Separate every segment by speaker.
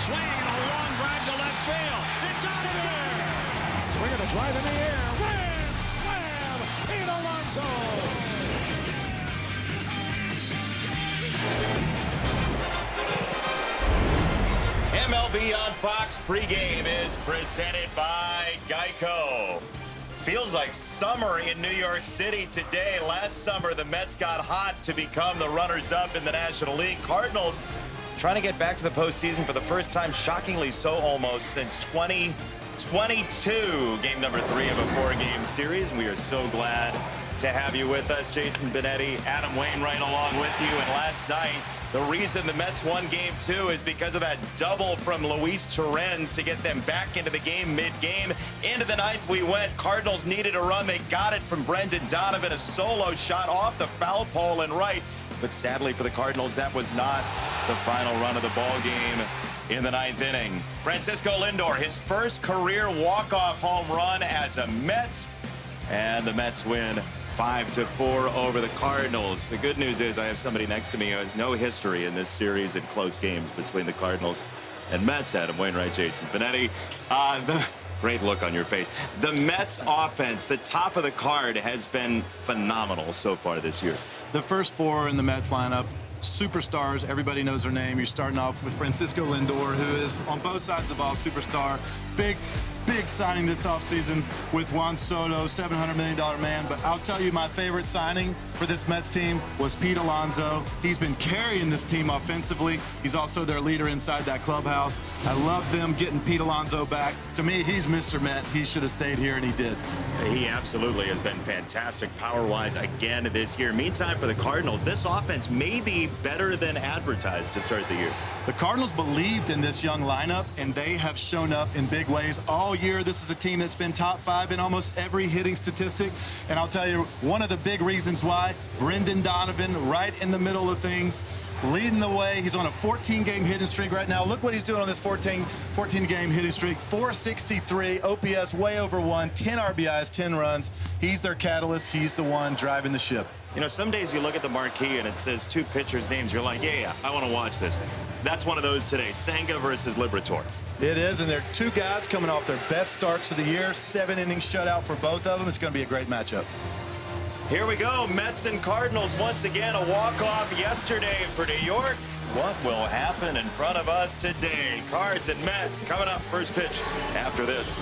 Speaker 1: swing and a long drive to left field. It's out of there.
Speaker 2: Swing of the drive in the air. Grand slam. Pete Alonso.
Speaker 3: MLB on Fox pregame is presented by Geico. Feels like summer in New York City today. Last summer, the Mets got hot to become the runners-up in the National League. Cardinals trying to get back to the postseason for the first time, shockingly so almost, since 2022. Game number 3 of a 4-game series. We are so glad to have you with us. Jason Benetti, Adam Wainwright along with you. And last night, the reason the Mets won Game 2 is because of that double from Luis Torrens to get them back into the game mid-game. Into the 9th we went. Cardinals needed a run. They got it from Brendan Donovan, a solo shot off the foul pole and right. But sadly for the Cardinals, that was not the final run of the ball game in the 9th inning. Francisco Lindor, his first career walk-off home run as a Met. And the Mets win 5-4 over the Cardinals. The good news is I have somebody next to me who has no history in this series in close games between the Cardinals and Mets. Adam Wainwright, Jason Benetti. The great look on your face. The Mets offense, the top of the card, has been phenomenal so far this year.
Speaker 4: The first 4 in the Mets lineup, superstars. Everybody knows their name. You're starting off with Francisco Lindor, who is on both sides of the ball, superstar. Big signing this offseason with Juan Soto, $700 million man. But I'll tell you, my favorite signing for this Mets team was Pete Alonso. He's been carrying this team offensively. He's also their leader inside that clubhouse. I love them getting Pete Alonso back. To me, he's Mr. Met. He should have stayed here, and he did.
Speaker 3: He absolutely has been fantastic power-wise again this year. Meantime, for the Cardinals, this offense may be better than advertised to start the year.
Speaker 4: The Cardinals believed in this young lineup, and they have shown up in big ways all year. This is a team that's been top 5 in almost every hitting statistic. And I'll tell you, one of the big reasons why, Brendan Donovan right in the middle of things, leading the way. He's on a 14-game hitting streak right now. Look what he's doing on this 14-game hitting streak. 463, OPS way over 1, 10 RBIs, 10 runs. He's their catalyst. He's the one driving the ship.
Speaker 3: You know, some days you look at the marquee and it says 2 pitchers' names. You're like, yeah, I want to watch this. That's one of those today, Senga versus Liberatore.
Speaker 4: It is, and they're 2 guys coming off their best starts of the year. 7-inning shutout for both of them. It's going to be a great matchup.
Speaker 3: Here we go, Mets and Cardinals once again, a walk-off yesterday for New York. What will happen in front of us today? Cards and Mets coming up, first pitch after this.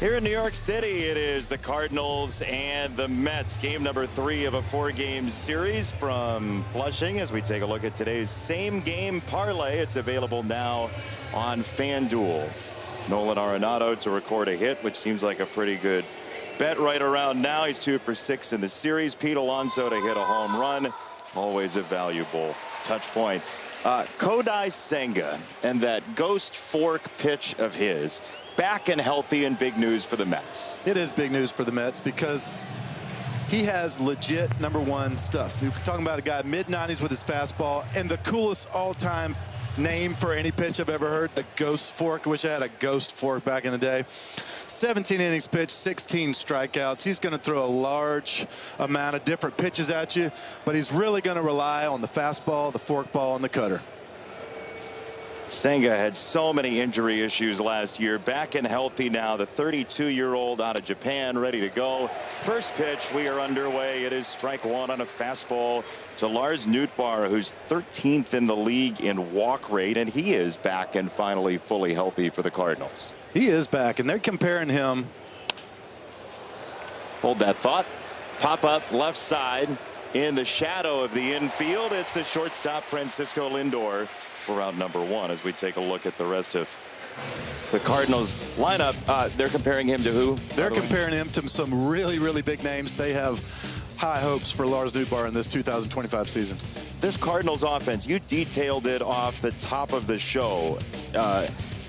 Speaker 3: Here in New York City, it is the Cardinals and the Mets. Game number 3 of a 4-game series from Flushing as we take a look at today's same game parlay. It's available now on FanDuel. Nolan Arenado to record a hit, which seems like a pretty good bet right around now. He's 2 for 6 in the series. Pete Alonso to hit a home run. Always a valuable touch point. Kodai Senga and that ghost fork pitch of his. Back and healthy, and big news for the Mets.
Speaker 4: It is big news for the Mets because he has legit #1 stuff. We're talking about a guy mid-90s with his fastball and the coolest all-time name for any pitch I've ever heard, the ghost fork. I wish I had a ghost fork back in the day. 17 innings pitched, 16 strikeouts. He's going to throw a large amount of different pitches at you, but he's really going to rely on the fastball, the forkball, and the cutter.
Speaker 3: Senga had so many injury issues last year. Back and healthy now. The 32-year-old out of Japan, ready to go. First pitch, we are underway. It is strike 1 on a fastball to Lars Nootbaar, who's 13th in the league in walk rate, and he is back and finally fully healthy for the Cardinals.
Speaker 4: He is back, and they're comparing him.
Speaker 3: Hold that thought. Pop up left side in the shadow of the infield. It's the shortstop Francisco Lindor for round number 1 as we take a look at the rest of the Cardinals lineup. They're comparing him to who?
Speaker 4: They're comparing him to some really, really big names. They have high hopes for Lars Nootbaar in this 2025 season.
Speaker 3: This Cardinals offense, you detailed it off the top of the show.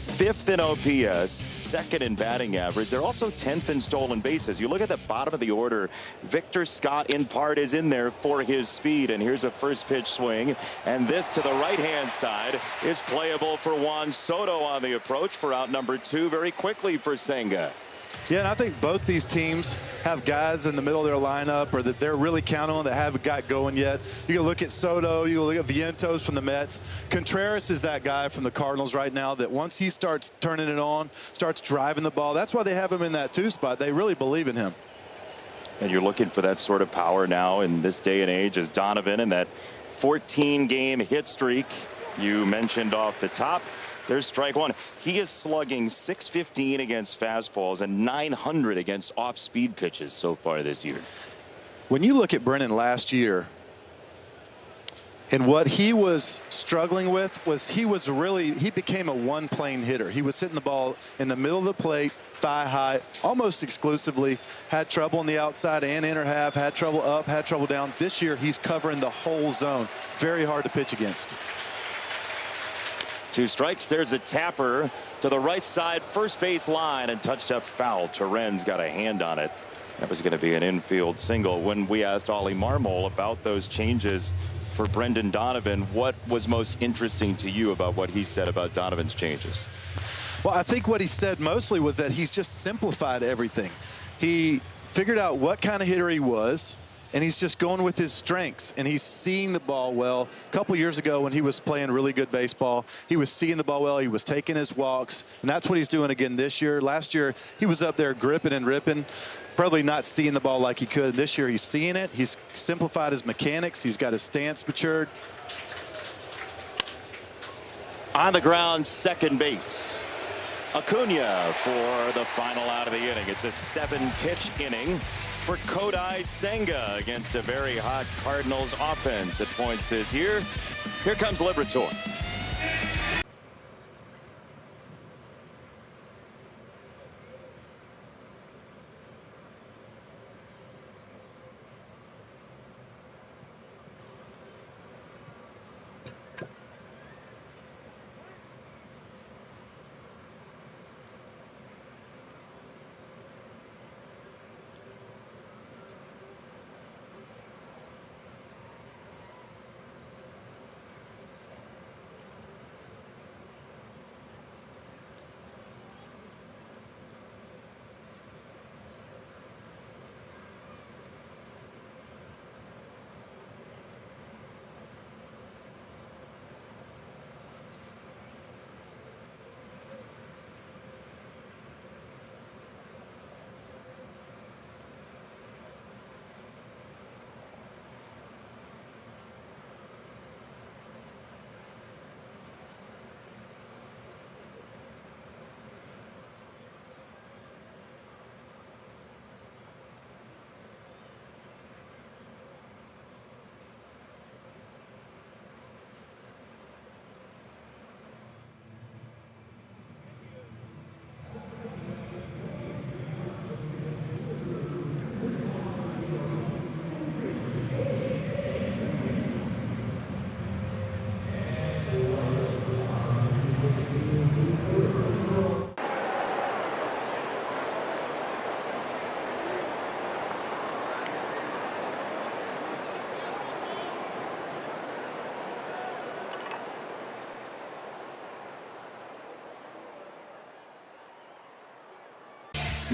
Speaker 3: 5th in OPS, 2nd in batting average. They're also 10th in stolen bases. You look at the bottom of the order, Victor Scott in part is in there for his speed. And here's a first pitch swing. And this to the right-hand side is playable for Juan Soto on the approach for out number 2 very quickly for Senga.
Speaker 4: Yeah, and I think both these teams have guys in the middle of their lineup or that they're really counting on that haven't got going yet. You can look at Soto, you can look at Vientos from the Mets. Contreras is that guy from the Cardinals right now that once he starts turning it on, starts driving the ball, that's why they have him in that 2 spot. They really believe in him.
Speaker 3: And you're looking for that sort of power now in this day and age as Donovan in that 14-game hit streak you mentioned off the top. There's strike 1. He is slugging .615 against fastballs and .900 against off-speed pitches so far this year.
Speaker 4: When you look at Brennan last year, and what he was struggling with was he became a one-plane hitter. He was hitting the ball in the middle of the plate, thigh high, almost exclusively. Had trouble on the outside and inner half, had trouble up, had trouble down. This year, he's covering the whole zone. Very hard to pitch against.
Speaker 3: 2 strikes. There's a tapper to the right side first base line and touched up foul. Terren's got a hand on it. That was going to be an infield single. When we asked Ollie Marmol about those changes for Brendan Donovan, what was most interesting to you about what he said about Donovan's changes?
Speaker 4: Well, I think what he said mostly was that he's just simplified everything. He figured out what kind of hitter he was, and he's just going with his strengths, and he's seeing the ball well. A couple years ago when he was playing really good baseball, he was seeing the ball well, he was taking his walks, and that's what he's doing again this year. Last year, he was up there gripping and ripping, probably not seeing the ball like he could. This year, he's seeing it. He's simplified his mechanics. He's got his stance matured.
Speaker 3: On the ground, second base. Acuna for the final out of the inning. It's a 7-pitch inning for Kodai Senga against a very hot Cardinals offense at points this year. Here comes Liberatore.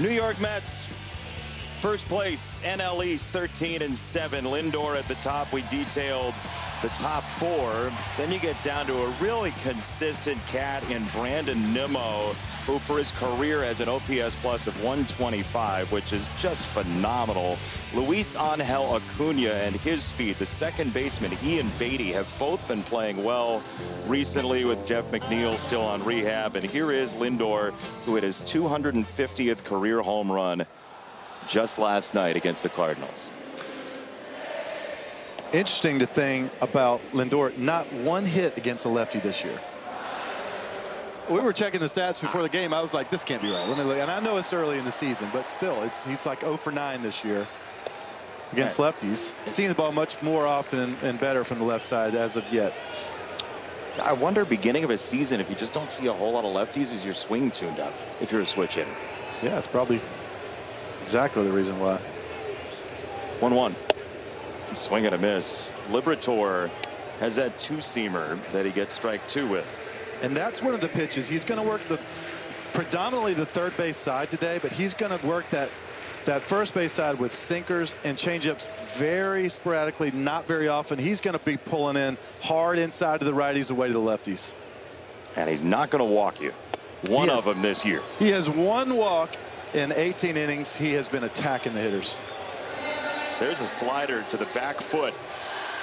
Speaker 3: New York Mets, first place, NL East, 13-7. Lindor at the top. We detailed the top four. Then you get down to a really consistent cat in Brandon Nimmo, who for his career has an OPS plus of 125, which is just phenomenal. Luis Angel Acuna and his speed, the second baseman, Ian Beatty, have both been playing well recently with Jeff McNeil still on rehab. And here is Lindor, who hit his 250th career home run just last night against the Cardinals.
Speaker 4: Interesting to think about Lindor, not one hit against a lefty this year. We were checking the stats before the game. I was like, this can't be right. Let me look. And I know it's early in the season, but still, he's like 0 for 9 this year against lefties. Seeing the ball much more often and better from the left side as of yet.
Speaker 3: I wonder, beginning of a season, if you just don't see a whole lot of lefties, is your swing tuned up if you're a switch hitter?
Speaker 4: Yeah, it's probably exactly the reason why.
Speaker 3: 1-1. Swing and a miss. Liberatore has that two-seamer that he gets strike 2 with.
Speaker 4: And that's one of the pitches. He's going to work predominantly the third base side today, but he's going to work that first base side with sinkers and changeups very sporadically, not very often. He's going to be pulling in hard inside to the righties, away to the lefties.
Speaker 3: And he's not going to walk you. One of them this year.
Speaker 4: He has one walk in 18 innings. He has been attacking the hitters.
Speaker 3: There's a slider to the back foot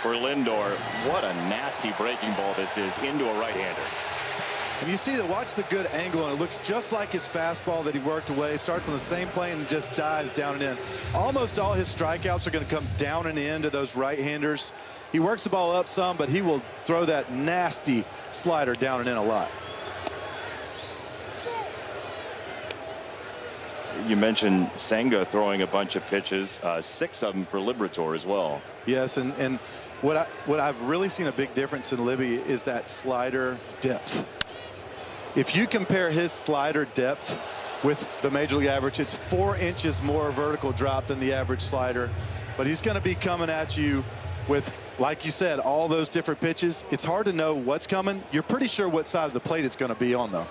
Speaker 3: for Lindor. What a nasty breaking ball this is into a right-hander.
Speaker 4: And you see watch the good angle, and it looks just like his fastball that he worked away. Starts on the same plane and just dives down and in. Almost all his strikeouts are going to come down and in to those right-handers. He works the ball up some, but he will throw that nasty slider down and in a lot.
Speaker 3: You mentioned Senga throwing a bunch of pitches, 6 of them for Liberatore as well.
Speaker 4: Yes, and what I've really seen a big difference in Libby is that slider depth. If you compare his slider depth with the major league average, it's 4 inches more vertical drop than the average slider. But he's going to be coming at you with, like you said, all those different pitches. It's hard to know what's coming. You're pretty sure what side of the plate it's going to be on, though.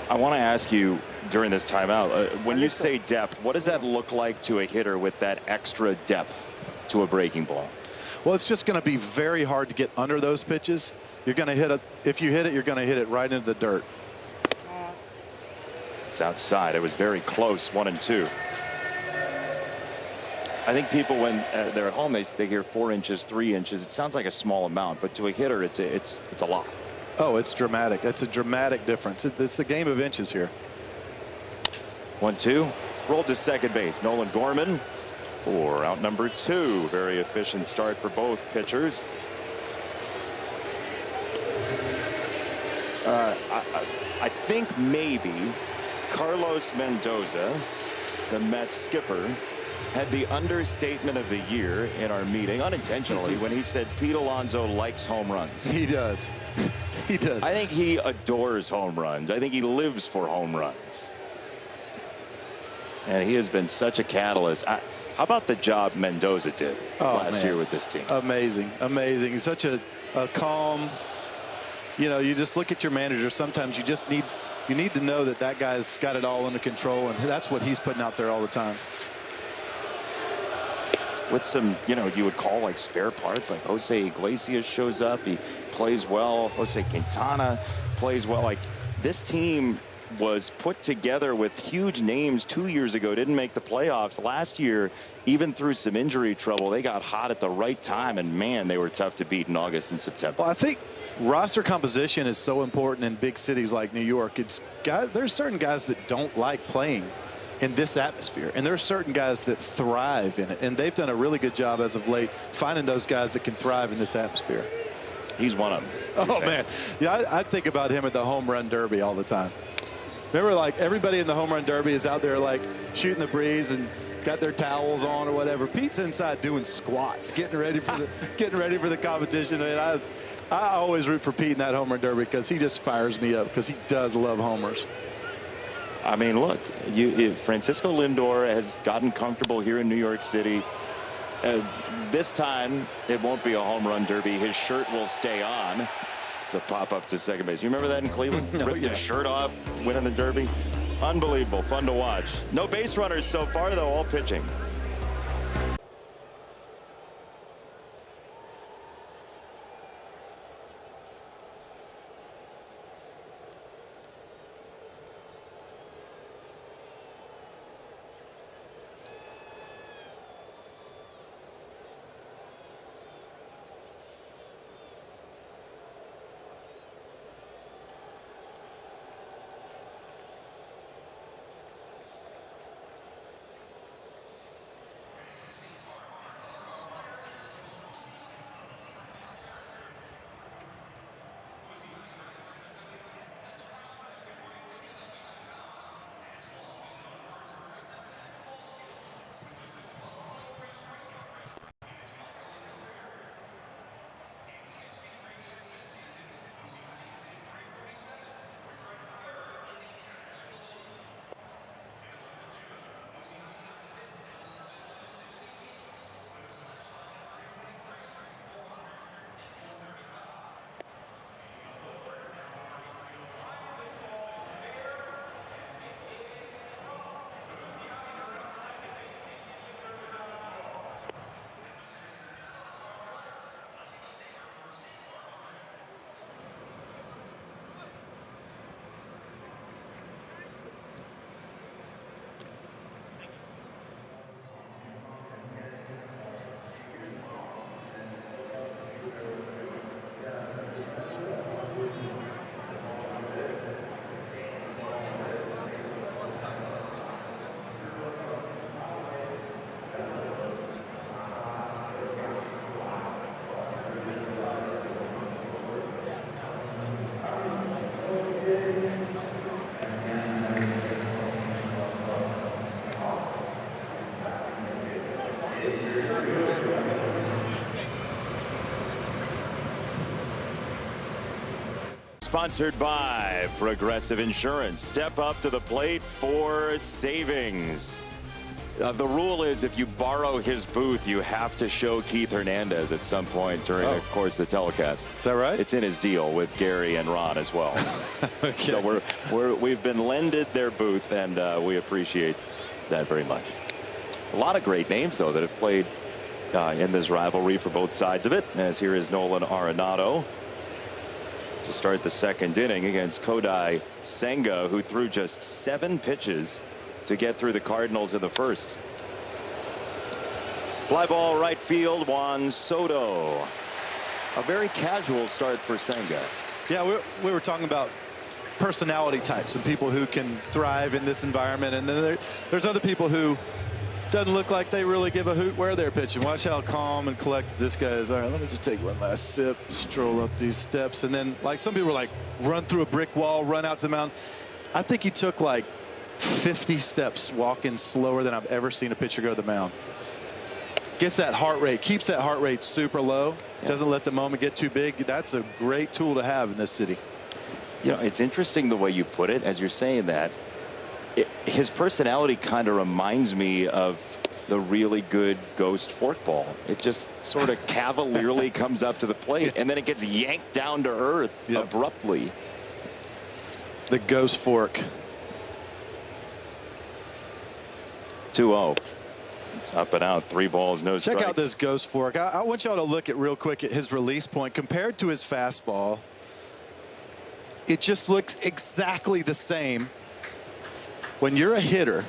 Speaker 3: I want to ask you during this timeout, when you say depth, what does that look like to a hitter with that extra depth to a breaking ball?
Speaker 4: Well, it's just going to be very hard to get under those pitches. You're going to hit it. If you hit it, you're going to hit it right into the dirt.
Speaker 3: It's outside. It was very close, 1-2. I think people, when they're at home, they hear 4 inches, 3 inches. It sounds like a small amount, but to a hitter, it's a lot.
Speaker 4: Oh, it's dramatic. It's a dramatic difference. It's a game of inches here.
Speaker 3: 1-2. Rolled to second base. Nolan Gorman for out number 2. Very efficient start for both pitchers. I think maybe Carlos Mendoza, the Mets skipper, had the understatement of the year in our meeting unintentionally when he said Pete Alonso likes home runs.
Speaker 4: He does. He does.
Speaker 3: I think he adores home runs. I think he lives for home runs. And he has been such a catalyst. How about the job Mendoza did last year with this team?
Speaker 4: Amazing. Amazing. He's such a calm, you just look at your manager. Sometimes you just need to know that guy's got it all under control, and that's what he's putting out there all the time.
Speaker 3: With some, you would call like spare parts, like Jose Iglesias shows up. He plays well. Jose Quintana plays well. Like, this team was put together with huge names 2 years ago, didn't make the playoffs. Last year, even through some injury trouble, they got hot at the right time, and man, they were tough to beat in August and September.
Speaker 4: Well, I think roster composition is so important in big cities like New York. There's certain guys that don't like playing in this atmosphere, and there are certain guys that thrive in it, and they've done a really good job as of late finding those guys that can thrive in this atmosphere.
Speaker 3: He's one of them.
Speaker 4: Oh man, yeah, I think about him at the home run derby all the time. Remember, like, everybody in the home run derby is out there like shooting the breeze and got their towels on or whatever. Pete's inside doing squats, getting ready for the competition. I always root for Pete in that home run derby because he just fires me up because he does love homers.
Speaker 3: I mean, look, Francisco Lindor has gotten comfortable here in New York City. This time, it won't be a home run derby. His shirt will stay on. It's a pop up to second base. You remember that in Cleveland?
Speaker 4: No,
Speaker 3: Ripped his shirt off, winning the derby. Unbelievable. Fun to watch. No base runners so far, though, all pitching. Sponsored by Progressive Insurance. Step up to the plate for savings. The rule is if you borrow his booth, you have to show Keith Hernandez at some point during the course of the telecast.
Speaker 5: Is that right?
Speaker 3: It's in his deal with Gary and Ron as well.
Speaker 5: Okay.
Speaker 3: So we've been lended their booth, and we appreciate that very much. A lot of great names, though, that have played in this rivalry for both sides of it. As here is Nolan Arenado to start the second inning against Kodai Senga, who threw just 7 pitches to get through the Cardinals in the first. Fly ball right field, Juan Soto. A very casual start for Senga.
Speaker 5: Yeah, we were talking about personality types and people who can thrive in this environment, and then there's other people who doesn't look like they really give a hoot where they're pitching. Watch how calm and collected this guy is. All right, let me just take one last sip, stroll up these steps, and then like some people are like run through a brick wall, run out to the mound. I think he took like 50 steps walking slower than I've ever seen a pitcher go to the mound. Gets that heart rate, keeps that heart rate super low, doesn't let the moment get too big. That's a great tool to have in this city.
Speaker 3: You know, it's interesting the way you put it as you're saying that. His personality kind of reminds me of the really good ghost forkball. It just sort of cavalierly comes up to the plate, and then it gets yanked down to earth abruptly.
Speaker 5: The ghost fork.
Speaker 3: 2-0. It's up and out. 3 balls, no strikes.
Speaker 5: Check out this ghost fork. I want y'all to look at real quick at his release point compared to his fastball. It just looks exactly the same. When you're a hitter,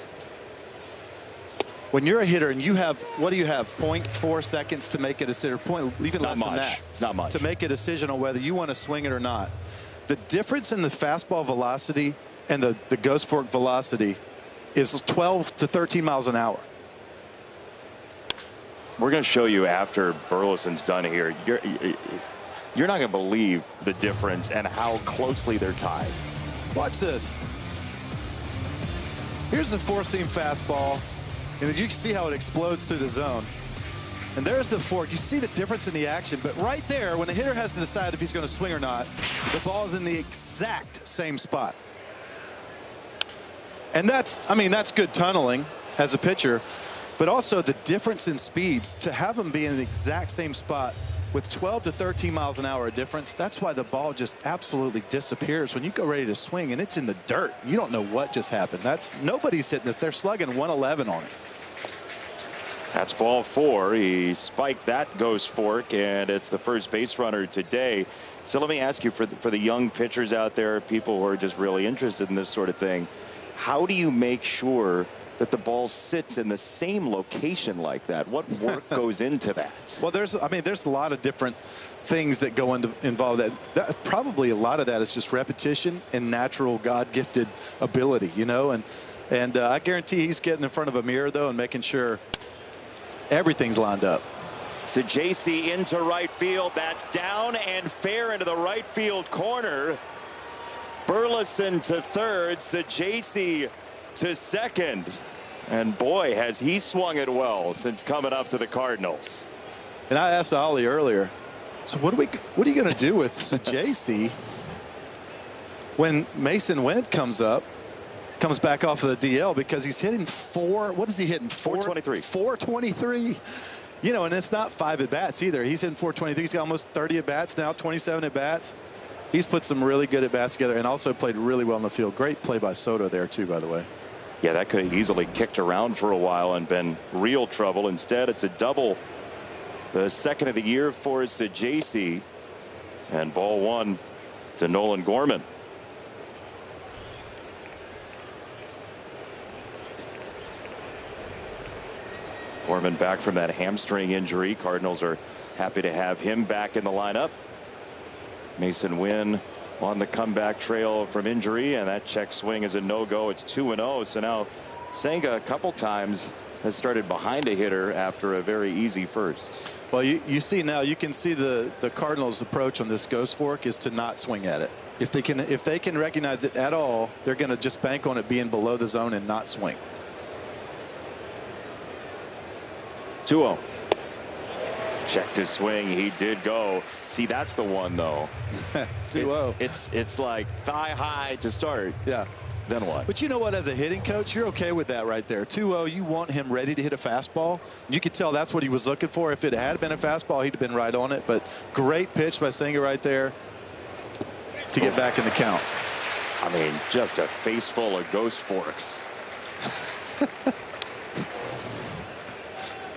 Speaker 5: and you have, what do you have, 0.4 seconds to make a decision, even less than that.
Speaker 3: It's not much.
Speaker 5: To make a decision on whether you want to swing it or not. The difference in the fastball velocity and the ghost fork velocity is 12 to 13 miles an hour.
Speaker 3: We're going to show you after Burleson's done here. You're not going to believe the difference and how closely they're tied.
Speaker 5: Watch this. Here's the four-seam fastball, and you can see how it explodes through the zone. And there's the fork. You see the difference in the action, but right there, when the hitter has to decide if he's going to swing or not, the ball is in the exact same spot. And that's good tunneling as a pitcher, but also the difference in speeds to have them be in the exact same spot with 12 to 13 miles an hour difference, that's why the ball just absolutely disappears when you go ready to swing and it's in the dirt. You don't know what just happened. Nobody's hitting this. They're slugging 111 on it.
Speaker 3: That's ball 4. He spiked that ghost fork, and it's the first base runner today. So let me ask you, for the young pitchers out there, people who are just really interested in this sort of thing, how do you make sure that the ball sits in the same location like that? What work goes into that?
Speaker 5: Well, there's a lot of different things that go involved. That probably a lot of that is just repetition and natural God-gifted ability, you know. And I guarantee he's getting in front of a mirror though and making sure everything's lined up.
Speaker 3: So JC into right field. That's down and fair into the right field corner. Burleson to third. So JC to second. And boy, has he swung it well since coming up to the Cardinals.
Speaker 5: And I asked Ollie earlier, so what are you going to do with JC when Mason Went comes back off of the DL, because he's hitting what is he hitting?
Speaker 3: 423.
Speaker 5: 423. You know, and it's not 5 at bats either. He's hitting 423. He's got almost 30 at bats now, 27 at bats. He's put some really good at bats together and also played really well in the field. Great play by Soto there too, by the way.
Speaker 3: Yeah, that could have easily kicked around for a while and been real trouble. Instead, it's a double. The second of the year for JC. And ball 1 to Nolan Gorman. Gorman back from that hamstring injury. Cardinals are happy to have him back in the lineup. Mason Wynn on the comeback trail from injury, and that check swing is a no-go. It's 2-0. So now Senga a couple times has started behind a hitter after a very easy first.
Speaker 5: Well, you see now, you can see the Cardinals' approach on this ghost fork is to not swing at it. If they can recognize it at all, they're going to just bank on it being below the zone and not swing.
Speaker 3: 2-0. Check to swing. He did go. See, that's the one though.
Speaker 5: 2-0.
Speaker 3: It's like thigh high to start.
Speaker 5: Yeah.
Speaker 3: Then what?
Speaker 5: But you know what? As a hitting coach, you're okay with that right there. 2-0. You want him ready to hit a fastball. You could tell that's what he was looking for. If it had been a fastball, he'd have been right on it. But great pitch by Senga right there to get back in the count.
Speaker 3: I mean, just a face full of ghost forks.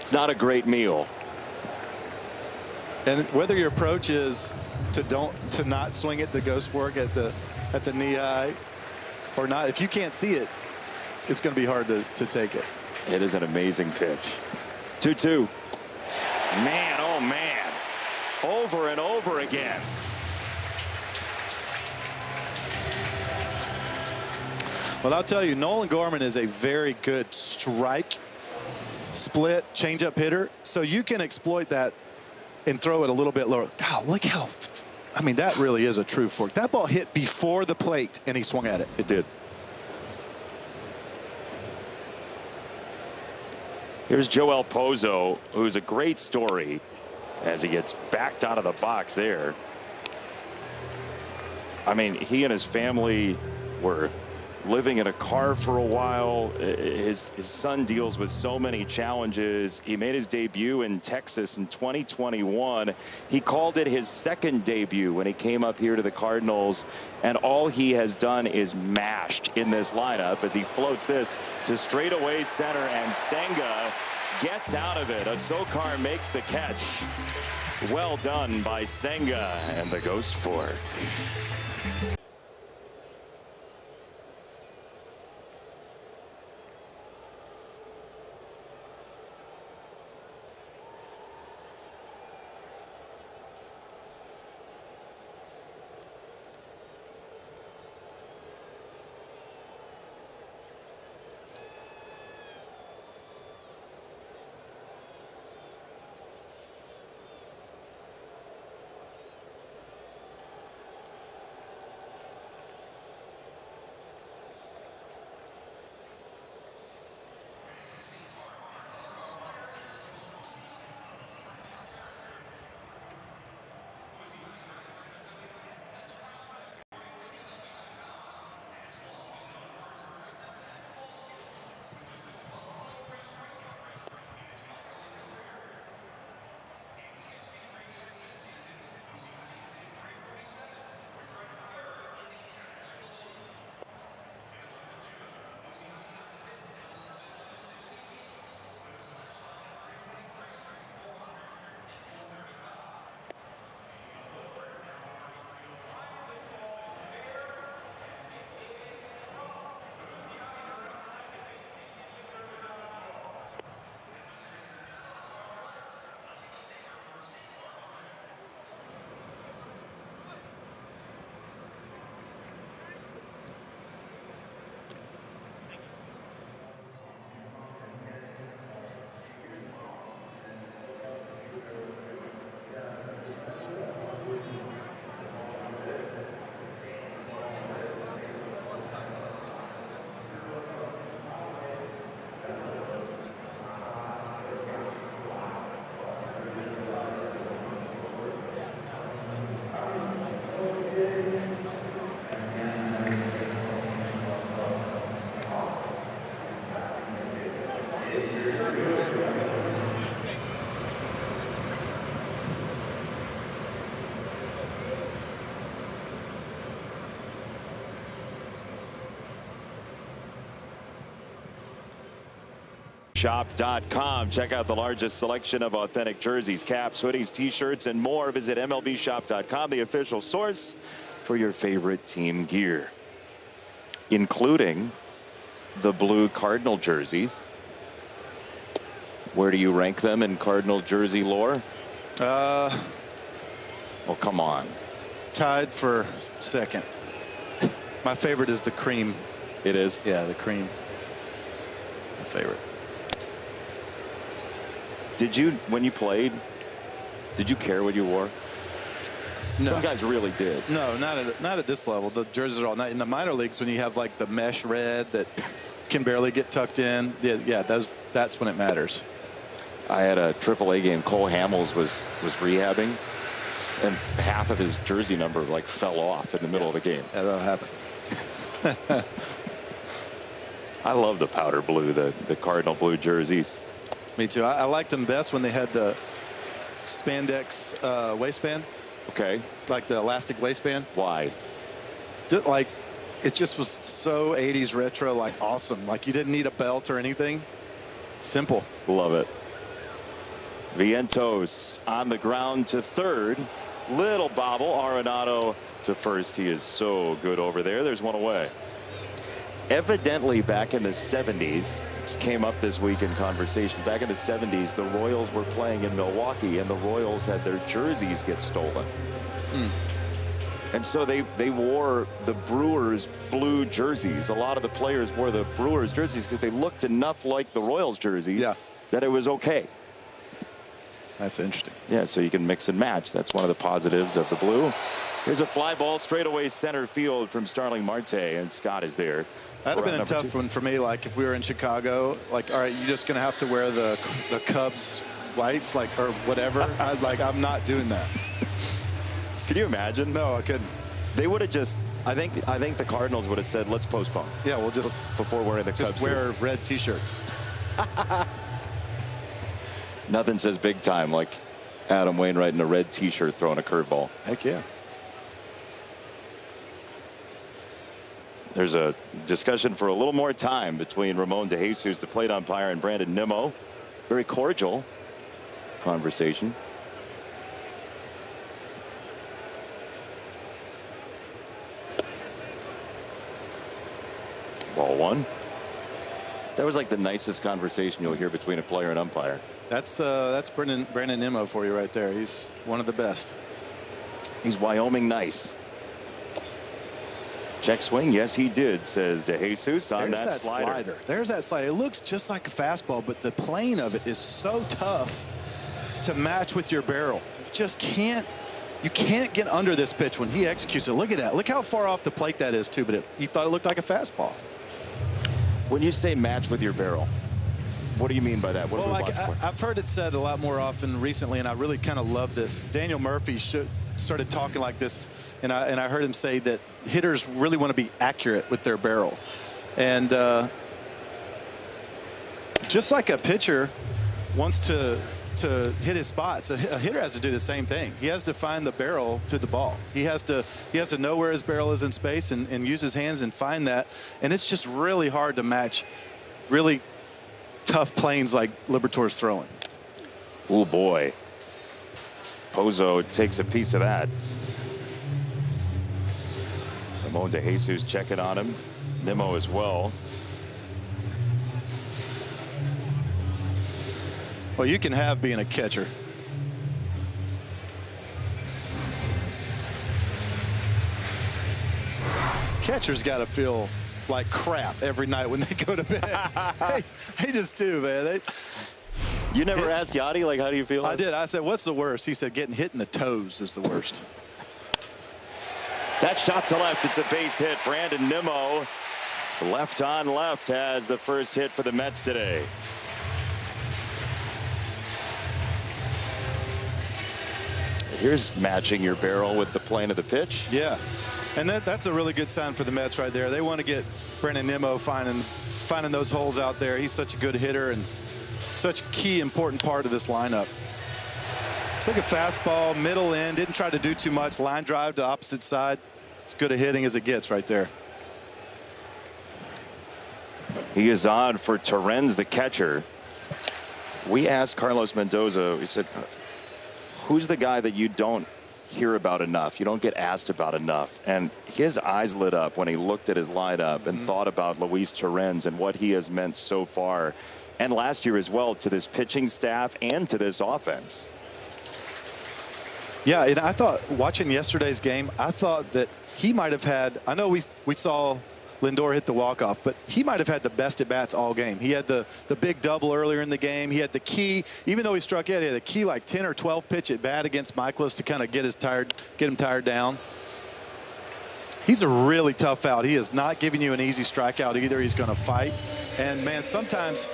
Speaker 3: It's not a great meal.
Speaker 5: And whether your approach is to not swing it, the ghost fork at the knee high, or not, if you can't see it, it's going to be hard to take it.
Speaker 3: It is an amazing pitch. 2-2. Man, oh man, over and over again.
Speaker 5: Well, I'll tell you, Nolan Gorman is a very good strike, split, changeup hitter, so you can exploit that and throw it a little bit lower. God, look how, I mean, that really is a true fork. That ball hit before the plate and he swung at it.
Speaker 3: It did. Here's Joel Pozo, who's a great story as he gets backed out of the box there. I mean, he and his family were living in a car for a while. His son deals with so many challenges. He made his debut in Texas in 2021. He called it his second debut when he came up here to the Cardinals, and all he has done is mashed in this lineup as he floats this to straightaway center, and Senga gets out of it. Asokar makes the catch. Well done by Senga and the ghost fork. MLBshop.com. Check out the largest selection of authentic jerseys, caps, hoodies, t-shirts, and more. Visit MLBshop.com, the official source for your favorite team gear, including the blue Cardinal jerseys. Where do you rank them in Cardinal jersey lore? Well, come on.
Speaker 5: Tied for second. My favorite is the cream.
Speaker 3: It is?
Speaker 5: Yeah, the cream. My favorite.
Speaker 3: Did you, when you played, did you care what you wore?
Speaker 5: No.
Speaker 3: Some guys really did.
Speaker 5: No, not at this level. The jerseys are all nice. In the minor leagues, when you have like the mesh red that can barely get tucked in, yeah, that's when it matters.
Speaker 3: I had a AAA game. Cole Hamels was rehabbing, and half of his jersey number like fell off in the middle of the game.
Speaker 5: Yeah, that'll happen.
Speaker 3: I love the powder blue, the Cardinal blue jerseys.
Speaker 5: Me too. I liked them best when they had the spandex waistband.
Speaker 3: Okay.
Speaker 5: Like the elastic waistband.
Speaker 3: Why?
Speaker 5: Just like it just was so 80s retro, like awesome. Like you didn't need a belt or anything. Simple.
Speaker 3: Love it. Vientos on the ground to third. Little bobble. Arenado to first. He is so good over there. There's one away. Evidently back in the 70s, this came up this week in conversation, back in the 70s, the Royals were playing in Milwaukee, and the Royals had their jerseys get stolen. And so they wore the Brewers blue jerseys. A lot of the players wore the Brewers jerseys because they looked enough like the Royals jerseys that it was okay.
Speaker 5: That's interesting.
Speaker 3: Yeah, so you can mix and match. That's one of the positives of the blue. Here's a fly ball straightaway center field from Starling Marte, and Scott is there.
Speaker 5: That'd have been a tough one for me. Like if we were in Chicago, like, all right, you're just going to have to wear the Cubs whites, like, or whatever. I'm not doing that.
Speaker 3: Can you imagine?
Speaker 5: No, I couldn't.
Speaker 3: They would have just, I think the Cardinals would have said, let's postpone.
Speaker 5: Yeah, we'll just
Speaker 3: before wearing the
Speaker 5: just
Speaker 3: Cubs
Speaker 5: wear red T-shirts.
Speaker 3: Nothing says big time like Adam Wainwright in a red T-shirt throwing a curveball.
Speaker 5: Heck yeah.
Speaker 3: There's a discussion for a little more time between Ramon DeJesus, the plate umpire, and Brandon Nimmo. Very cordial conversation. Ball one. That was like the nicest conversation you'll hear between a player and umpire.
Speaker 5: That's Brandon Nimmo for you right there. He's one of the best.
Speaker 3: He's Wyoming nice. Check swing. Yes, he did, says DeJesus on that slider.
Speaker 5: There's that slider. It looks just like a fastball, but the plane of it is so tough to match with your barrel. You can't get under this pitch when he executes it. Look at that. Look how far off the plate that is, too, but you thought it looked like a fastball.
Speaker 3: When you say match with your barrel, what do you mean by that? What do we watch for?
Speaker 5: I've heard it said a lot more often recently, and I really kind of love this. Daniel Murphy started talking like this, and I heard him say that hitters really want to be accurate with their barrel. And just like a pitcher wants to hit his spots, a hitter has to do the same thing. He has to find the barrel to the ball. He has to know where his barrel is in space and use his hands and find that. And it's just really hard to match really tough planes like Liberatore's throwing.
Speaker 3: Oh boy. Pozo takes a piece of that. Ramon DeJesus checking on him. Nimmo as well.
Speaker 5: Well, you can have being a catcher. Catchers got to feel like crap every night when they go to bed. they just do, man.
Speaker 3: You never asked Yachty, like, how do you feel?
Speaker 5: I did. I said, what's the worst? He said, getting hit in the toes is the worst.
Speaker 3: That shot to left. It's a base hit. Brandon Nimmo, left on left, has the first hit for the Mets today. Here's matching your barrel with the plane of the pitch.
Speaker 5: Yeah. And that's a really good sign for the Mets right there. They want to get Brandon Nimmo finding those holes out there. He's such a good hitter and such a key, important part of this lineup. Took a fastball, middle in, didn't try to do too much. Line drive to opposite side. As good a hitting as it gets right there.
Speaker 3: He is on for Torrens, the catcher. We asked Carlos Mendoza, we said, who's the guy that you don't hear about enough, you don't get asked about enough? And his eyes lit up when he looked at his lineup and thought about Luis Torrens and what he has meant so far, and last year as well, to this pitching staff and to this offense.
Speaker 5: Yeah, and I thought, watching yesterday's game, I thought that he might have had, I know we saw Lindor hit the walk-off, but he might have had the best at-bats all game. He had the big double earlier in the game. He had the key, even though he struck out, he had the key like 10 or 12 pitch at bat against Michaelis to kind of get him tired down. He's a really tough out. He is not giving you an easy strikeout either. He's going to fight. And, man, sometimes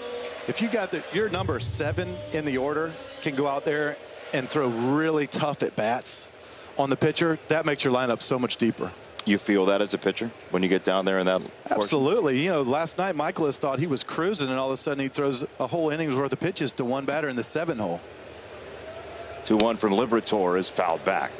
Speaker 5: if you got your number 7 in the order can go out there and throw really tough at-bats on the pitcher, that makes your lineup so much deeper.
Speaker 3: You feel that as a pitcher when you get down there in that portion?
Speaker 5: Absolutely. You know, last night Michaelis thought he was cruising, and all of a sudden he throws a whole inning's worth of pitches to one batter in the 7 hole.
Speaker 3: 2-1 from Liberatore is fouled back.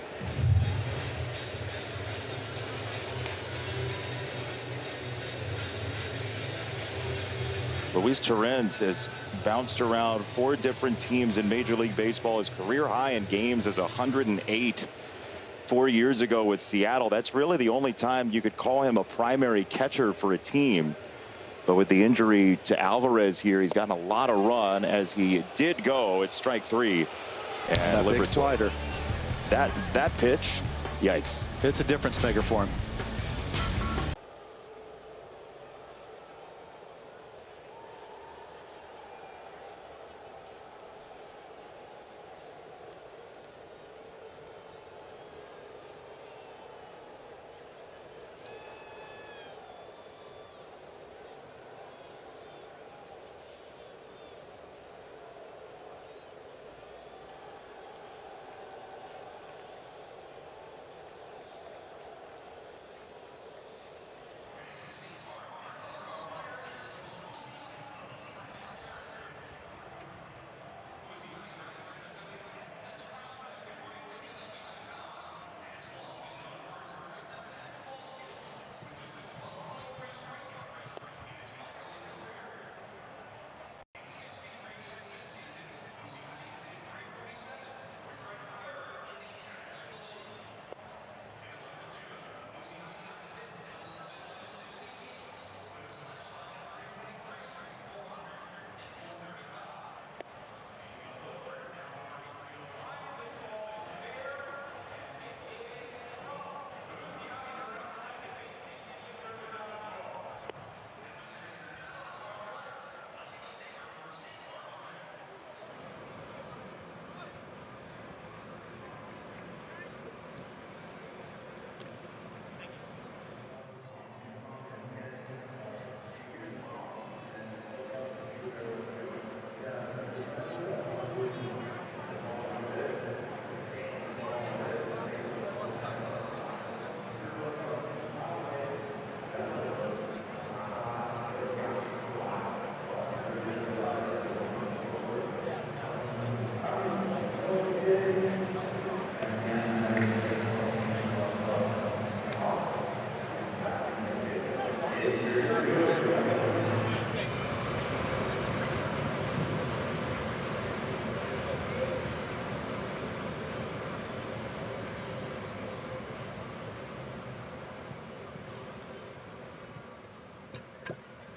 Speaker 3: Luis Torrens has bounced around 4 different teams in Major League Baseball. His career high in games is 108. 4 years ago with Seattle. That's really the only time you could call him a primary catcher for a team. But with the injury to Alvarez here, he's gotten a lot of run as he did go at strike 3. And
Speaker 5: that big slider.
Speaker 3: That pitch, yikes.
Speaker 5: It's a difference maker for him.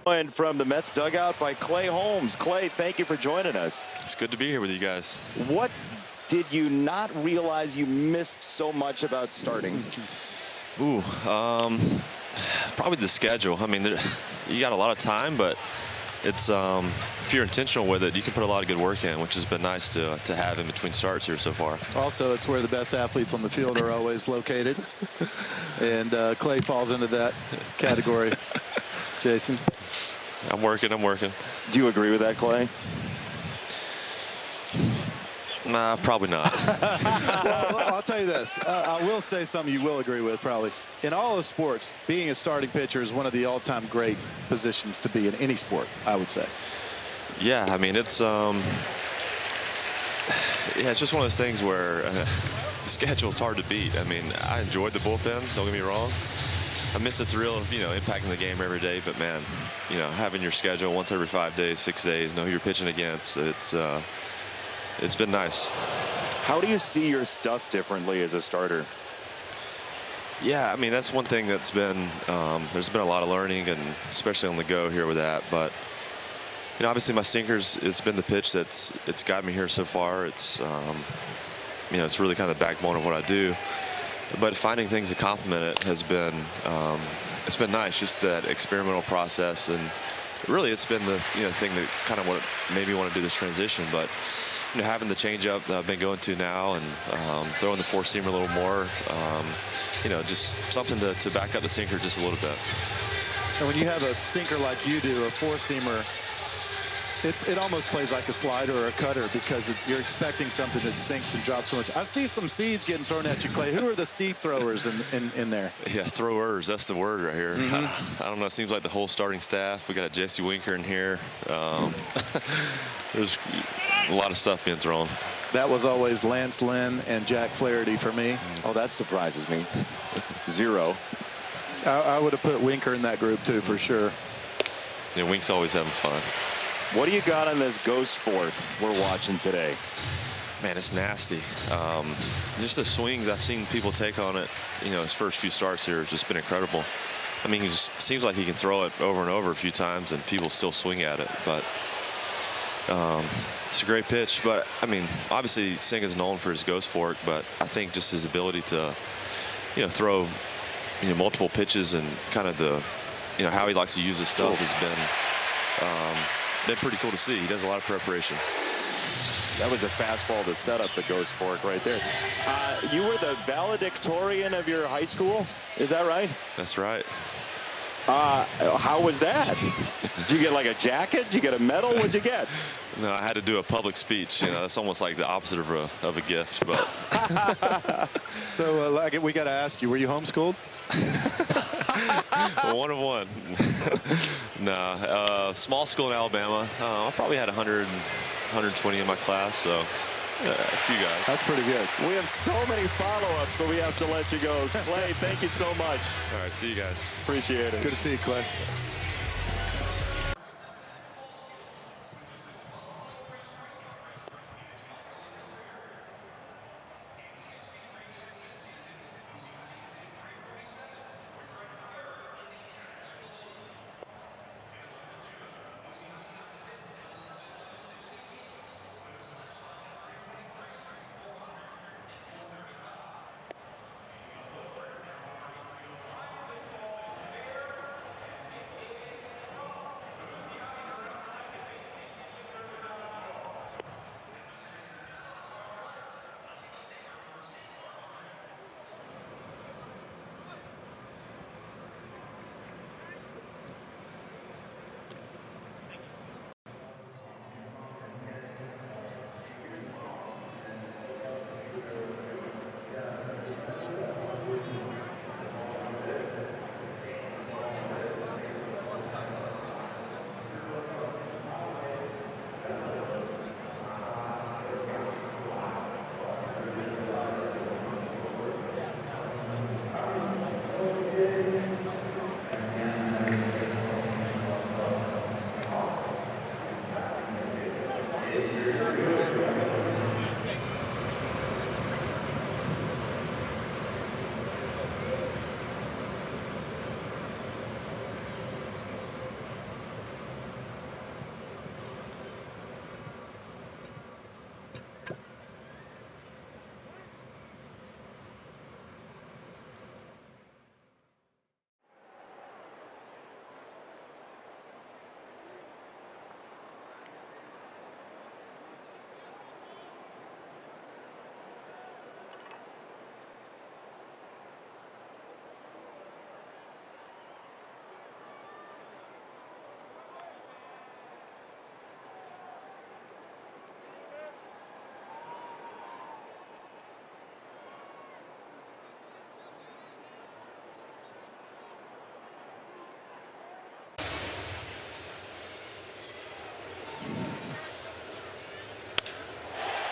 Speaker 3: And from the Mets dugout by Clay Holmes. Clay, thank you for joining us.
Speaker 6: It's good to be here with you guys.
Speaker 3: What did you not realize you missed so much about starting?
Speaker 6: Ooh, probably the schedule. I mean, you got a lot of time, but it's if you're intentional with it, you can put a lot of good work in, which has been nice to have in between starts here so far.
Speaker 5: Also, it's where the best athletes on the field are always located, and Clay falls into that category. Jason,
Speaker 6: I'm working.
Speaker 3: Do you agree with that, Clay?
Speaker 6: Nah, probably not.
Speaker 5: well, I'll tell you this. I will say something you will agree with probably. In all of sports, being a starting pitcher is one of the all-time great positions to be in any sport, I would say.
Speaker 6: Yeah, I mean, it's just one of those things where the schedule is hard to beat. I mean, I enjoyed the bullpen, don't get me wrong. I miss the thrill of, impacting the game every day. But, man, having your schedule once every 5 days, 6 days, know who you're pitching against, it's been nice.
Speaker 3: How do you see your stuff differently as a starter?
Speaker 6: Yeah, I mean, that's one thing that's been, there's been a lot of learning, and especially on the go here with that. But, obviously my sinkers, it's been the pitch it's got me here so far. It's, it's really kind of the backbone of what I do. But finding things to complement it has been, it's been nice, just that experimental process. And really it's been the, thing that kind of what made me want to do this transition. But, having the changeup that I've been going to now, and throwing the four-seamer a little more, just something to back up the sinker just a little bit.
Speaker 5: And when you have a sinker like you do, a four-seamer, it almost plays like a slider or a cutter, because you're expecting something that sinks and drops so much. I see some seeds getting thrown at you, Clay. Who are the seed throwers in there?
Speaker 6: Yeah, throwers. That's the word right here.
Speaker 5: Mm-hmm.
Speaker 6: I don't know. It seems like the whole starting staff. We got a Jesse Winker in here. There's a lot of stuff being thrown.
Speaker 5: That was always Lance Lynn and Jack Flaherty for me.
Speaker 3: Oh, that surprises me. 0.
Speaker 5: I would have put Winker in that group too, for sure.
Speaker 6: Yeah, Wink's always having fun.
Speaker 3: What do you got on this ghost fork we're watching today?
Speaker 6: Man, it's nasty. Just the swings I've seen people take on it, his first few starts here has just been incredible. I mean, it just seems like he can throw it over and over a few times and people still swing at it. But it's a great pitch. But, I mean, obviously Senga's known for his ghost fork, but I think just his ability to, throw, multiple pitches, and kind of the, how he likes to use his stuff has been pretty cool to see. He does a lot of preparation.
Speaker 3: That was a fastball to set up the ghost fork right there. You were the valedictorian of your high school, is that right?
Speaker 6: That's right.
Speaker 3: How was that? Did you get like a jacket? Did you get a medal? What'd you get?
Speaker 6: No, I had to do a public speech. It's almost like the opposite of a gift. But
Speaker 5: So we got to ask you, were you homeschooled?
Speaker 6: One of one. No, small school in Alabama. I probably had 100, 120 in my class, so a few guys.
Speaker 5: That's pretty good.
Speaker 3: We have so many follow-ups, but we have to let you go. Clay, thank you so much.
Speaker 6: All right, see you guys.
Speaker 3: Appreciate it.
Speaker 5: It's good to see you, Clay.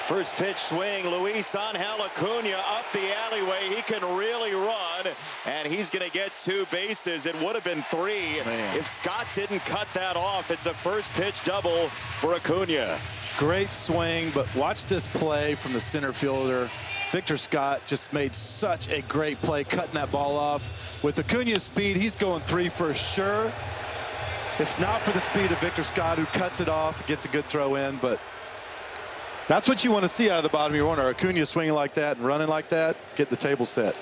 Speaker 3: First pitch swing, Luis Angel Acuna up the alleyway. He can really run, and he's going to get 2 bases. It would have been 3 if Scott didn't cut that off. It's a first pitch double for Acuna.
Speaker 5: Great swing, but watch this play from the center fielder. Victor Scott just made such a great play cutting that ball off. With Acuna's speed, he's going 3 for sure. If not for the speed of Victor Scott, who cuts it off, gets a good throw in, but that's what you want to see out of the bottom of your order. Acuna swinging like that and running like that, get the table set.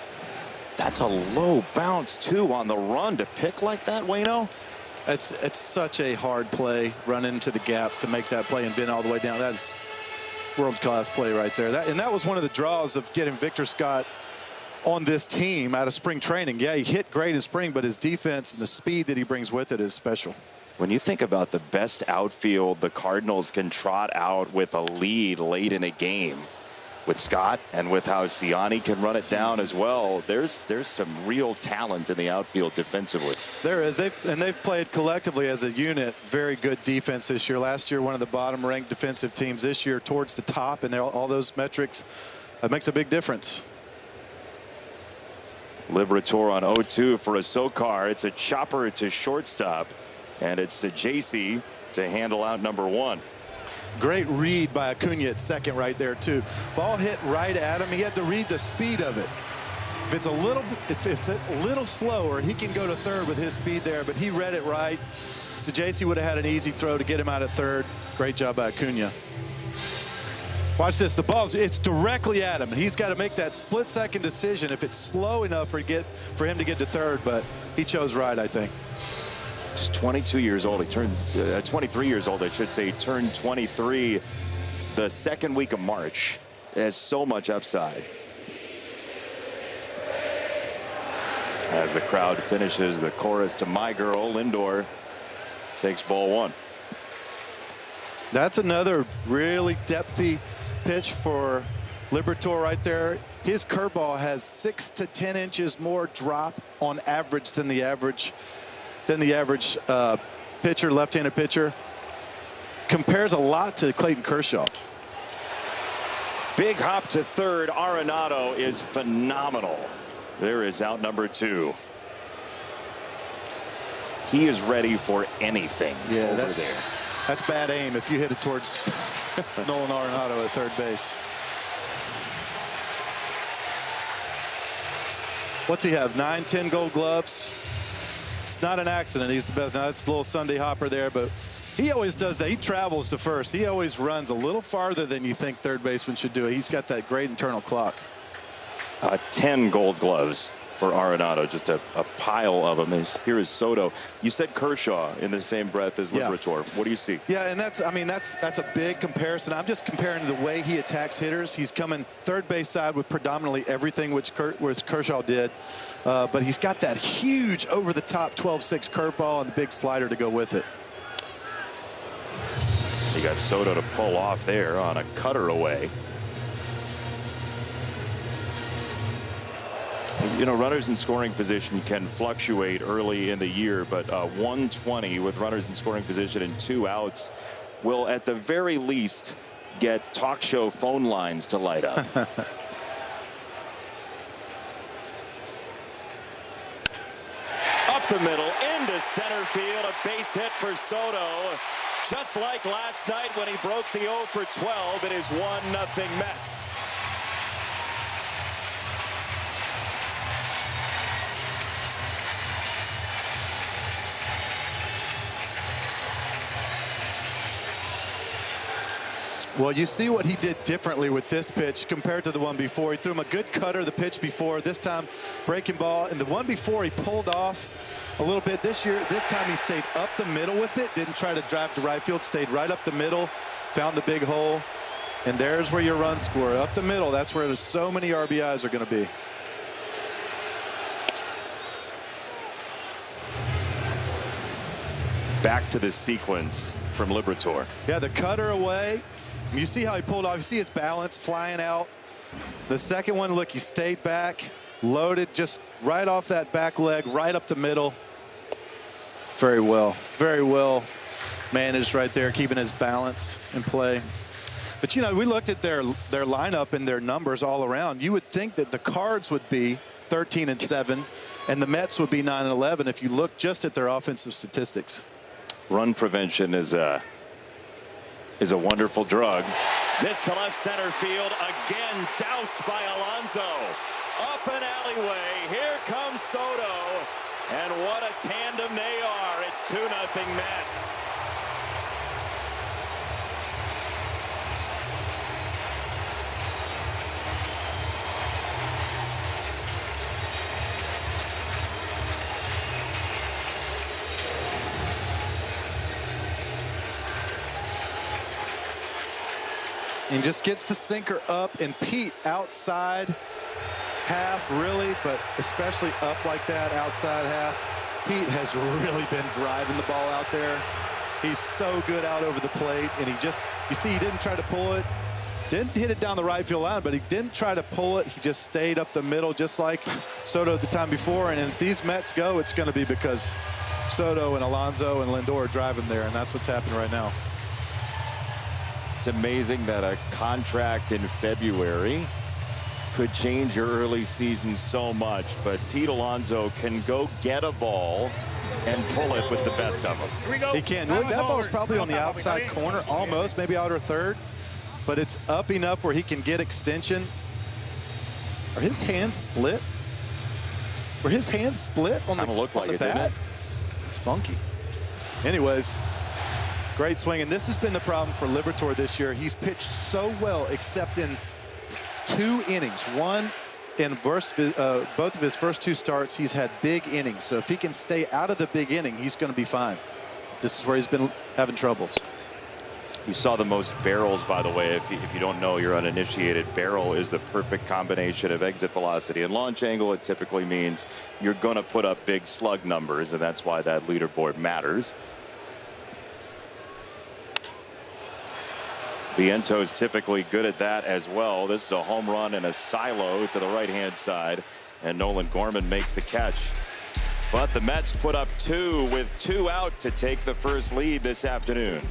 Speaker 3: That's a low bounce, too, on the run to pick like that, Wayno.
Speaker 5: It's such a hard play, run into the gap to make that play and bend all the way down. That's world-class play right there. That was one of the draws of getting Victor Scott on this team out of spring training. Yeah, he hit great in spring, but his defense and the speed that he brings with it is special.
Speaker 3: When you think about the best outfield the Cardinals can trot out with a lead late in a game, with Scott and with how Siani can run it down as well, there's some real talent in the outfield defensively.
Speaker 5: There is. They've played collectively as a unit very good defense this year. Last year, one of the bottom-ranked defensive teams. This year, towards the top, and all those metrics. That makes a big difference.
Speaker 3: Liberatore on 0-2 for a Sokar. It's a chopper to shortstop, and it's to JC to handle out number 1.
Speaker 5: Great read by Acuna at second right there, too. Ball hit right at him. He had to read the speed of it. If it's a little slower, he can go to third with his speed there, but he read it right. So JC would have had an easy throw to get him out at third. Great job by Acuna. Watch this. The ball's it's directly at him. He's got to make that split-second decision if it's slow enough for him to get to third, but he chose right, I think.
Speaker 3: He's 22 years old. He turned 23 years old, I should say. He turned 23 the second week of March. It has so much upside. As the crowd finishes the chorus to My Girl, Lindor takes ball 1.
Speaker 5: That's another really depthy pitch for Liberatore right there. His curveball has 6 to 10 inches more drop on average than the average pitcher, left-handed pitcher. Compares a lot to Clayton Kershaw.
Speaker 3: Big hop to third. Arenado is phenomenal. There is out number 2. He is ready for anything over there.
Speaker 5: That's bad aim if you hit it towards Nolan Arenado at third base. What's he have? 9, 10 Gold Gloves. It's not an accident. He's the best. Now that's a little Sunday hopper there, but he always does that. He travels to first. He always runs a little farther than you think third baseman should do. He's got that great internal clock.
Speaker 3: 10 Gold Gloves for Arenado. Just a pile of them. Here is Soto. You said Kershaw in the same breath as Liberatore. What do you see?
Speaker 5: Yeah, and that's a big comparison. I'm just comparing the way he attacks hitters. He's coming third base side with predominantly everything which Kershaw did, but he's got that huge over-the-top 12-6 curveball and the big slider to go with it.
Speaker 3: You got Soto to pull off there on a cutter away. You know, runners in scoring position can fluctuate early in the year, but 120 with runners in scoring position and 2 outs will at the very least get talk show phone lines to light up. Up the middle into center field, a base hit for Soto. Just like last night when he broke the 0 for 12, it is 1-0 Mets.
Speaker 5: Well, you see what he did differently with this pitch compared to the one before. He threw him a good cutter the pitch before. This time, breaking ball. And the one before, he pulled off a little bit. This time he stayed up the middle with it. Didn't try to drive to right field. Stayed right up the middle. Found the big hole. And there's where your run score. Up the middle. That's where so many RBIs are going to be.
Speaker 3: Back to the sequence from Liberatore.
Speaker 5: Yeah, the cutter away. You see how he pulled off. You see his balance flying out. The second one, look, he stayed back, loaded just right off that back leg, right up the middle. Very well managed right there, keeping his balance in play. But, you know, we looked at their lineup and their numbers all around. You would think that the Cards would be 13-7 and the Mets would be 9-11 if you look just at their offensive statistics.
Speaker 7: Run prevention is a wonderful drug.
Speaker 3: This to left center field, again doused by Alonso. Up an alleyway, here comes Soto. And what a tandem they are. It's 2-0 Mets.
Speaker 5: And just gets the sinker up, and Pete outside half, really, but especially up like that outside half. Pete has really been driving the ball out there. He's so good out over the plate, and you see he didn't try to pull it, didn't hit it down the right field line, but he didn't try to pull it. He just stayed up the middle, just like Soto the time before. And if these Mets go, it's going to be because Soto and Alonso and Lindor are driving there, and that's what's happening right now.
Speaker 7: It's amazing that a contract in February could change your early season so much, but Pete Alonso can go get a ball and pull it with the best of them.
Speaker 1: Here we go.
Speaker 5: He can. Look, that ball's probably on the outside corner, almost, maybe outer third, but it's up enough where he can get extension. Are his hands split? Were his hands split on the bat? It's funky. Anyways, great swing, and this has been the problem for Liberatore this year. He's pitched so well, except in 2 innings. One in both of his first 2 starts, he's had big innings. So if he can stay out of the big inning, he's going to be fine. This is where he's been having troubles.
Speaker 7: You saw the most barrels, by the way. If you don't know, you're uninitiated. Barrel is the perfect combination of exit velocity and launch angle. It typically means you're going to put up big slug numbers, and that's why that leaderboard matters. Viento's typically good at that as well. This is a home run and a silo to the right-hand side, and Nolan Gorman makes the catch. But the Mets put up 2 with 2 out to take the first lead this afternoon.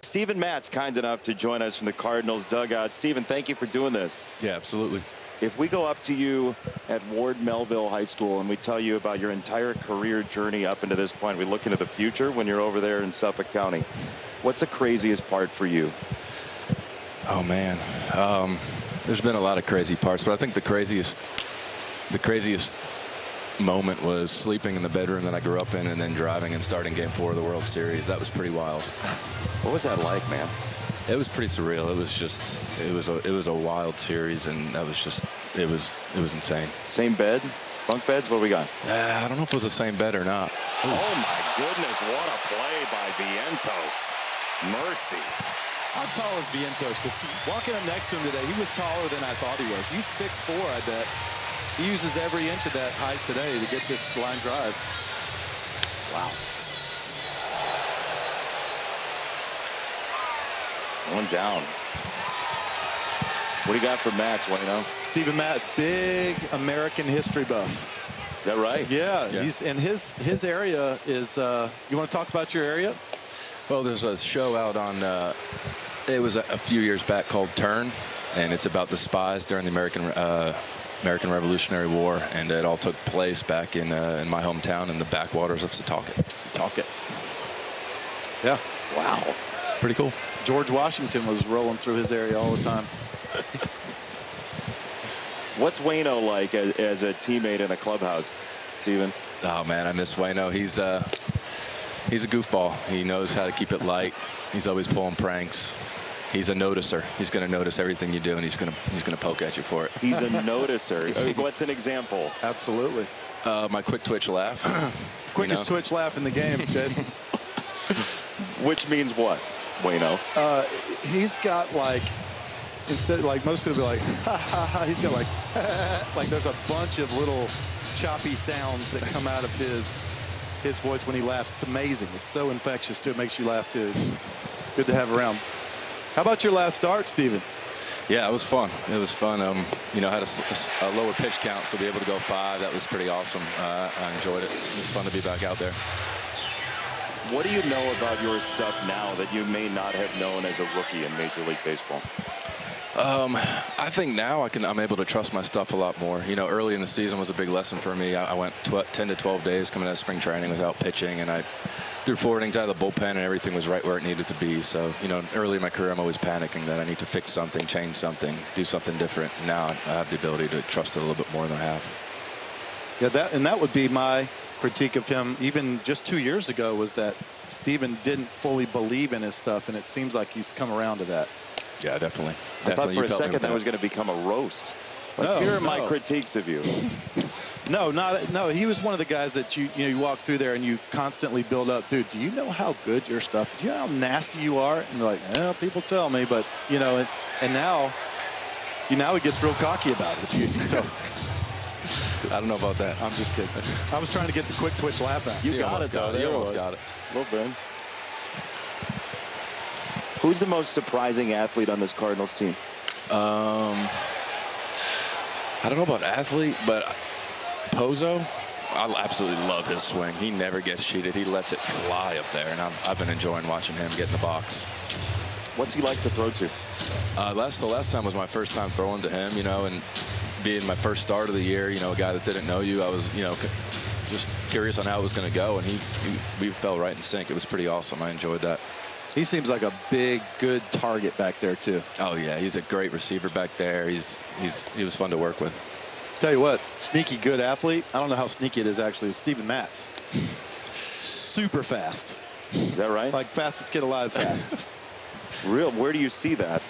Speaker 7: Steven Matt's kind enough to join us from the Cardinals dugout. Steven, thank you for doing this.
Speaker 8: Yeah, absolutely.
Speaker 7: If we go up to you at Ward Melville High School and we tell you about your entire career journey up into this point, we look into the future when you're over there in Suffolk County. What's the craziest part for you?
Speaker 8: Oh man, there's been a lot of crazy parts, but I think the craziest moment was sleeping in the bedroom that I grew up in and then driving and starting Game 4 of the World Series. That was pretty wild.
Speaker 7: What was that like, man?
Speaker 8: It was pretty surreal. It was a wild series, and it was insane.
Speaker 7: Same bed, bunk beds. What we got?
Speaker 8: I don't know if it was the same bed or not.
Speaker 7: Ooh. Oh my goodness! What a play by Vientos. Mercy.
Speaker 5: How tall is Vientos? Because walking up next to him today, he was taller than I thought he was. He's 6'4", I bet. He uses every inch of that height today to get this line drive. Wow.
Speaker 7: One down. What do you got for Mats, Wayno?
Speaker 5: Stephen Matz, big American history buff.
Speaker 7: Is that right?
Speaker 5: Yeah. He's in his area is. You want to talk about your area?
Speaker 8: Well, there's a show out on. It was a few years back called Turn, and it's about the spies during the American Revolutionary War, and it all took place back in my hometown in the backwaters of Setauket.
Speaker 5: Yeah.
Speaker 7: Wow.
Speaker 8: Pretty cool.
Speaker 5: George Washington was rolling through his area all the time.
Speaker 7: What's Wayno like as a teammate in a clubhouse, Steven?
Speaker 8: Oh man, I miss Wayno. He's a goofball. He knows how to keep it light. He's always pulling pranks. He's a noticer. He's going to notice everything you do, and he's going to poke at you for it.
Speaker 7: He's a noticer. What's an example?
Speaker 5: Absolutely.
Speaker 8: My quick twitch laugh.
Speaker 5: Quickest twitch laugh in the game, Jason.
Speaker 7: Which means what, Wayno?
Speaker 5: He's got like, instead, like most people be like, ha ha ha, he's got like, like there's a bunch of little choppy sounds that come out of his voice when he laughs. It's amazing. It's so infectious too. It makes you laugh too. It's good to have around. How about your last start, Steven?
Speaker 8: Yeah, it was fun. It was fun. You know, I had a lower pitch count, so to be able to go 5, that was pretty awesome. I enjoyed it. It was fun to be back out there.
Speaker 7: What do you know about your stuff now that you may not have known as a rookie in Major League Baseball?
Speaker 8: I think now I'm able to trust my stuff a lot more. You know, early in the season was a big lesson for me. I went 10 to 12 days coming out of spring training without pitching, and I threw 4 innings out of the bullpen, and everything was right where it needed to be. So, you know, early in my career, I'm always panicking that I need to fix something, change something, do something different. Now I have the ability to trust it a little bit more than I have.
Speaker 5: Yeah, that would be my critique of him even just 2 years ago, was that Steven didn't fully believe in his stuff, and it seems like he's come around to that.
Speaker 8: Yeah, definitely.
Speaker 7: I thought for a second that was going to become a roast. Like, here are my critiques of you.
Speaker 5: No, he was one of the guys that you walk through there and you constantly build up. Dude, do you know how good your stuff? Do you know how nasty you are? And they're like, well, people tell me, but you know, and now he gets real cocky about it. If you tell.
Speaker 8: I don't know about that.
Speaker 5: I'm just kidding. I was trying to get the quick twitch laugh out.
Speaker 7: You got it, though.
Speaker 8: You almost got it.
Speaker 7: A little bit. Who's the most surprising athlete on this Cardinals team?
Speaker 8: I don't know about athlete, but Pozo, I absolutely love his swing. He never gets cheated. He lets it fly up there, and I've been enjoying watching him get in the box.
Speaker 7: What's he like to throw to?
Speaker 8: The last time was my first time throwing to him, you know, and being my first start of the year, you know, a guy that didn't know you, I was, you know, just curious on how it was going to go, and we fell right in sync. It was pretty awesome. I enjoyed that.
Speaker 5: He seems like a big, good target back there too.
Speaker 8: Oh yeah, he's a great receiver back there. He was fun to work with.
Speaker 5: Tell you what, sneaky good athlete. I don't know how sneaky it is actually. It's Stephen Matz. Super fast.
Speaker 7: Is that right?
Speaker 5: Like fastest kid alive fast.
Speaker 7: Real? Where do you see that?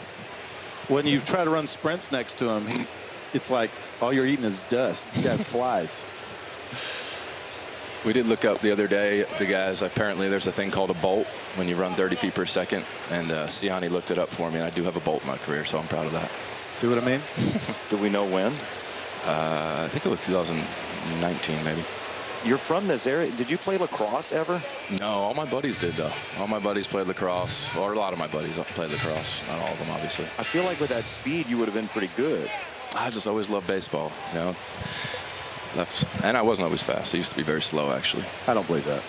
Speaker 5: When you try to run sprints next to him, it's like all you're eating is dust. The guy flies.
Speaker 8: We did look up the other day, the guys, apparently there's a thing called a bolt when you run 30 feet per second, and Siani looked it up for me, and I do have a bolt in my career, so I'm proud of that.
Speaker 5: See what I mean?
Speaker 7: Do we know when?
Speaker 8: I think it was 2019, maybe.
Speaker 7: You're from this area. Did you play lacrosse ever?
Speaker 8: No, all my buddies did, though. All my buddies played lacrosse, or a lot of my buddies played lacrosse. Not all of them, obviously.
Speaker 7: I feel like with that speed, you would have been pretty good.
Speaker 8: I just always loved baseball, you know. And I wasn't always fast. I used to be very slow, actually.
Speaker 5: I don't believe that.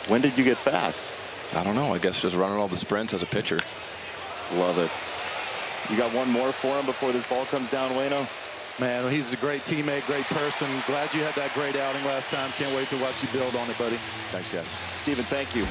Speaker 7: When did you get fast?
Speaker 8: I don't know. I guess just running all the sprints as a pitcher.
Speaker 7: Love it. You got one more for him before this ball comes down, Wayno?
Speaker 5: Man, he's a great teammate, great person. Glad you had that great outing last time. Can't wait to watch you build on it, buddy.
Speaker 8: Thanks, guys.
Speaker 7: Steven, thank you.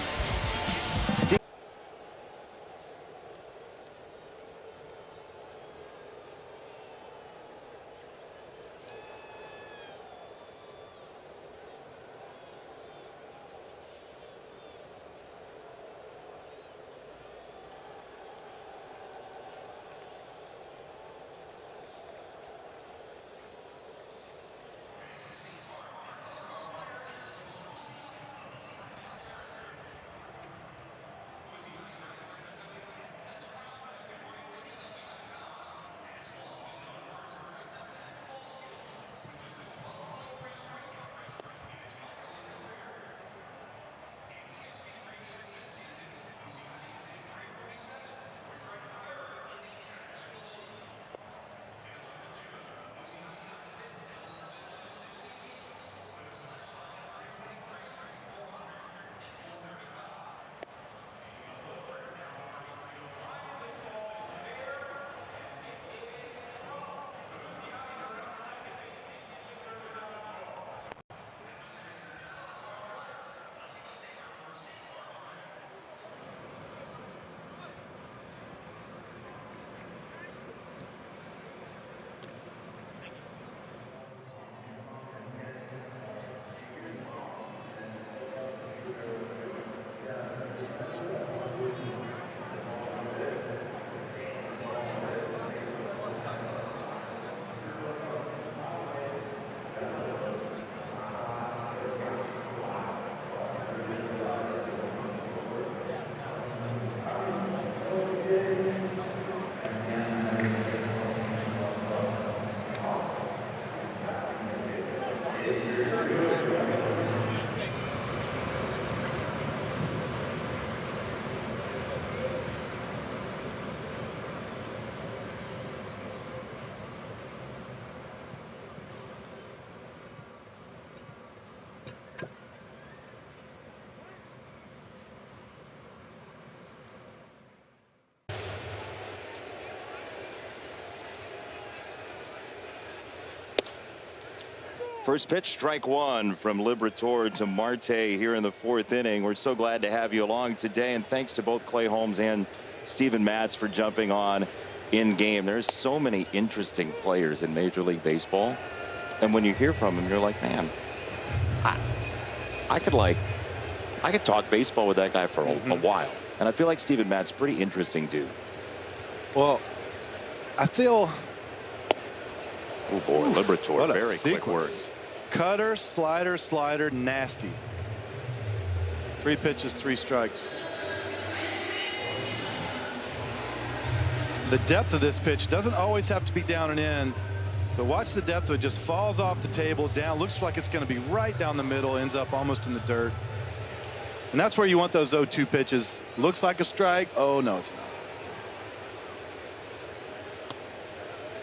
Speaker 7: First pitch, strike one from Liberatore to Marte here in the fourth inning. We're so glad to have you along today, and thanks to both Clay Holmes and Steven Matz for jumping on in game. There's so many interesting players in Major League Baseball, and when you hear from them, you're like, man, I could talk baseball with that guy for a while. And I feel like Steven Matz is a pretty interesting dude.
Speaker 5: Well, I feel.
Speaker 7: Oh boy, Liberatore,
Speaker 5: what a
Speaker 7: very quick work.
Speaker 5: sequence. Cutter, slider, slider, nasty. 3 pitches, 3 strikes. The depth of this pitch doesn't always have to be down and in, but watch the depth of it. Just falls off the table, down, looks like it's going to be right down the middle, ends up almost in the dirt. And that's where you want those 0-2 pitches. Looks like a strike. Oh, no, it's not.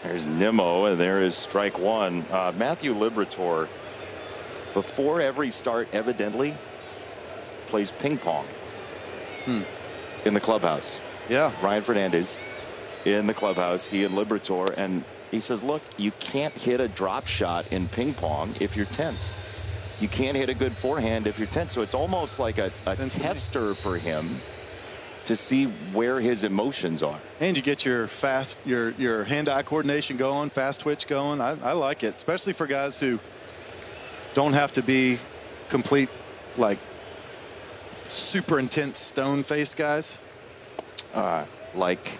Speaker 7: There's Nimmo, and there is strike one. Matthew Liberatore, before every start, evidently plays ping pong in the clubhouse.
Speaker 5: Yeah.
Speaker 7: Ryan Fernandez in the clubhouse, he and Liberatore, and he says, look, you can't hit a drop shot in ping pong if you're tense. You can't hit a good forehand if you're tense. So it's almost like a tester for him to see where his emotions are.
Speaker 5: And you get your your hand-eye coordination going, fast twitch going. I like it, especially for guys who don't have to be complete, like, super intense stone-faced guys.
Speaker 7: Like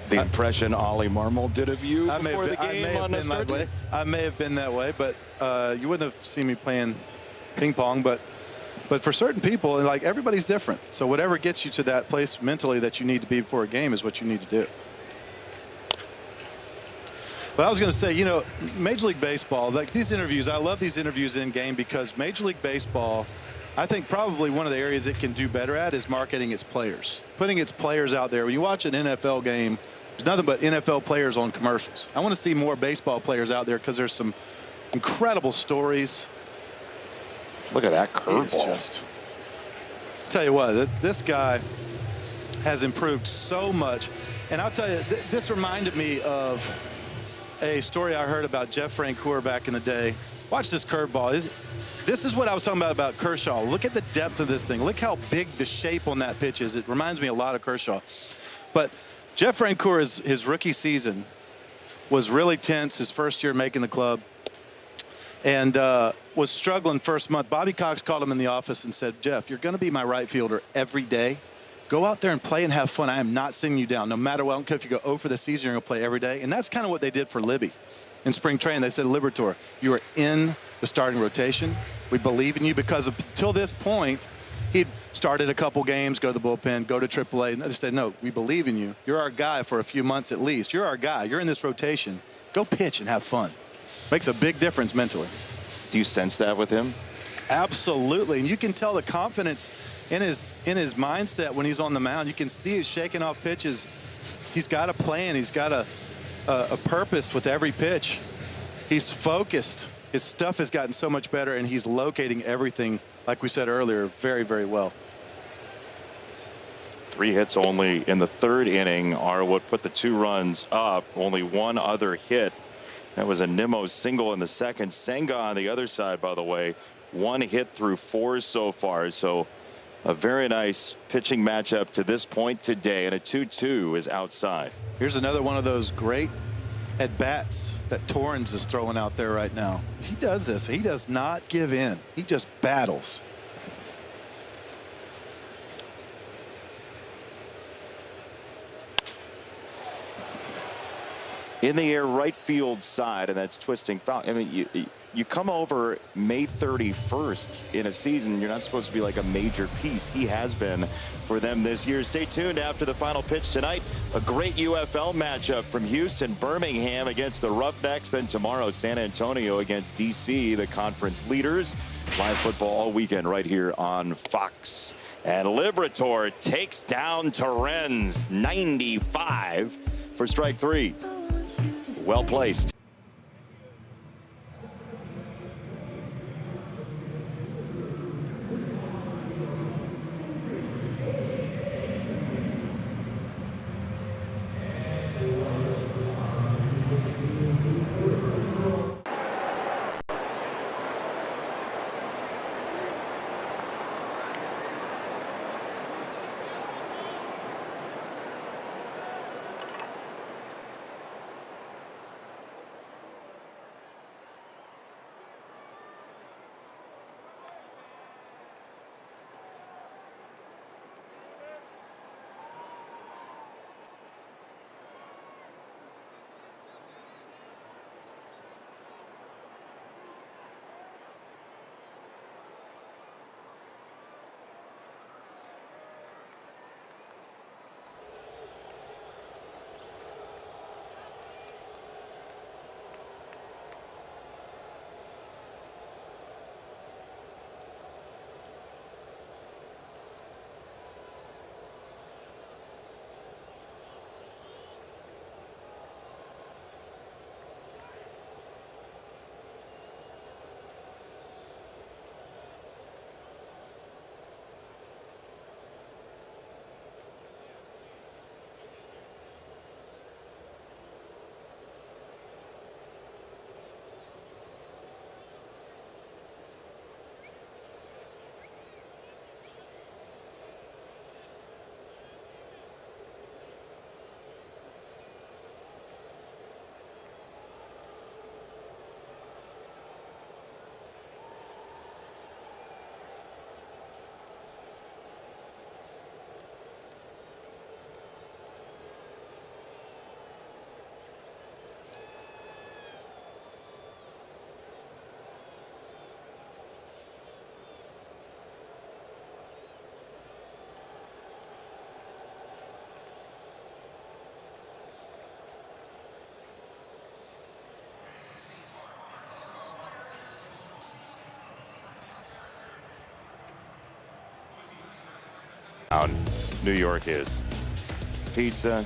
Speaker 7: the impression Ollie Marmol did of you before the game on the start.
Speaker 5: I may have been that way, but you wouldn't have seen me playing ping pong. But for certain people, like, everybody's different. So whatever gets you to that place mentally that you need to be before a game is what you need to do. But I was going to say, you know, Major League Baseball, like these interviews, I love these interviews in game because Major League Baseball, I think probably one of the areas it can do better at is marketing its players, putting its players out there. When you watch an NFL game, there's nothing but NFL players on commercials. I want to see more baseball players out there because there's some incredible stories.
Speaker 7: Look at that curveball.
Speaker 5: Just tell you what, this guy has improved so much. And I'll tell you, this reminded me of a story I heard about Jeff Francoeur back in the day. Watch this curveball. This is what I was talking about Kershaw. Look at the depth of this thing. Look how big the shape on that pitch is. It reminds me a lot of Kershaw. But Jeff Francoeur, his rookie season was really tense, his first year making the club, and was struggling first month. Bobby Cox called him in the office and said, Jeff, you're going to be my right fielder every day. Go out there and play and have fun. I am not sending you down. No matter what, I don't care if you go 0 for the season, you're going to play every day. And that's kind of what they did for Libby in spring training. They said, Liberatore, you are in the starting rotation. We believe in you, because until this point, he'd started a couple games, go to the bullpen, go to AAA. And they said, no, we believe in you. You're our guy for a few months at least. You're our guy. You're in this rotation. Go pitch and have fun. Makes a big difference mentally.
Speaker 7: Do you sense that with him?
Speaker 5: Absolutely. And you can tell the confidence in his mindset when he's on the mound. You can see he's shaking off pitches. He's got a plan. He's got a purpose with every pitch. He's focused. His stuff has gotten so much better, and he's locating everything, like we said earlier, very, very well.
Speaker 7: 3 hits only in the 3rd inning are what put the 2 runs up. Only one other hit. That was a Nimmo single in the 2nd. Senga on the other side, by the way, 1 hit through 4 so far. So a very nice pitching matchup to this point today, and a 2-2 is outside.
Speaker 5: Here's another one of those great at-bats that Torrens is throwing out there right now. He does this. He does not give in. He just battles.
Speaker 7: In the air right field side, and that's twisting foul. I mean, you come over May 31st in a season, you're not supposed to be like a major piece. He has been for them this year. Stay tuned after the final pitch tonight. A great UFL matchup from Houston, Birmingham against the Roughnecks. Then tomorrow, San Antonio against DC, the conference leaders. Live football all weekend right here on Fox. And Liberatore takes down Torrens, 95 for strike 3. Well placed. New York is. Pizza,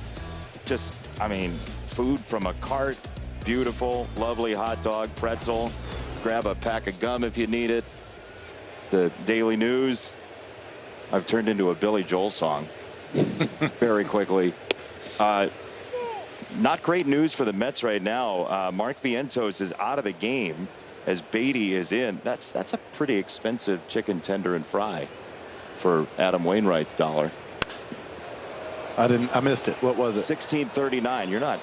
Speaker 7: just, I mean, food from a cart, beautiful, lovely hot dog, pretzel, grab a pack of gum if you need it. The Daily News, I've turned into a Billy Joel song very quickly. Not great news for the Mets right now. Mark Vientos is out of the game as Beatty is in. That's a pretty expensive chicken tender and fry for Adam Wainwright's dollar.
Speaker 5: I missed it. What was it?
Speaker 7: $16.39. You're not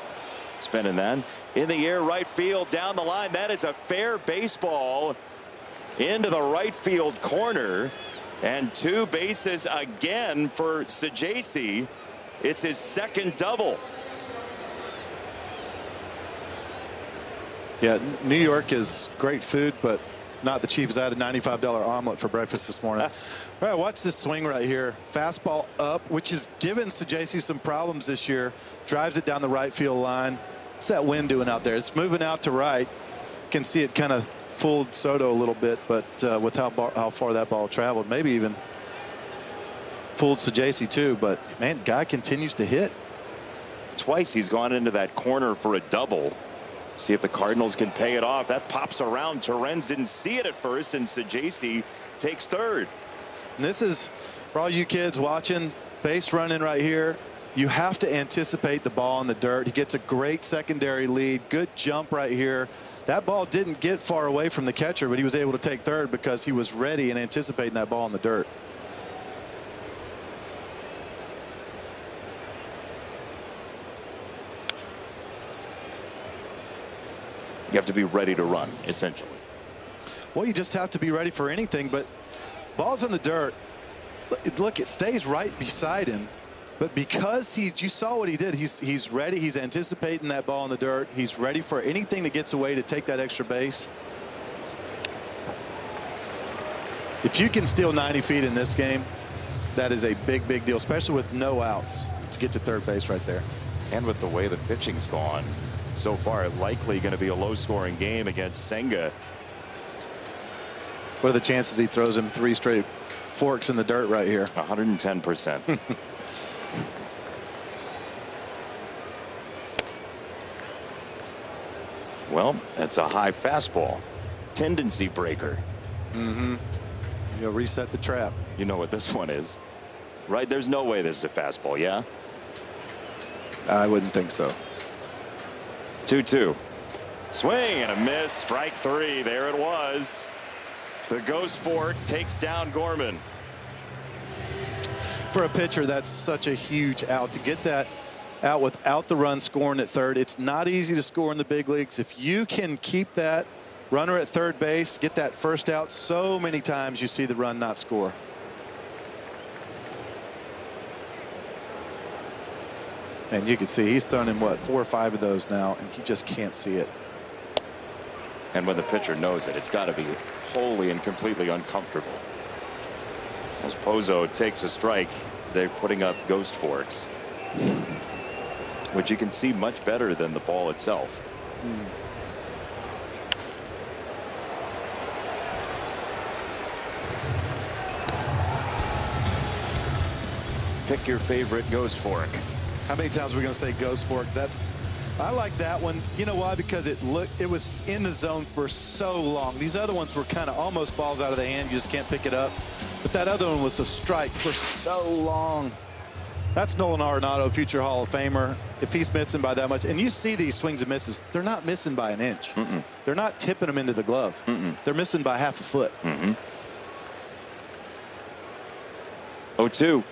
Speaker 7: spending that. In the air, right field, down the line. That is a fair baseball into the right field corner, and 2 bases again for Sajaci. It's his second double.
Speaker 5: Yeah, New York is great food, but not the cheapest. I had a $95 omelet for breakfast this morning. All right, watch this swing right here. Fastball up, which has given Sajaci some problems this year. Drives it down the right field line. What's that wind doing out there? It's moving out to right. You can see it kind of fooled Soto a little bit, but with how far that ball traveled, maybe even fooled Sajaci too. But man, guy continues to hit.
Speaker 7: Twice he's gone into that corner for a double. See if the Cardinals can pay it off. That pops around. Torrens didn't see it at first, and Sajaci takes third.
Speaker 5: And this is for all you kids watching, base running right here. You have to anticipate the ball in the dirt. He gets a great secondary lead. Good jump right here. That ball didn't get far away from the catcher, but he was able to take third because he was ready and anticipating that ball in the dirt.
Speaker 7: You have to be ready to run, essentially.
Speaker 5: Well, you just have to be ready for anything, but ball's in the dirt. Look, it stays right beside him, but because you saw what he did, he's ready. He's anticipating that ball in the dirt. He's ready for anything that gets away to take that extra base. If you can steal 90 feet in this game, that is a big, big deal, especially with no outs to get to third base right there.
Speaker 7: And with the way the pitching's gone so far, likely going to be a low-scoring game against Senga.
Speaker 5: What are the chances he throws him 3 straight forks in the dirt right here?
Speaker 7: 110%. Well, that's a high fastball. Tendency breaker.
Speaker 5: You'll reset the trap.
Speaker 7: You know what this one is, right? There's no way this is a fastball, yeah?
Speaker 5: I wouldn't think so.
Speaker 7: 2-2. Swing and a miss. Strike 3. There it was. The ghost fork takes down Gorman.
Speaker 5: For a pitcher, that's such a huge out. To get that out without the run scoring at third, it's not easy to score in the big leagues. If you can keep that runner at third base, get that first out, so many times you see the run not score. And you can see he's thrown in, what, 4 or 5 of those now, and he just can't see it.
Speaker 7: And when the pitcher knows it, it's got to be wholly and completely uncomfortable. As Pozo takes a strike, they're putting up ghost forks, which you can see much better than the ball itself. Pick your favorite ghost fork.
Speaker 5: How many times are we going to say ghost fork? I like that one. You know why? Because it was in the zone for so long. These other ones were kind of almost balls out of the hand. You just can't pick it up. But that other one was a strike for so long. That's Nolan Arenado, future Hall of Famer. If he's missing by that much, and you see these swings and misses, they're not missing by an inch. They're not tipping them into the glove. They're missing by half a foot.
Speaker 7: 0-2.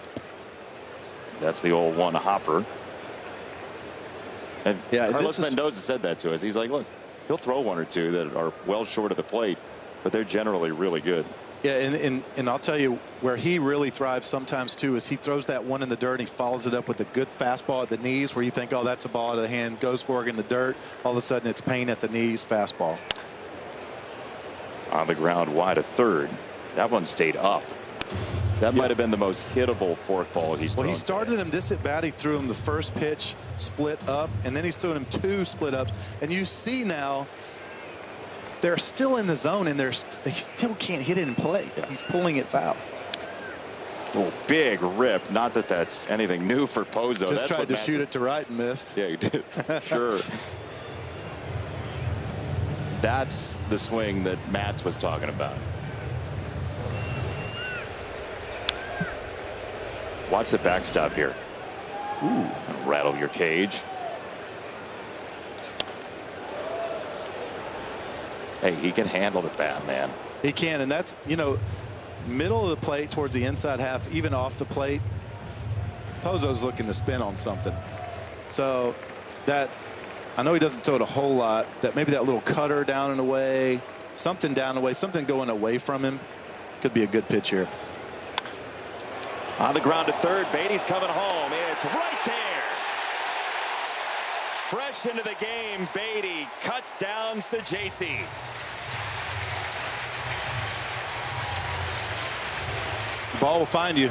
Speaker 7: That's the old one hopper. And
Speaker 5: yeah,
Speaker 7: Carlos Mendoza said that to us. He's like, look, he'll throw 1 or 2 that are well short of the plate, but they're generally really good.
Speaker 5: Yeah, and I'll tell you where he really thrives sometimes too is he throws that one in the dirt and he follows it up with a good fastball at the knees where you think, oh, that's a ball out of the hand, goes for it in the dirt. All of a sudden it's pain at the knees, fastball.
Speaker 7: On the ground wide of third. That one stayed up. That might have been the most hittable forkball he's thrown.
Speaker 5: Well, he started him this at bat. He threw him the first pitch split up, and then he's throwing him 2 split ups. And you see now they're still in the zone, and they still can't hit it in play. Yeah. He's pulling it foul.
Speaker 7: Oh, big rip. Not that that's anything new for Pozo.
Speaker 5: Just tried to shoot it to right and missed.
Speaker 7: Yeah, he did. Sure. That's the swing that Matz was talking about. Watch the backstop here. Ooh. Rattle your cage. Hey, he can handle the bat, man.
Speaker 5: He can, and that's, you know, middle of the plate towards the inside half, even off the plate. Pozo's looking to spin on something. So that, I know he doesn't throw it a whole lot, that maybe that little cutter down and away, something down and away, something going away from him could be a good pitch here.
Speaker 7: On the ground to third, Beatty's coming home. It's right there. Fresh into the game, Beatty cuts down Sajasi.
Speaker 5: Ball will find you.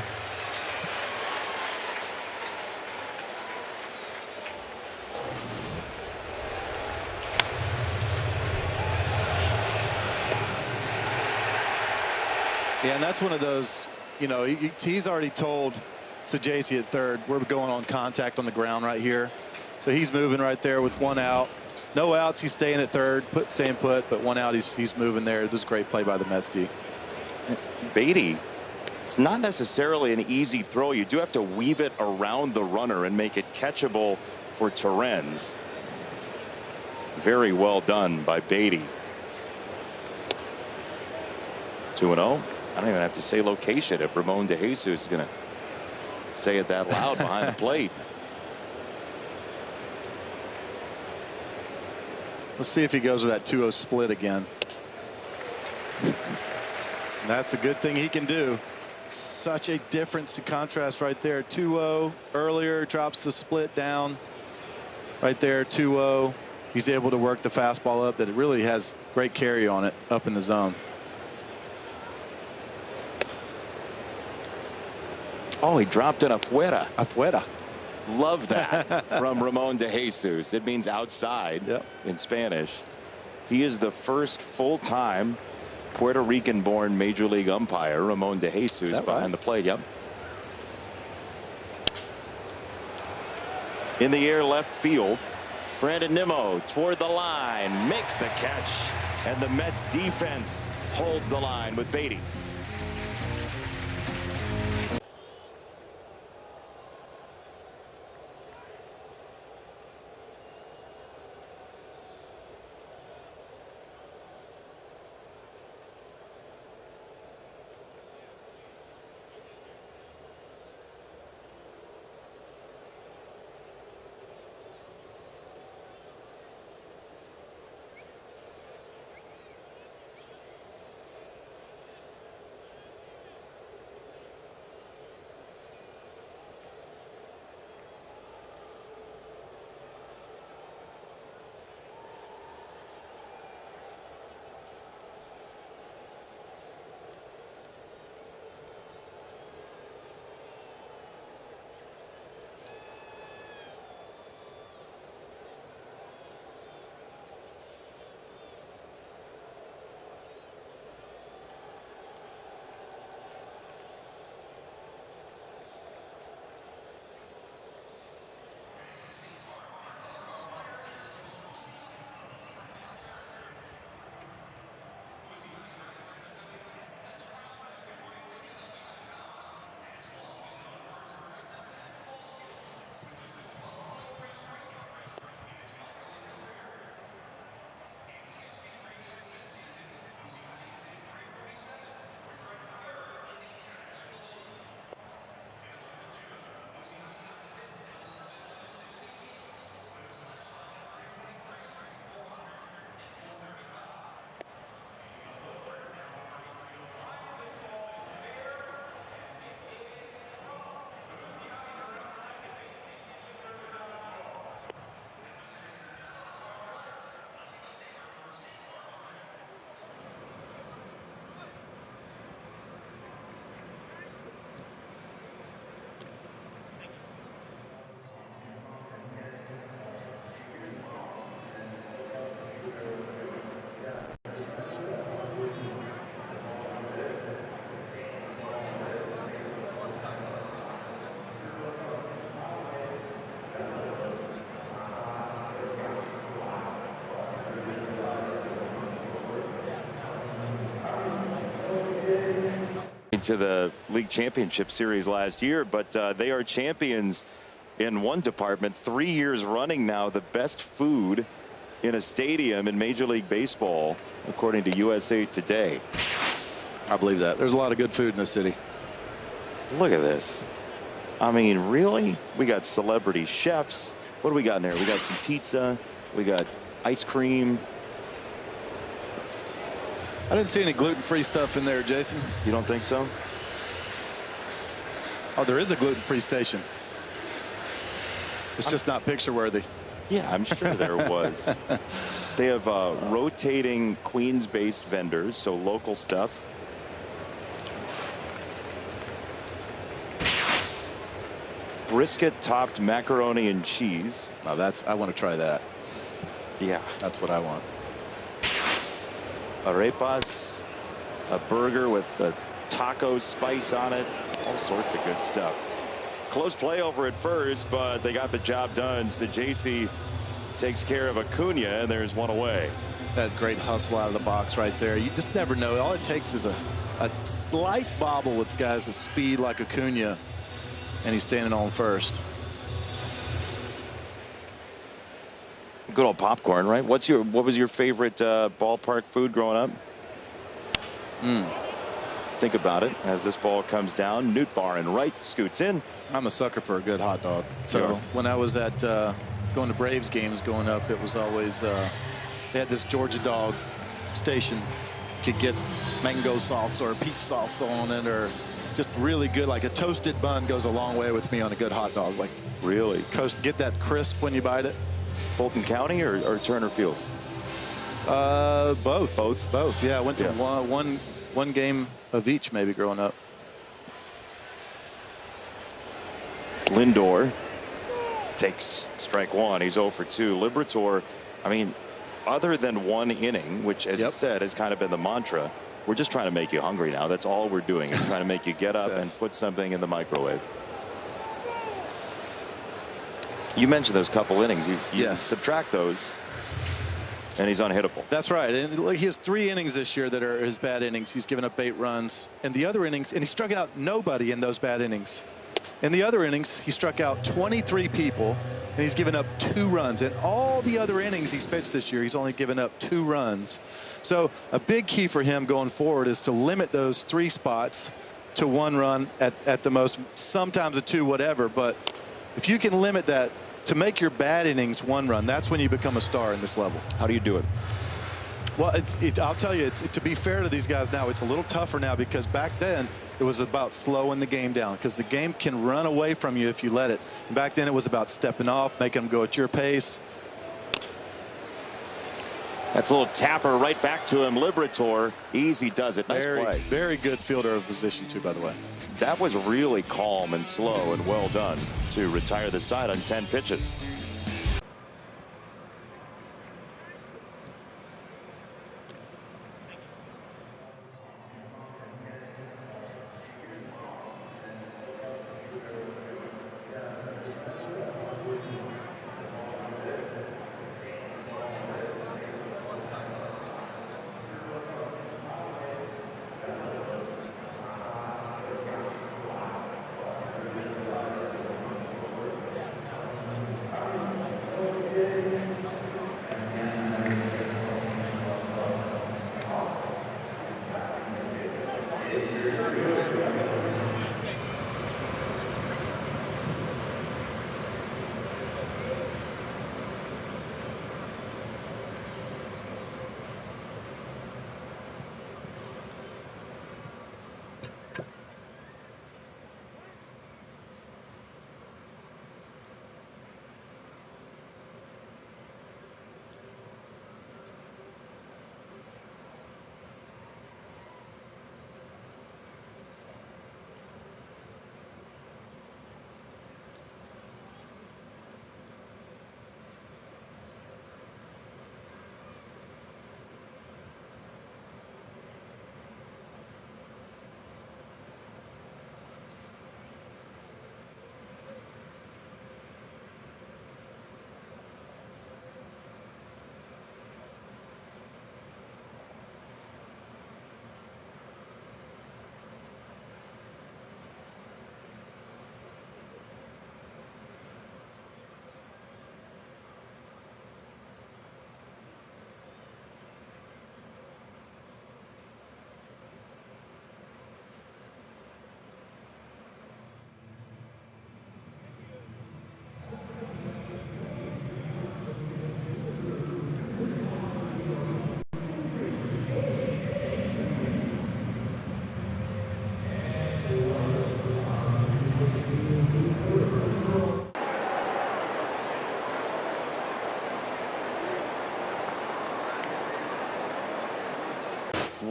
Speaker 5: Yeah, and that's one of those, you know, he's already told Sajasi at third, we're going on contact on the ground right here. So he's moving right there with one out. No outs, he's staying at third, staying put, but one out, he's moving there. It was a great play by the Mets D.
Speaker 7: Beatty, it's not necessarily an easy throw. You do have to weave it around the runner and make it catchable for Torrens. Very well done by Beatty. 2-0. I don't even have to say location if Ramon DeJesus is going to say it that loud behind the plate.
Speaker 5: Let's see if he goes with that 2-0 split again. That's a good thing he can do. Such a difference in contrast right there. 2-0 earlier, drops the split down. Right there, 2-0. He's able to work the fastball up that it really has great carry on it up in the zone.
Speaker 7: Oh, he dropped an afuera.
Speaker 5: Afuera.
Speaker 7: Love that from Ramon DeJesus. It means outside in Spanish. He is the first full-time Puerto Rican-born Major League umpire, Ramon DeJesus, behind the plate. Yep. In the air, left field. Brandon Nimmo toward the line, makes the catch, and the Mets defense holds the line with Beatty. To the league championship series last year, but they are champions in one department 3 years running now. The best food in a stadium in Major League Baseball according to USA Today.
Speaker 5: I believe that. There's a lot of good food in the city.
Speaker 7: Look at this. I mean, really? We got celebrity chefs. What do we got in there? We got some pizza. We got ice cream.
Speaker 5: I didn't see any gluten-free stuff in there, Jason.
Speaker 7: You don't think so?
Speaker 5: Oh, there is a gluten-free station. It's just not picture-worthy.
Speaker 7: Yeah, I'm sure there was. They have rotating Queens-based vendors, so local stuff. Brisket topped macaroni and cheese.
Speaker 5: Now I want to try that.
Speaker 7: Yeah,
Speaker 5: that's what I want.
Speaker 7: Arepas, a burger with a taco spice on it, all sorts of good stuff. Close play over at first, but they got the job done. So JC takes care of Acuna, and there's one away.
Speaker 5: That great hustle out of the box right there. You just never know. All it takes is a slight bobble with guys with speed like Acuna, and he's standing on first.
Speaker 7: Good old popcorn, right? What was your favorite ballpark food growing up? Think about it as this ball comes down. Newt Bar and right scoots in.
Speaker 5: I'm a sucker for a good hot dog. So when I was at going to Braves games growing up, it was always they had this Georgia dog station. You could get mango sauce or peach sauce on it, or just really good, like a toasted bun goes a long way with me on a good hot dog. Like
Speaker 7: really,
Speaker 5: get that crisp when you bite it.
Speaker 7: Fulton County or Turner Field?
Speaker 5: Both.
Speaker 7: Both.
Speaker 5: Yeah, I went to one game of each maybe growing up.
Speaker 7: Lindor takes strike one. He's 0 for 2. Liberator, I mean, other than one inning, which, as you said, has kind of been the mantra, we're just trying to make you hungry now. That's all we're doing, is trying to make you get up and put something in the microwave. You mentioned those couple innings. You subtract those, and he's unhittable.
Speaker 5: That's right. And look, he has 3 innings this year that are his bad innings. He's given up 8 runs. And the other innings, and he struck out nobody in those bad innings. In the other innings, he struck out 23 people, and he's given up 2 runs. In all the other innings he's pitched this year, he's only given up 2 runs. So a big key for him going forward is to limit those 3 spots to 1 run at the most, sometimes a 2, whatever. But if you can limit that to make your bad innings 1 run, that's when you become a star in this level.
Speaker 7: How do you do it?
Speaker 5: Well, I'll tell you, to be fair to these guys now, it's a little tougher now, because back then it was about slowing the game down, because the game can run away from you if you let it. And back then it was about stepping off, making them go at your pace.
Speaker 7: That's a little tapper right back to him. Liberator, easy does it. Nice play.
Speaker 5: Very good fielder of position too, by the way.
Speaker 7: That was really calm and slow and well done to retire the side on 10 pitches.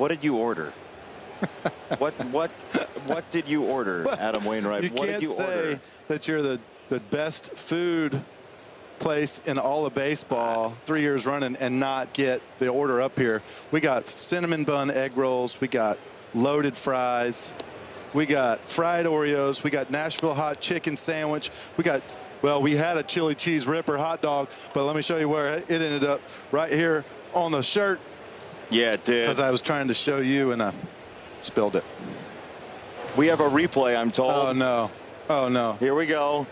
Speaker 7: What did you order? What did you order, Adam Wainwright?
Speaker 5: You
Speaker 7: what
Speaker 5: can't
Speaker 7: did you
Speaker 5: say
Speaker 7: order?
Speaker 5: that you're the best food place in all of baseball 3 years running and not get the order up here. We got cinnamon bun egg rolls. We got loaded fries. We got fried Oreos. We got Nashville hot chicken sandwich. We got, well, we had a chili cheese ripper hot dog, but let me show you where it ended up, right here on the shirt.
Speaker 7: Yeah, it did.
Speaker 5: Because I was trying to show you and I spilled it.
Speaker 7: We have a replay, I'm told.
Speaker 5: Oh, no. Oh, no.
Speaker 7: Here we go.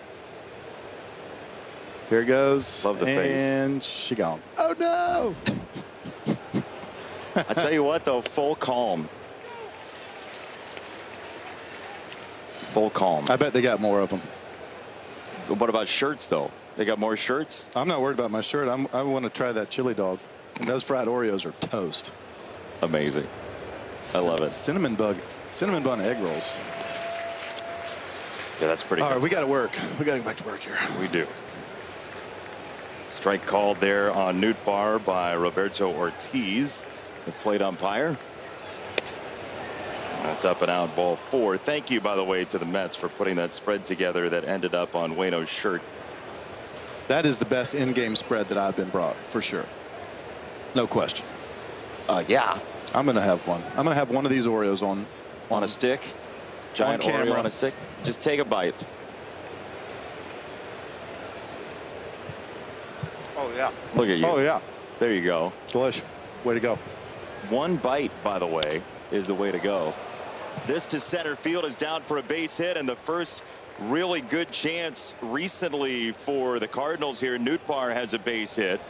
Speaker 5: Here goes.
Speaker 7: Love the face.
Speaker 5: And she gone. Oh, no.
Speaker 7: I tell you what, though, full calm. Full calm.
Speaker 5: I bet they got more of them.
Speaker 7: What about shirts, though? They got more shirts?
Speaker 5: I'm not worried about my shirt. I want to try that chili dog. And those fried Oreos are toast.
Speaker 7: Amazing. I love it.
Speaker 5: Cinnamon bun egg rolls.
Speaker 7: Yeah, that's pretty
Speaker 5: All
Speaker 7: good.
Speaker 5: right, we got to work. We got to go back to work here.
Speaker 7: We do. Strike called there on Nootbaar by Roberto Ortiz, the plate umpire. That's up and out, ball 4. Thank you, by the way, to the Mets for putting that spread together that ended up on Waino's shirt.
Speaker 5: That is the best in-game spread that I've been brought, for sure. No question.
Speaker 7: Yeah.
Speaker 5: I'm going to have one. I'm going to have one of these Oreos
Speaker 7: On a stick? Giant
Speaker 5: on
Speaker 7: Oreo
Speaker 5: camera.
Speaker 7: on a stick? Just take a bite.
Speaker 5: Oh, yeah.
Speaker 7: Look at you.
Speaker 5: Oh, yeah.
Speaker 7: There you go.
Speaker 5: Delicious. Way to go.
Speaker 7: One bite, by the way, is the way to go. This to center field is down for a base hit, and the first really good chance recently for the Cardinals here. Nootbaar has a base hit,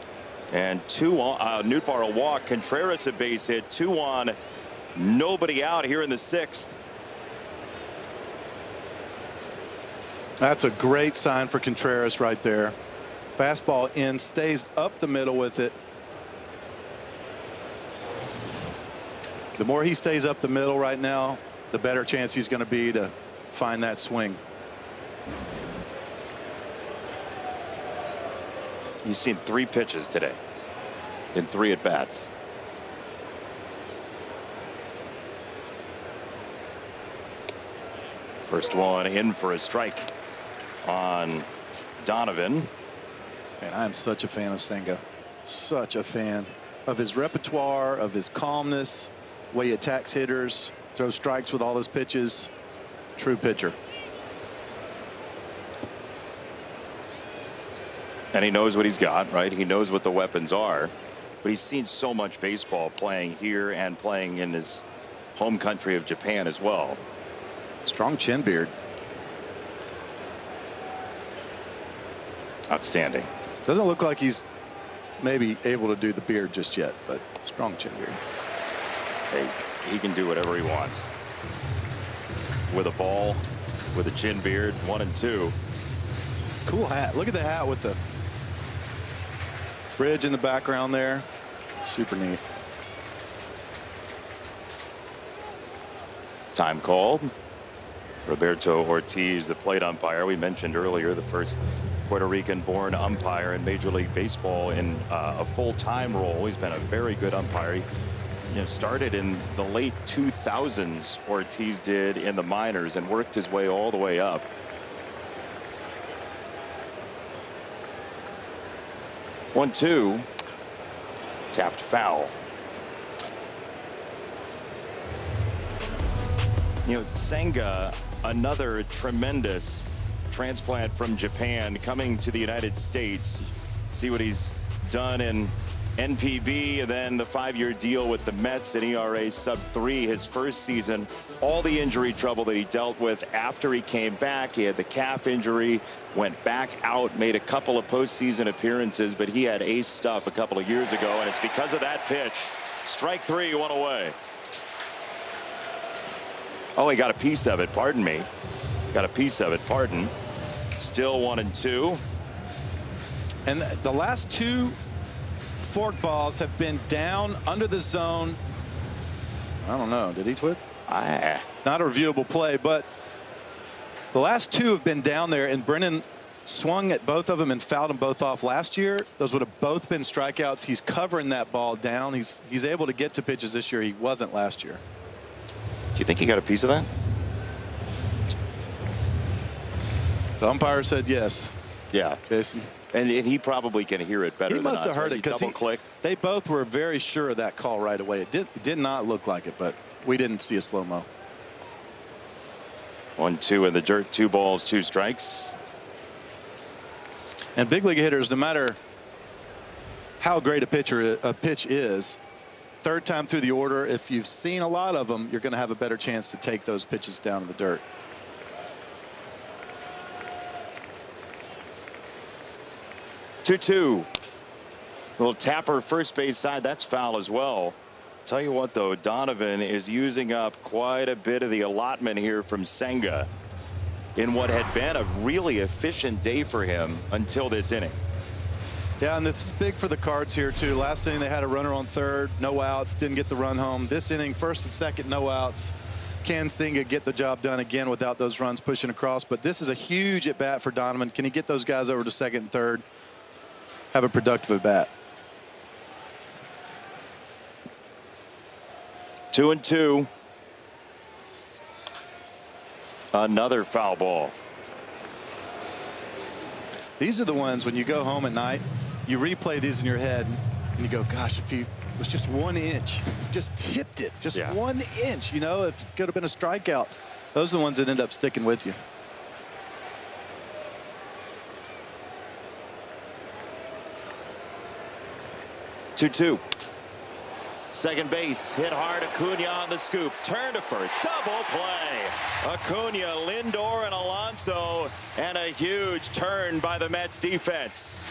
Speaker 7: and Nootbaar a walk. Contreras a base hit. 2 on, nobody out here in the 6th.
Speaker 5: That's a great sign for Contreras right there. Fastball in, stays up the middle with it. The more he stays up the middle right now, the better chance he's going to be to find that swing.
Speaker 7: He's seen 3 pitches today in 3 at bats. First one in for a strike on Donovan.
Speaker 5: Man, I am such a fan of Senga. Such a fan of his repertoire, of his calmness, the way he attacks hitters, throws strikes with all his pitches. True pitcher.
Speaker 7: And he knows what he's got, right? He knows what the weapons are. But he's seen so much baseball playing here and playing in his home country of Japan as well.
Speaker 5: Strong chin beard.
Speaker 7: Outstanding.
Speaker 5: Doesn't look like he's maybe able to do the beard just yet, but strong chin beard.
Speaker 7: Hey, he can do whatever he wants. With a ball, with a chin beard, 1 and 2.
Speaker 5: Cool hat. Look at the hat with the bridge in the background there. Super neat.
Speaker 7: Time called. Roberto Ortiz, the plate umpire. We mentioned earlier the first Puerto Rican born umpire in Major League Baseball in a full-time role. He's been a very good umpire. He started in the late 2000s. Ortiz did in the minors and worked his way all the way up. One, 2. Tapped foul. Senga, another tremendous transplant from Japan, coming to the United States. See what he's done in NPB, and then the 5-year deal with the Mets, an ERA sub-3 his first season. All the injury trouble that he dealt with after he came back. He had the calf injury, went back out, made a couple of postseason appearances, but he had ace stuff a couple of years ago, and it's because of that pitch. Strike 3, 1 away. Oh, he got a piece of it. Pardon me. Got a piece of it. Pardon. Still 1 and 2.
Speaker 5: And the last 2 fork balls have been down under the zone. I don't know. Did he twit? It's not a reviewable play, but the last 2 have been down there, and Brennan swung at both of them and fouled them both off last year. Those would have both been strikeouts. He's covering that ball down. He's able to get to pitches this year he wasn't last year.
Speaker 7: Do you think he got a piece of that?
Speaker 5: The umpire said yes.
Speaker 7: Yeah,
Speaker 5: Jason.
Speaker 7: and he probably can hear it better.
Speaker 5: He must have heard it because they both were very sure of that call right away. It did not look like it, but we didn't see a slow-mo.
Speaker 7: 1-2 in the dirt. 2 balls, 2 strikes.
Speaker 5: And big league hitters, no matter how great a pitch is, third time through the order, if you've seen a lot of them, you're going to have a better chance to take those pitches down in the dirt.
Speaker 7: Two. Little tapper first base side. That's foul as well. Tell you what, though, Donovan is using up quite a bit of the allotment here from Senga in what had been a really efficient day for him until this inning.
Speaker 5: Yeah, and this is big for the Cards here, too. Last inning, they had a runner on third, no outs, didn't get the run home. This inning, first and second, no outs. Can Senga get the job done again without those runs pushing across? But this is a huge at-bat for Donovan. Can he get those guys over to second and third? Have a productive at-bat.
Speaker 7: 2-2. Another foul ball.
Speaker 5: These are the ones when you go home at night, you replay these in your head, and you go, gosh, if he was just 1 inch, just tipped it, just 1 inch, you know, it could have been a strikeout. Those are the ones that end up sticking with you.
Speaker 7: Two. Second base, hit hard. Acuna on the scoop. Turn to first. Double play. Acuna, Lindor, and Alonso. And a huge turn by the Mets defense.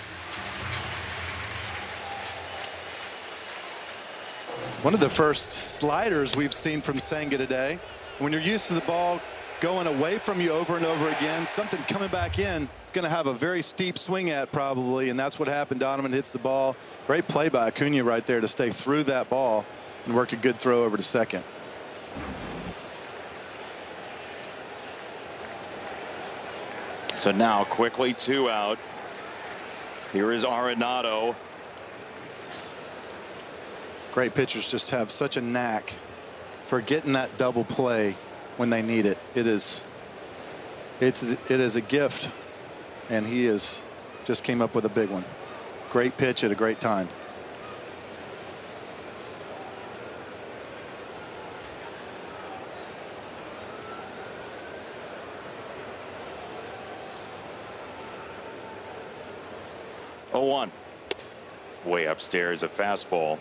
Speaker 5: One of the first sliders we've seen from Senga today. When you're used to the ball going away from you over and over again, something coming back in, going to have a very steep swing at probably, and that's what happened. Donovan hits the ball. Great play by Acuna right there to stay through that ball and work a good throw over to second.
Speaker 7: So now quickly 2 out. Here is Arenado.
Speaker 5: Great pitchers just have such a knack for getting that double play when they need it. It is a gift, and he just came up with a big one. Great pitch at a great time.
Speaker 7: Oh, 1. Way upstairs, a fastball.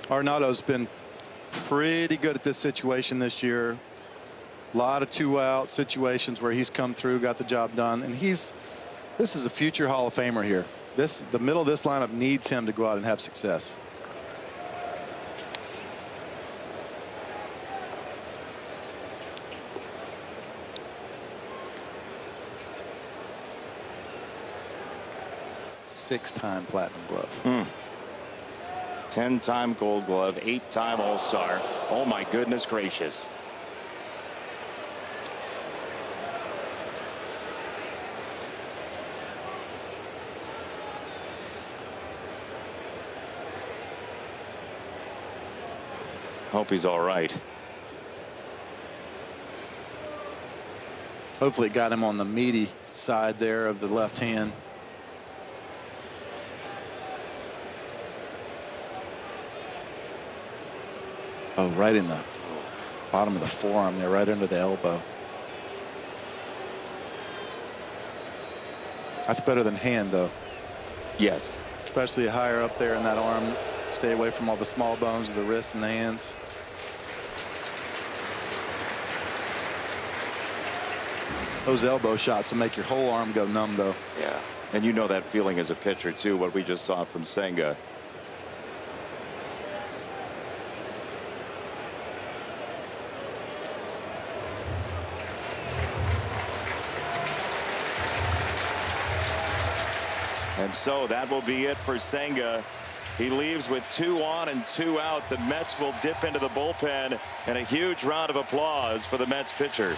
Speaker 5: Arenado's been pretty good at this situation this year. A lot of 2-out situations where he's come through, got the job done, and this is a future Hall of Famer here. The middle of this lineup needs him to go out and have success. Six-time Platinum Glove.
Speaker 7: 10-time Gold Glove, 8-time All-Star. Oh my goodness gracious. Hope he's all right.
Speaker 5: Hopefully it got him on the meaty side there of the left hand. Oh, right in the bottom of the forearm there, right under the elbow. That's better than hand, though.
Speaker 7: Yes.
Speaker 5: Especially higher up there in that arm. Stay away from all the small bones of the wrists and the hands. Those elbow shots will make your whole arm go numb, though.
Speaker 7: Yeah. And you know that feeling as a pitcher, too, what we just saw from Senga. And so that will be it for Senga. He leaves with 2 on and 2 out. The Mets will dip into the bullpen, and a huge round of applause for the Mets pitcher.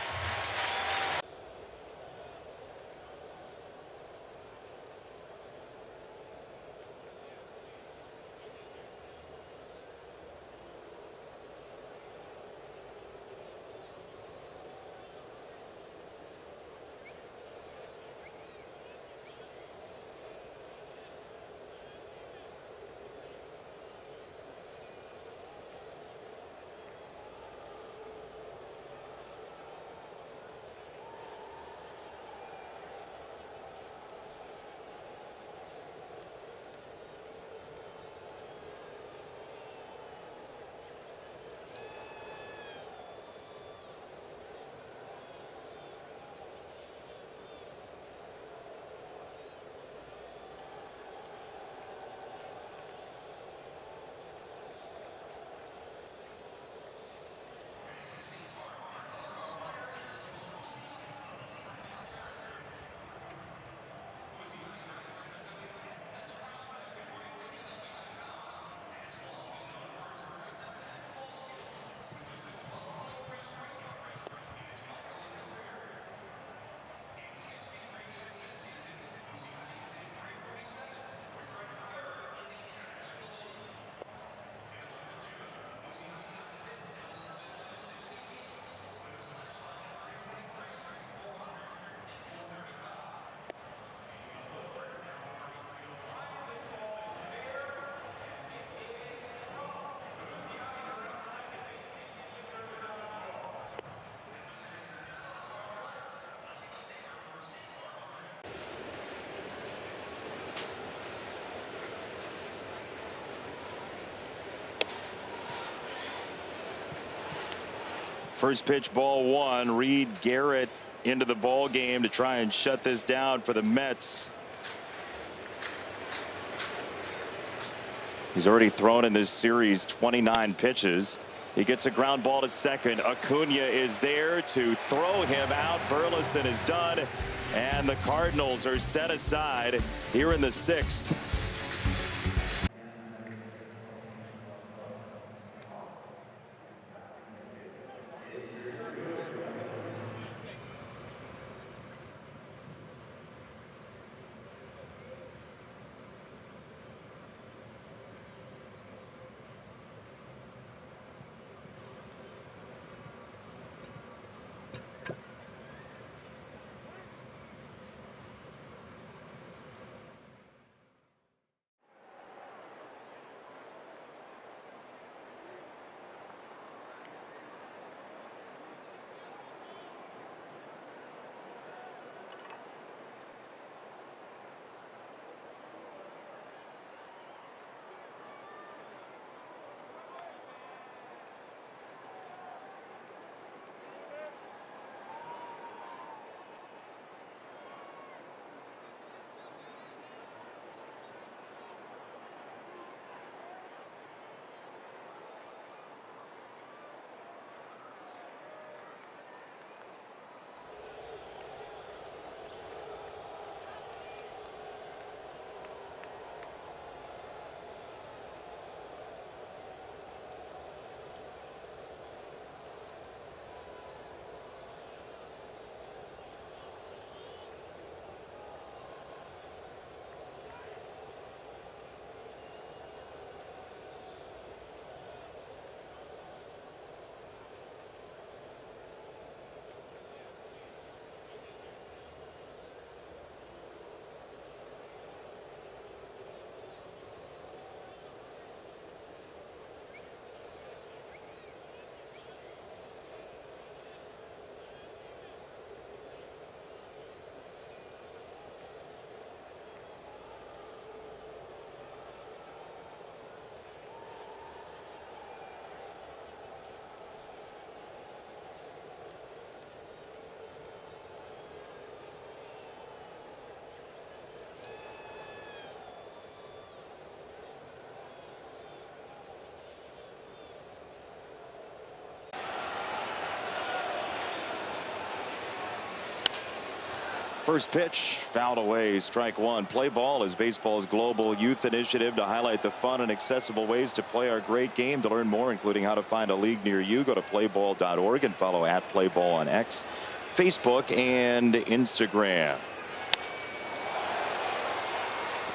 Speaker 7: First pitch, ball one. Reed Garrett into the ball game to try and shut this down for the Mets. He's already thrown in this series 29 pitches. He gets a ground ball to second. Acuna is there to throw him out. Burleson is done, and the Cardinals are set aside here in the 6th. First pitch fouled away, strike one. Play ball is baseball's global youth initiative to highlight the fun and accessible ways to play our great game. To learn more, including how to find a league near you, go to playball.org and follow @playball on X, Facebook, and Instagram.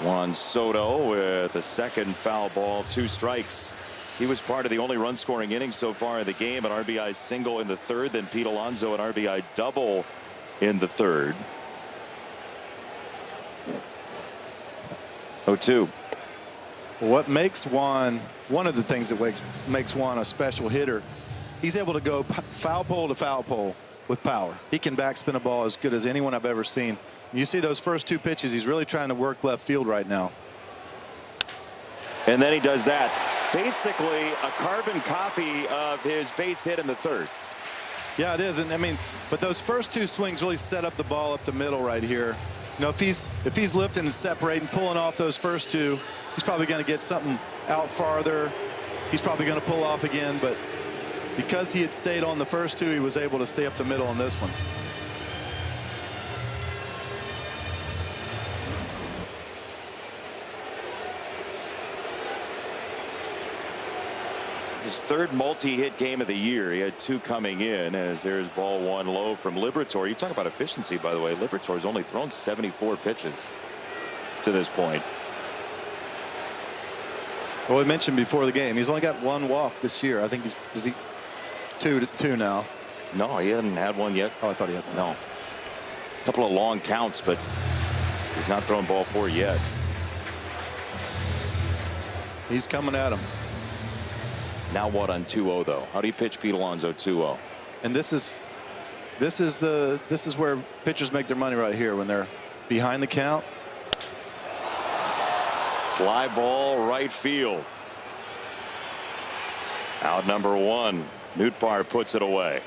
Speaker 7: Juan Soto with a second foul ball, 2 strikes. He was part of the only run scoring inning so far in the game. An RBI single in the 3rd, then Pete Alonso an RBI double in the 3rd. 0-2.
Speaker 5: What makes Juan, one of the things that makes Juan a special hitter, he's able to go foul pole to foul pole with power. He can backspin a ball as good as anyone I've ever seen. You see those first 2 pitches, he's really trying to work left field right now.
Speaker 7: And then he does that. Basically a carbon copy of his base hit in the 3rd.
Speaker 5: Yeah, it is. And I mean, but those first 2 swings really set up the ball up the middle right here. You know, if he's lifting and separating, pulling off those first 2, he's probably going to get something out farther. He's probably going to pull off again, but because he had stayed on the first 2, he was able to stay up the middle on this one.
Speaker 7: His 3rd multi-hit game of the year. He had 2 coming in, as there's ball 1 low from Liberatore. You talk about efficiency, by the way. Liberatore's only thrown 74 pitches to this point.
Speaker 5: Well, we mentioned before the game, he's only got 1 walk this year. I think is he 2 now?
Speaker 7: No, he hadn't had one yet.
Speaker 5: Oh, I thought he had one.
Speaker 7: No. A couple of long counts, but he's not thrown ball 4 yet.
Speaker 5: He's coming at him.
Speaker 7: Now what on 2-0 though? How do you pitch Pete Alonso 2-0?
Speaker 5: And this is where pitchers make their money right here, when they're behind the count.
Speaker 7: Fly ball right field. Out number 1. Nootbaar puts it away.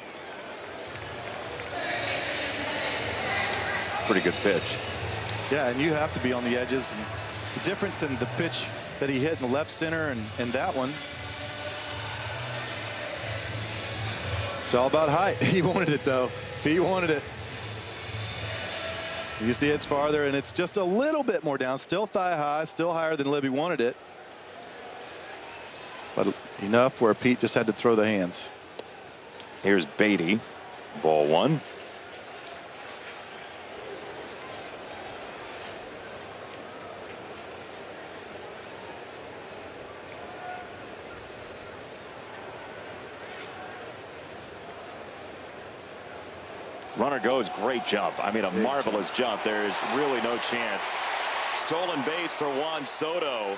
Speaker 7: pretty good pitch.
Speaker 5: Yeah, and you have to be on the edges. And the difference in the pitch that he hit in the left center and that one, it's all about height. He wanted it, though. He wanted it. You see it's farther, and it's just a little bit more down. Still thigh high, still higher than Libby wanted it. But enough where Pete just had to throw the hands.
Speaker 7: Here's Beatty. Ball one. Runner goes, great jump. I mean, a marvelous jump. There is really no chance. Stolen base for Juan Soto.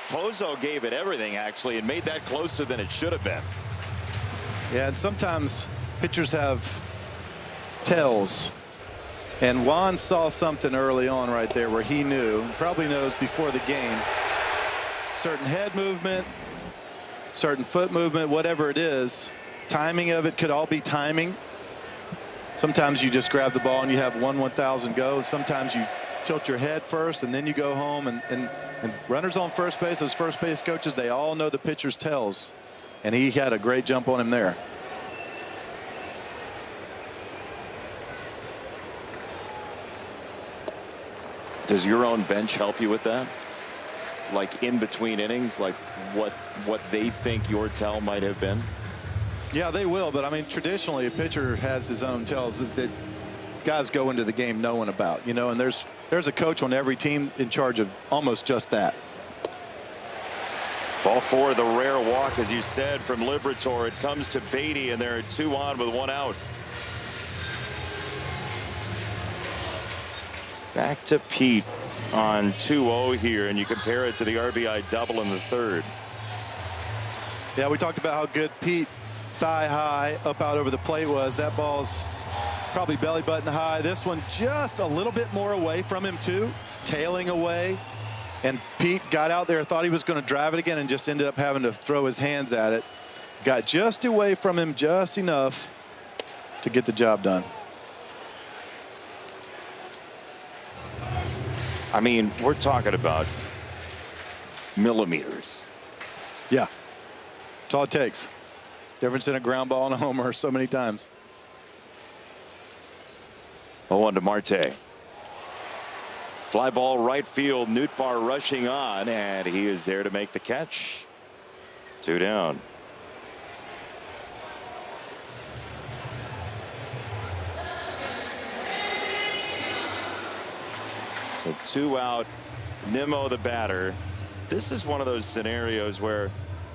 Speaker 7: Pozo gave it everything, actually, and made that closer than it should have been.
Speaker 5: Yeah, and sometimes pitchers have tells. And Juan saw something early on right there where he knew, probably knows before the game, certain head movement, certain foot movement, whatever it is, timing of it could all be timing. Sometimes you just grab the ball and you have 1/1000 go. And sometimes you tilt your head first and then you go home. And runners on first base, those first base coaches, they all know the pitcher's tells. And he had a great jump on him there.
Speaker 7: Does your own bench help you with that? Like in between innings, like what they think your tell might have been?
Speaker 5: Yeah, they will. But I mean, traditionally, a pitcher has his own tells that guys go into the game knowing about, you know, and there's a coach on every team in charge of almost just that.
Speaker 7: Ball four, the rare walk, as you said, from Liberatore. It comes to Beatty, and there are 2 on with 1 out. Back to Pete on 2-0 here, and you compare it to the RBI double in the third.
Speaker 5: Yeah, we talked about how good Pete thigh high up out over the plate was. That ball's probably belly button high. This one just a little bit more away from him too, tailing away. And Pete got out there, thought he was going to drive it again, and just ended up having to throw his hands at it. Got just away from him just enough to get the job done.
Speaker 7: I mean, we're talking about millimeters.
Speaker 5: Yeah, that's all it takes. Difference in a ground ball and a homer so many times.
Speaker 7: 0-1 to Marte. Fly ball right field. Nootbaar rushing on, and he is there to make the catch. 2 down. So 2 out. Nimmo the batter. This is one of those scenarios where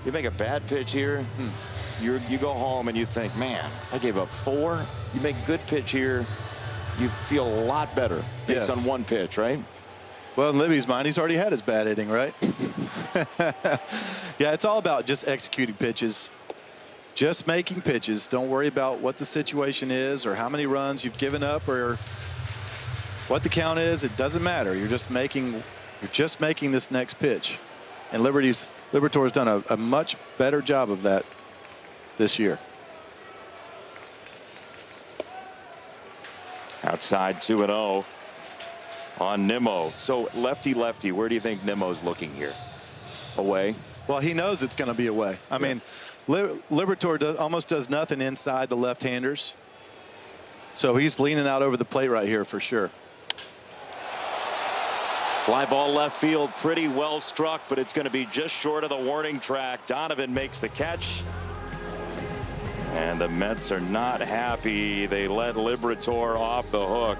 Speaker 7: you make a bad pitch here. You go home and you think, man, I gave up 4. You make a good pitch here, you feel a lot better based on 1 pitch, right?
Speaker 5: Well, in Libby's mind, he's already had his bad inning, right? Yeah, it's all about just executing pitches. Just making pitches. Don't worry about what the situation is or how many runs you've given up or what the count is. It doesn't matter. You're just making this next pitch. And Liberatore's done a much better job of that this year.
Speaker 7: Outside 2-0 on Nimmo. So lefty, where do you think Nimmo's looking here? Away?
Speaker 5: Well, he knows it's going to be away. I mean, Liberatore almost does nothing inside the left-handers. So he's leaning out over the plate right here for sure.
Speaker 7: Fly ball left field, pretty well struck, but it's going to be just short of the warning track. Donovan makes the catch. And the Mets are not happy. They let Liberatore off the hook.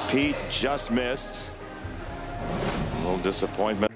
Speaker 7: Pete just missed. A little disappointment.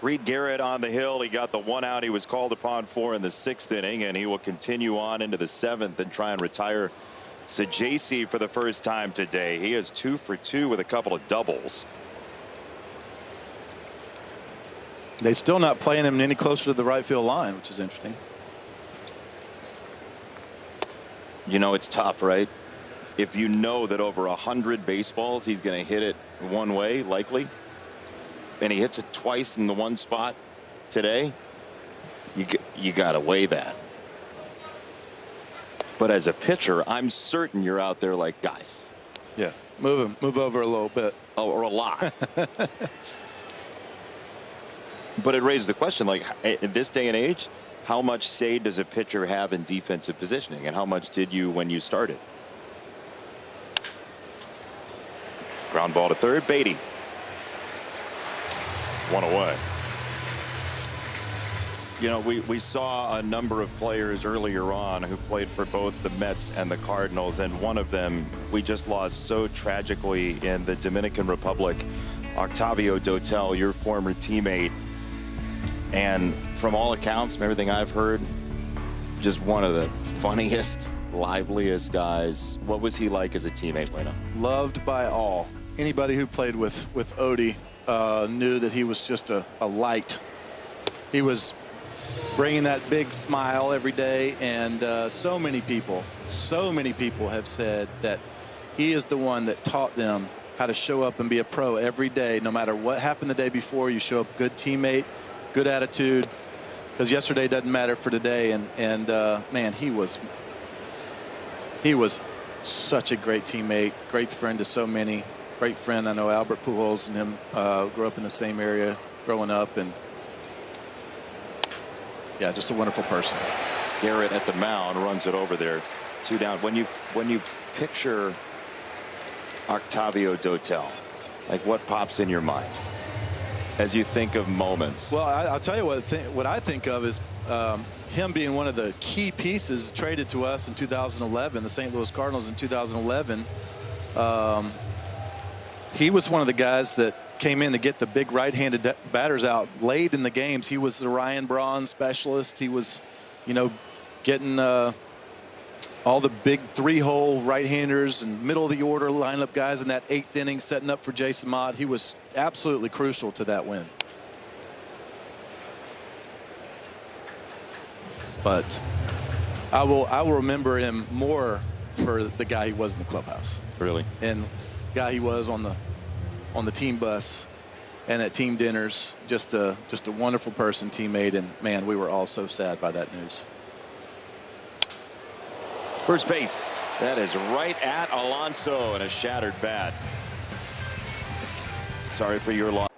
Speaker 7: Reed Garrett on the hill. He got the 1 out he was called upon for in the 6th inning, and he will continue on into the 7th and try and retire Sajasi for the first time today. He is 2 for 2 with a couple of doubles.
Speaker 5: They're still not playing him any closer to the right field line, which is interesting.
Speaker 7: You know, it's tough, right? If you know that over 100 baseballs he's going to hit it one way, likely, and he hits it twice in the one spot today, you got to weigh that. But as a pitcher, I'm certain you're out there like, guys.
Speaker 5: Yeah, move over a little bit.
Speaker 7: Oh, or a lot. But it raises the question, like, in this day and age, how much say does a pitcher have in defensive positioning, and how much did you when you started? Ground ball to third. Beatty. 1 away. You know, we saw a number of players earlier on who played for both the Mets and the Cardinals, and one of them we just lost so tragically in the Dominican Republic, Octavio Dotel, your former teammate. And from all accounts, from everything I've heard, just one of the funniest, liveliest guys. What was he like as a teammate, Lena?
Speaker 5: Loved by all. Anybody who played with Odie knew that he was just a light. He was bringing that big smile every day, and so many people have said that he is the one that taught them how to show up and be a pro every day. No matter what happened the day before, you show up good teammate, good attitude, because yesterday doesn't matter for today. And man, he was such a great teammate, great friend to so many. Great friend. I know Albert Pujols and him grew up in the same area growing up, and yeah, just a wonderful person.
Speaker 7: Garrett at the mound runs it over there. 2 down. When you picture Octavio Dotel, like, what pops in your mind as you think of moments?
Speaker 5: Well, I'll tell you what I think of is him being one of the key pieces traded to us in 2011, the St. Louis Cardinals in 2011. He was one of the guys that came in to get the big right-handed batters out late in the games. He was the Ryan Braun specialist. He was, you know, getting all the big 3-hole right-handers and middle of the order lineup guys in that 8th inning, setting up for Jason Mott. He was absolutely crucial to that win. But I will remember him more for the guy he was in the clubhouse.
Speaker 7: Really?
Speaker 5: And guy he was on the team bus and at team dinners. Just a wonderful person, teammate, and man, we were all so sad by that news.
Speaker 7: First base. That is right at Alonso, and a shattered bat. Sorry for your loss.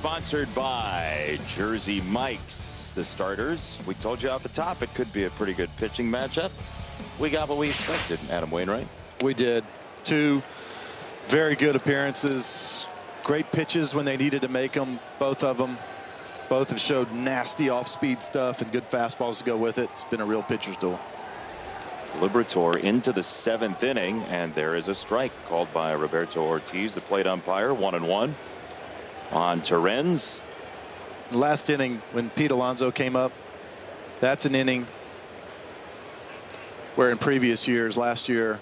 Speaker 7: sponsored by Jersey Mike's. The starters, we told you off the top, it could be a pretty good pitching matchup. We got what we expected, Adam Wainwright.
Speaker 5: We did. 2 very good appearances. Great pitches when they needed to make them, both of them. Both have showed nasty off-speed stuff and good fastballs to go with it. It's been a real pitcher's duel.
Speaker 7: Liberatore into the 7th inning, and there is a strike called by Roberto Ortiz, the plate umpire. 1-1 on Terens.
Speaker 5: Last inning when Pete Alonso came up, that's an inning where in previous years, last year,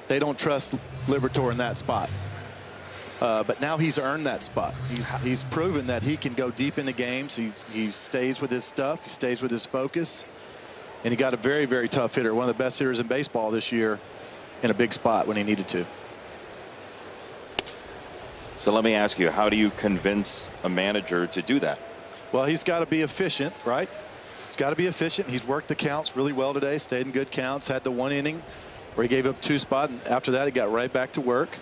Speaker 5: they don't trust Liberatore in that spot. But now he's earned that spot. He's proven that he can go deep into games. He stays with his stuff. He stays with his focus. And he got a very, very tough hitter, one of the best hitters in baseball this year, in a big spot when he needed to.
Speaker 7: So let me ask you, how do you convince a manager to do that?
Speaker 5: Well, he's got to be efficient, right? He's got to be efficient. He's worked the counts really well today, stayed in good counts, had the 1 inning where he gave up 2 spots, and after that he got right back to work.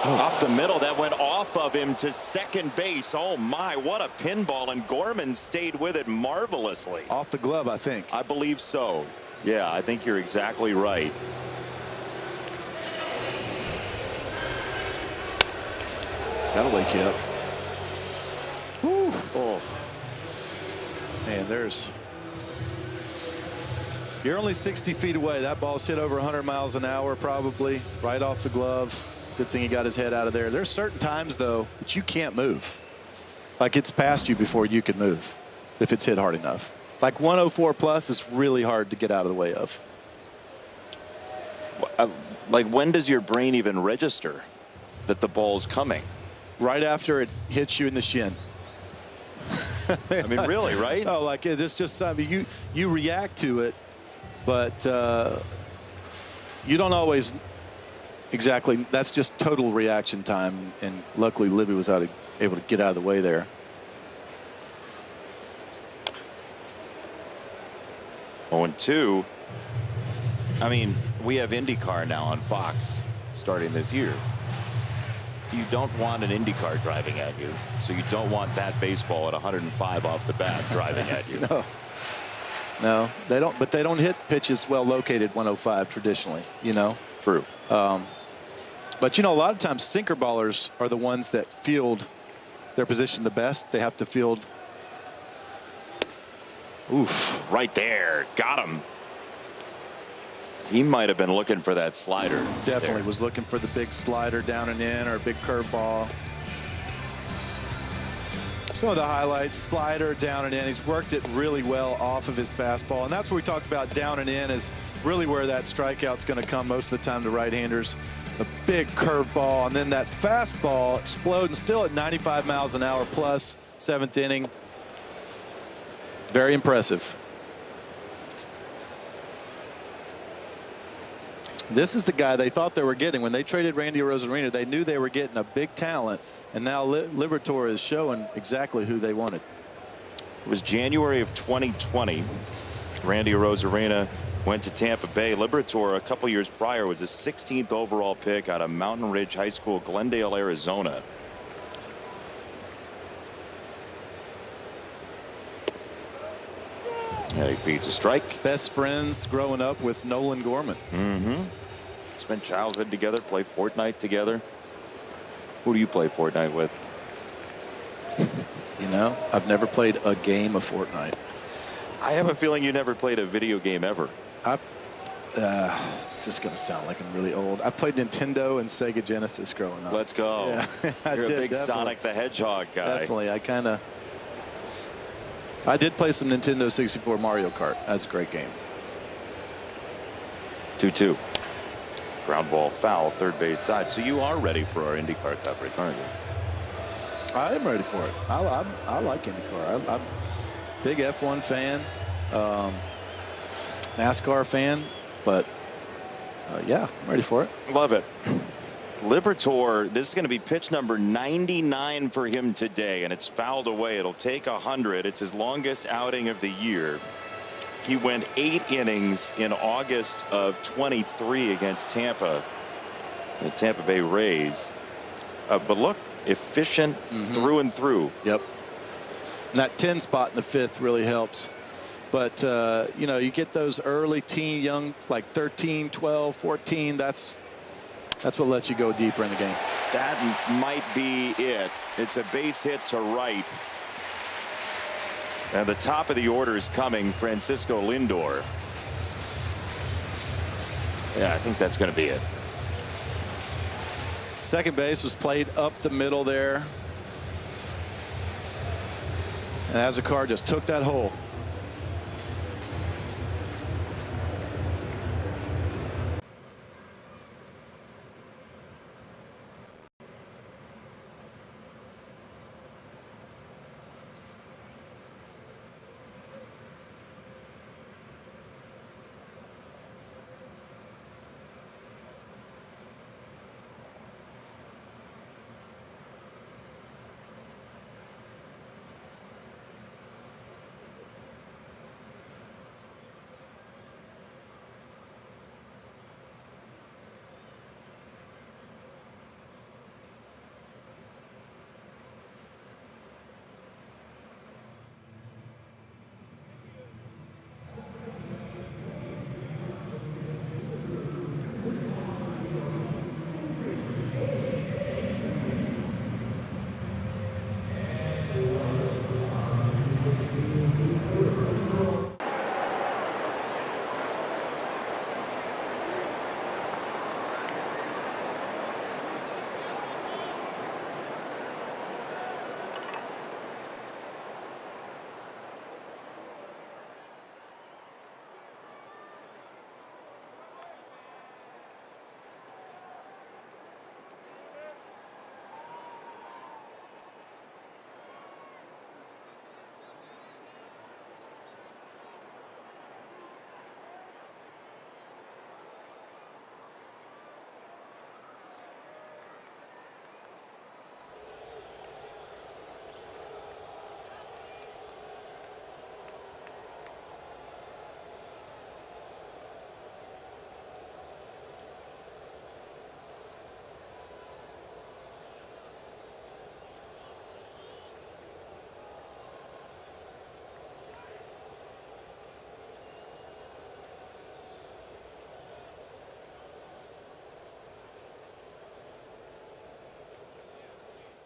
Speaker 7: Up the middle, that went off of him to second base. Oh my, what a pinball, and Gorman stayed with it marvelously.
Speaker 5: Off the glove, I think.
Speaker 7: I believe so. Yeah, I think you're exactly right.
Speaker 5: That'll wake you up. Whew.
Speaker 7: Oh.
Speaker 5: Man, you're only 60 feet away. That ball's hit over 100 miles an hour, probably right off the glove. Good thing he got his head out of there. There's certain times, though, that you can't move. Like it's past you before you can move if it's hit hard enough. Like 104 plus is really hard to get out of the way of.
Speaker 7: Like, when does your brain even register that the ball's coming?
Speaker 5: Right after it hits you in the shin.
Speaker 7: I mean, really, right?
Speaker 5: Oh, like it's just something you react to it, but you don't always exactly. That's just total reaction time, and luckily Libby was able to get out of the way there.
Speaker 7: Oh, and 2. I mean, we have IndyCar now on Fox starting this year. You don't want an IndyCar driving at you, so you don't want that baseball at 105 off the bat driving at you.
Speaker 5: No, they don't. But they don't hit pitches well located 105 traditionally. You know.
Speaker 7: True.
Speaker 5: But you know, a lot of times sinker ballers are the ones that field their position the best. They have to field.
Speaker 7: Oof! Right there, got him. He might have been looking for that slider.
Speaker 5: Definitely
Speaker 7: there.
Speaker 5: was looking for the big slider down and in, or a big curveball. Some of the highlights: slider down and in. He's worked it really well off of his fastball, and that's what we talked about. Down and in is really where that strikeout's going to come most of the time to right-handers. A big curveball, and then that fastball exploding, still at 95 miles an hour plus. 7th inning. Very impressive. This is the guy they thought they were getting when they traded Randy Arozarena. They knew they were getting a big talent, and now Liberatore is showing exactly who they wanted.
Speaker 7: It was January of 2020. Randy Arozarena went to Tampa Bay. Liberatore, a couple years prior, was a 16th overall pick out of Mountain Ridge High School, Glendale, Arizona. Yeah, he feeds a strike.
Speaker 5: Best friends growing up with Nolan Gorman.
Speaker 7: Mm-hmm. Spent childhood together, play Fortnite together. Who do you play Fortnite with?
Speaker 5: You know, I've never played a game of Fortnite.
Speaker 7: I have a feeling you never played a video game ever.
Speaker 5: It's just going to sound like I'm really old. I played Nintendo and Sega Genesis growing up.
Speaker 7: Let's go.
Speaker 5: Yeah,
Speaker 7: You're a big
Speaker 5: definitely.
Speaker 7: Sonic the Hedgehog guy.
Speaker 5: Definitely. I did play some Nintendo 64 Mario Kart. That's a great game.
Speaker 7: 2-2. Ground ball foul, third base side. So you are ready for our IndyCar coverage, aren't you?
Speaker 5: I am ready for it. I like IndyCar. I'm a big F1 fan, NASCAR fan, but yeah, I'm ready for it.
Speaker 7: Love it. Liberatore, this is going to be pitch number 99 for him today, and it's fouled away. It'll take 100. It's his longest outing of the year. He went 8 innings in August of 23 against Tampa, the Tampa Bay Rays. But look, efficient through and through.
Speaker 5: Yep. And that 10 spot in the 5th really helps. But, you know, you get those early teen, young, like 13, 12, 14, that's what lets you go deeper in the game.
Speaker 7: That might be it. It's a base hit to right. And the top of the order is coming, Francisco Lindor. Yeah, I think that's going to be it.
Speaker 5: Second base was played up the middle there. And Azekar just took that hole.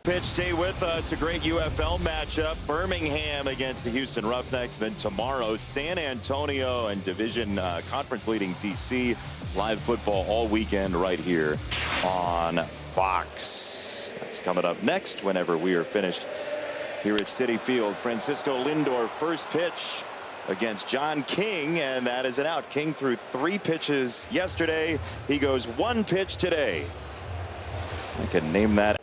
Speaker 7: Pitch, stay with us. A great UFL matchup. Birmingham against the Houston Roughnecks. Then tomorrow, San Antonio and division conference leading DC. Live football all weekend right here on Fox. That's coming up next whenever we are finished here at Citi Field. Francisco Lindor, first pitch against John King, and that is an out. King threw 3 pitches yesterday. He goes 1 pitch today. I can name that.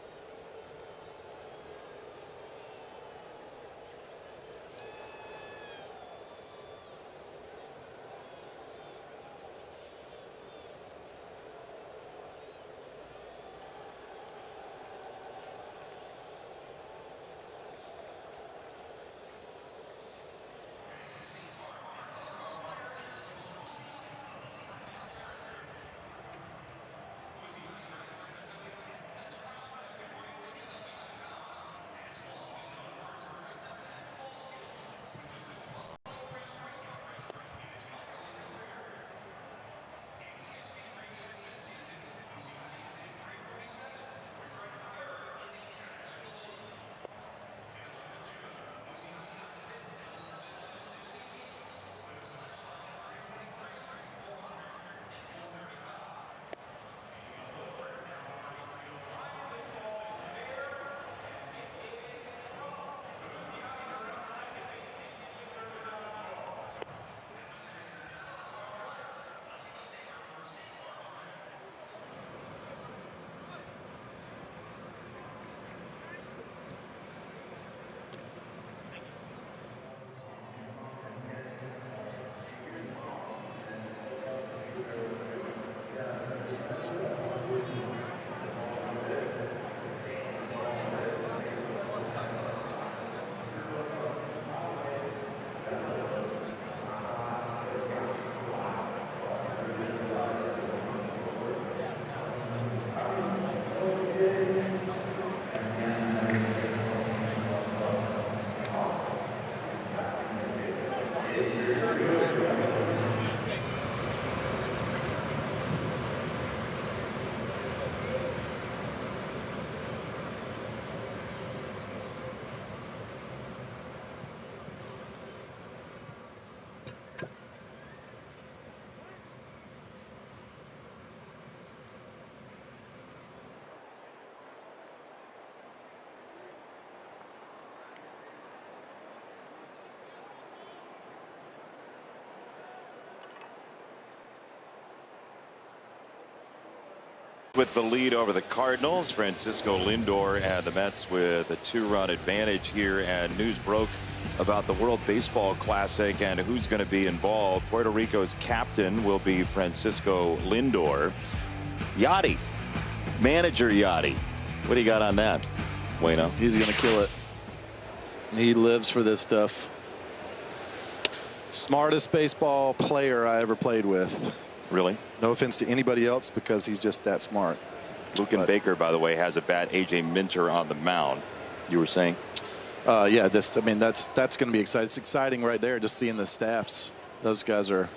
Speaker 7: with the lead over the Cardinals. Francisco Lindor and the Mets with a 2-run advantage here, and news broke about the World Baseball Classic and who's going to be involved. Puerto Rico's captain will be Francisco Lindor. Yachty, manager Yachty. What do you got on that, Wayno?
Speaker 5: He's going to kill it. He lives for this stuff. Smartest baseball player I ever played with.
Speaker 7: Really?
Speaker 5: No offense to anybody else, because he's just that smart.
Speaker 7: Luken Baker, by the way, has a bat. A.J. Minter on the mound. You were saying?
Speaker 5: Yeah, that's going to be exciting. It's exciting right there, just seeing the staffs. Those guys are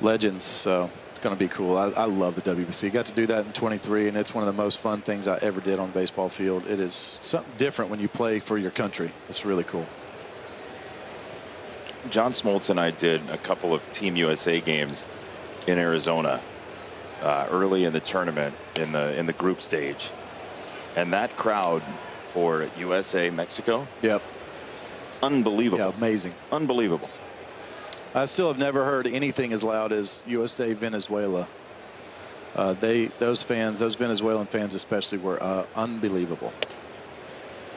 Speaker 5: legends, so it's going to be cool. I love the WBC. Got to do that in 23, and it's one of the most fun things I ever did on a baseball field. It is something different when you play for your country. It's really cool.
Speaker 7: John Smoltz and I did a couple of Team USA games in Arizona early in the tournament in the group stage, and that crowd for USA Mexico,
Speaker 5: yep,
Speaker 7: unbelievable.
Speaker 5: Yeah, amazing,
Speaker 7: unbelievable.
Speaker 5: I still have never heard anything as loud as USA Venezuela. Those Venezuelan fans especially were unbelievable.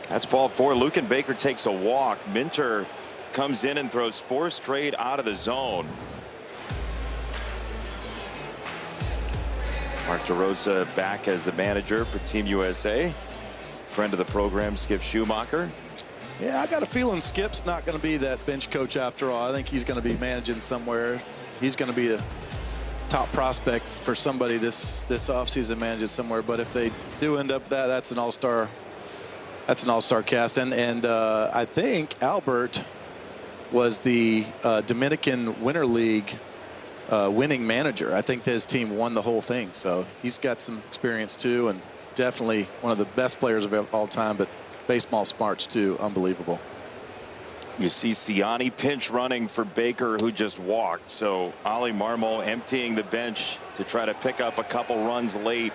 Speaker 7: That's ball 4. Luken Baker takes a walk. Minter comes in and throws 4 straight out of the zone. Mark DeRosa back as the manager for Team USA. Friend of the program, Skip Schumacher.
Speaker 5: Yeah, I got a feeling Skip's not going to be that bench coach after all. I think he's going to be managing somewhere. He's going to be a top prospect for somebody this offseason, managing somewhere. But if they do end up that's an all-star. That's an all-star cast. And I think Albert was the Dominican Winter League winning manager. I think his team won the whole thing, so he's got some experience too, and definitely one of the best players of all time, but baseball smarts too. Unbelievable.
Speaker 7: You see Ciani pinch running for Baker, who just walked. So Ali Marmol emptying the bench to try to pick up a couple runs late.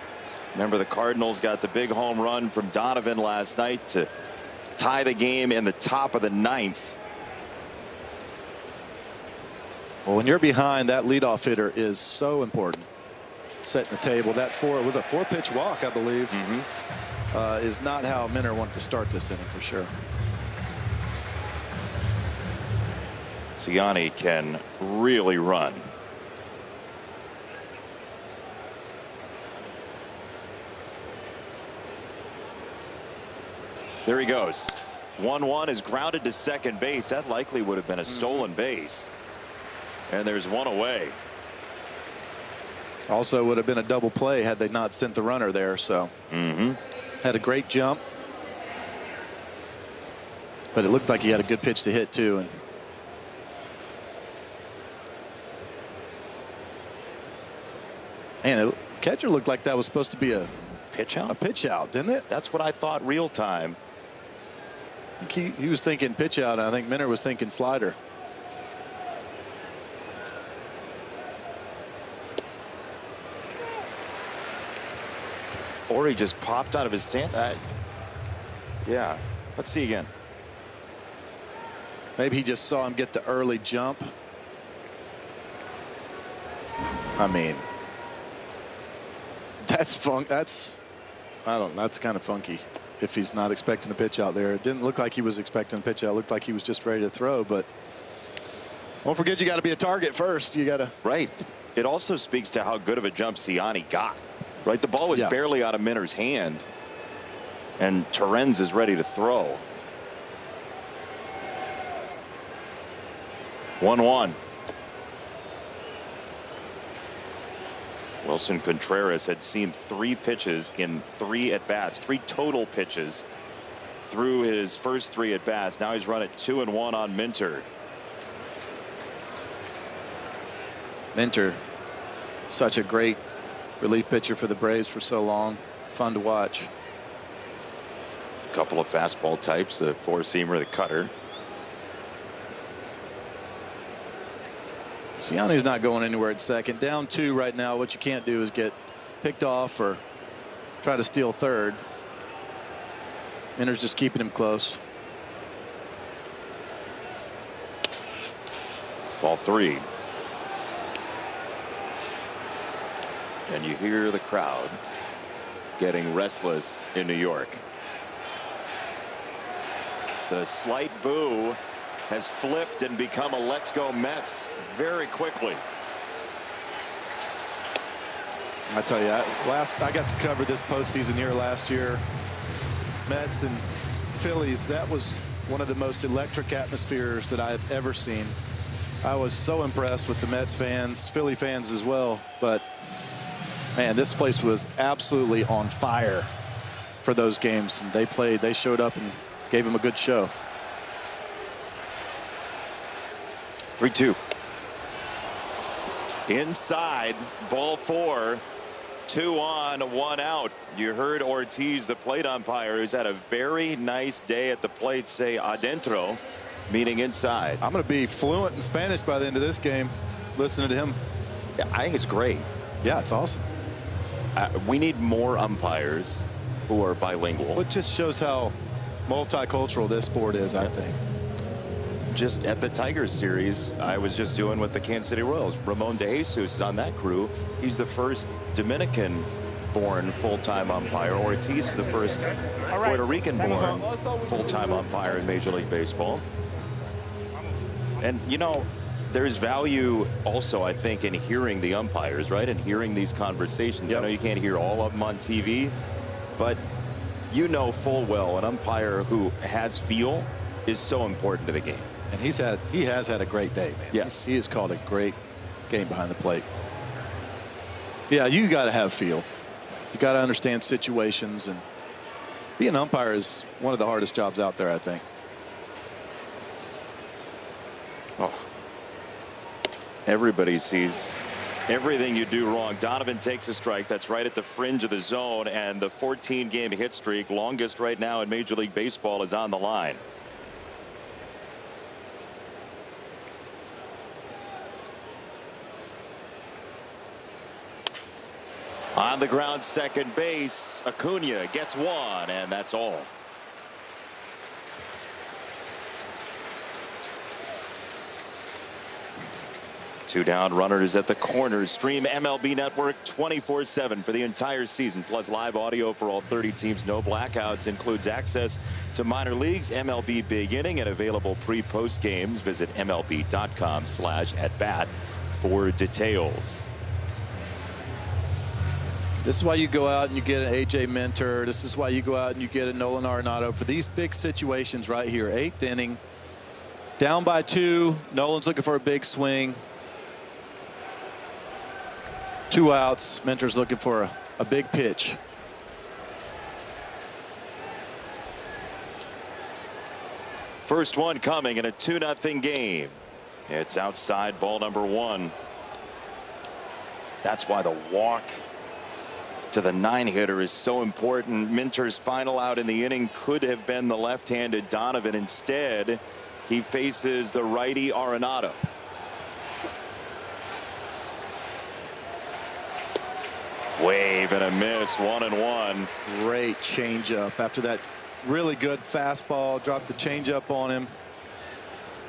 Speaker 7: Remember, the Cardinals got the big home run from Donovan last night to tie the game in the top of the 9th.
Speaker 5: Well, when you're behind, that leadoff hitter is so important. Setting the table. That was a 4-pitch walk, I believe. Is not how Minter wanted to start this inning for sure.
Speaker 7: Ciani can really run. There he goes. 1-1 is grounded to second base. That likely would have been a stolen base. And there's one away.
Speaker 5: Also would have been a double play had they not sent the runner there. So had a great jump, but it looked like he had a good pitch to hit too. And the catcher looked like that was supposed to be a
Speaker 7: pitch out.
Speaker 5: A pitch out, didn't it?
Speaker 7: That's what I thought real time.
Speaker 5: I think he was thinking pitch out, and I think Minter was thinking slider.
Speaker 7: Or he just popped out of his stand. Yeah. Let's see again.
Speaker 5: Maybe he just saw him get the early jump. I mean, that's fun. That's kind of funky. If he's not expecting a pitch out there, it didn't look like he was expecting a pitch out. It looked like he was just ready to throw. But don't forget, you got to be a target first. You got to.
Speaker 7: Right. It also speaks to how good of a jump Ciani got. Right, the ball was barely out of Minter's hand, and Torrens is ready to throw. 1-1. Wilson Contreras had seen 3 pitches in 3 at-bats, 3 total pitches through his first 3 at-bats. Now he's run at 2-1 on Minter.
Speaker 5: Minter, such a great relief pitcher for the Braves for so long. Fun to watch.
Speaker 7: A couple of fastball types, the 4-seamer, the cutter.
Speaker 5: Ciani's not going anywhere at second. Down 2 right now. What you can't do is get picked off or try to steal third. Minter's just keeping him close.
Speaker 7: Ball 3. And you hear the crowd getting restless in New York. The slight boo has flipped and become a let's go Mets very quickly.
Speaker 5: I tell you, I got to cover this postseason here last year. Mets and Phillies, that was one of the most electric atmospheres that I've ever seen. I was so impressed with the Mets fans, Philly fans as well. But, man, this place was absolutely on fire for those games. And they showed up and gave them a good show.
Speaker 7: 3-2. Inside, ball 4. 2 on, 1 out. You heard Ortiz, the plate umpire, who's had a very nice day at the plate, say adentro, meaning inside.
Speaker 5: I'm going to be fluent in Spanish by the end of this game, listening to him.
Speaker 7: Yeah, I think it's great.
Speaker 5: Yeah, it's awesome.
Speaker 7: We need more umpires who are bilingual.
Speaker 5: It just shows how multicultural this sport is, I think.
Speaker 7: Just at the Tigers series, I was just doing with the Kansas City Royals. Ramon De Jesus is on that crew. He's the first Dominican-born full-time umpire. Ortiz is the first Puerto Rican-born full-time umpire in Major League Baseball. And, you know, there's value also, I think, in hearing the umpires, right? And hearing these conversations. Yep. I know you can't hear all of them on TV, but you know full well an umpire who has feel is so important to the game.
Speaker 5: And he has had a great day, man.
Speaker 7: Yes.
Speaker 5: He has called a great game behind the plate. Yeah, you got to have feel. You got to understand situations, and being an umpire is one of the hardest jobs out there, I think.
Speaker 7: Oh. Everybody sees everything you do wrong. Donovan takes a strike. That's right at the fringe of the zone, and the 14-game hit streak, longest right now in Major League Baseball, is on the line. On the ground, second base, Acuna gets 1, and that's all. Two down, runners at the corners. Stream MLB Network 24/7 for the entire season, plus live audio for all 30 teams. No blackouts. Includes access to minor leagues, MLB Big Inning, and available pre-post games. Visit MLB.com/@bat for details.
Speaker 5: This is why you go out and you get an AJ Minter. This is why you go out and you get a Nolan Arenado for these big situations right here. 8th inning, down by 2. Nolan's looking for a big swing. 2 outs. Minter's looking for a big pitch.
Speaker 7: First one coming in a 2-0 game. It's outside, ball number 1. That's why the walk to the 9-hitter is so important. Minter's final out in the inning could have been the left-handed Donovan. Instead, he faces the righty Arenado. Wave and a miss, 1-1.
Speaker 5: Great changeup after that really good fastball. Dropped the changeup on him.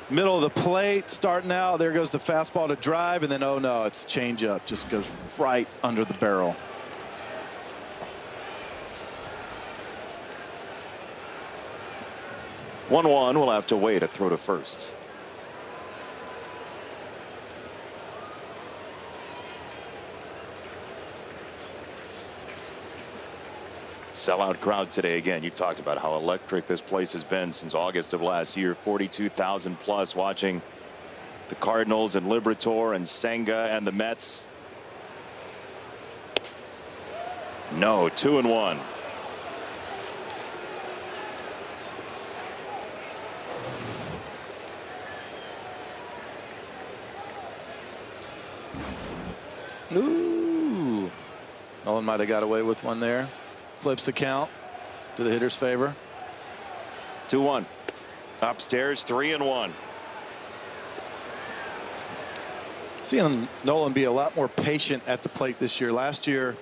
Speaker 5: Middle of the plate, starting out. There goes the fastball to drive, and then, oh no, it's a changeup. Just goes right under the barrel.
Speaker 7: One will have to wait a throw to first. Sellout crowd today again. You talked about how electric this place has been since August of last year. 42,000 plus watching the Cardinals and Liberatore and Senga and the Mets. No, 2-1.
Speaker 5: Ooh. Nolan might have got away with one there. Flips the count to the hitter's favor.
Speaker 7: 2-1. Upstairs, 3-1.
Speaker 5: Seeing Nolan be a lot more patient at the plate this year. Last year,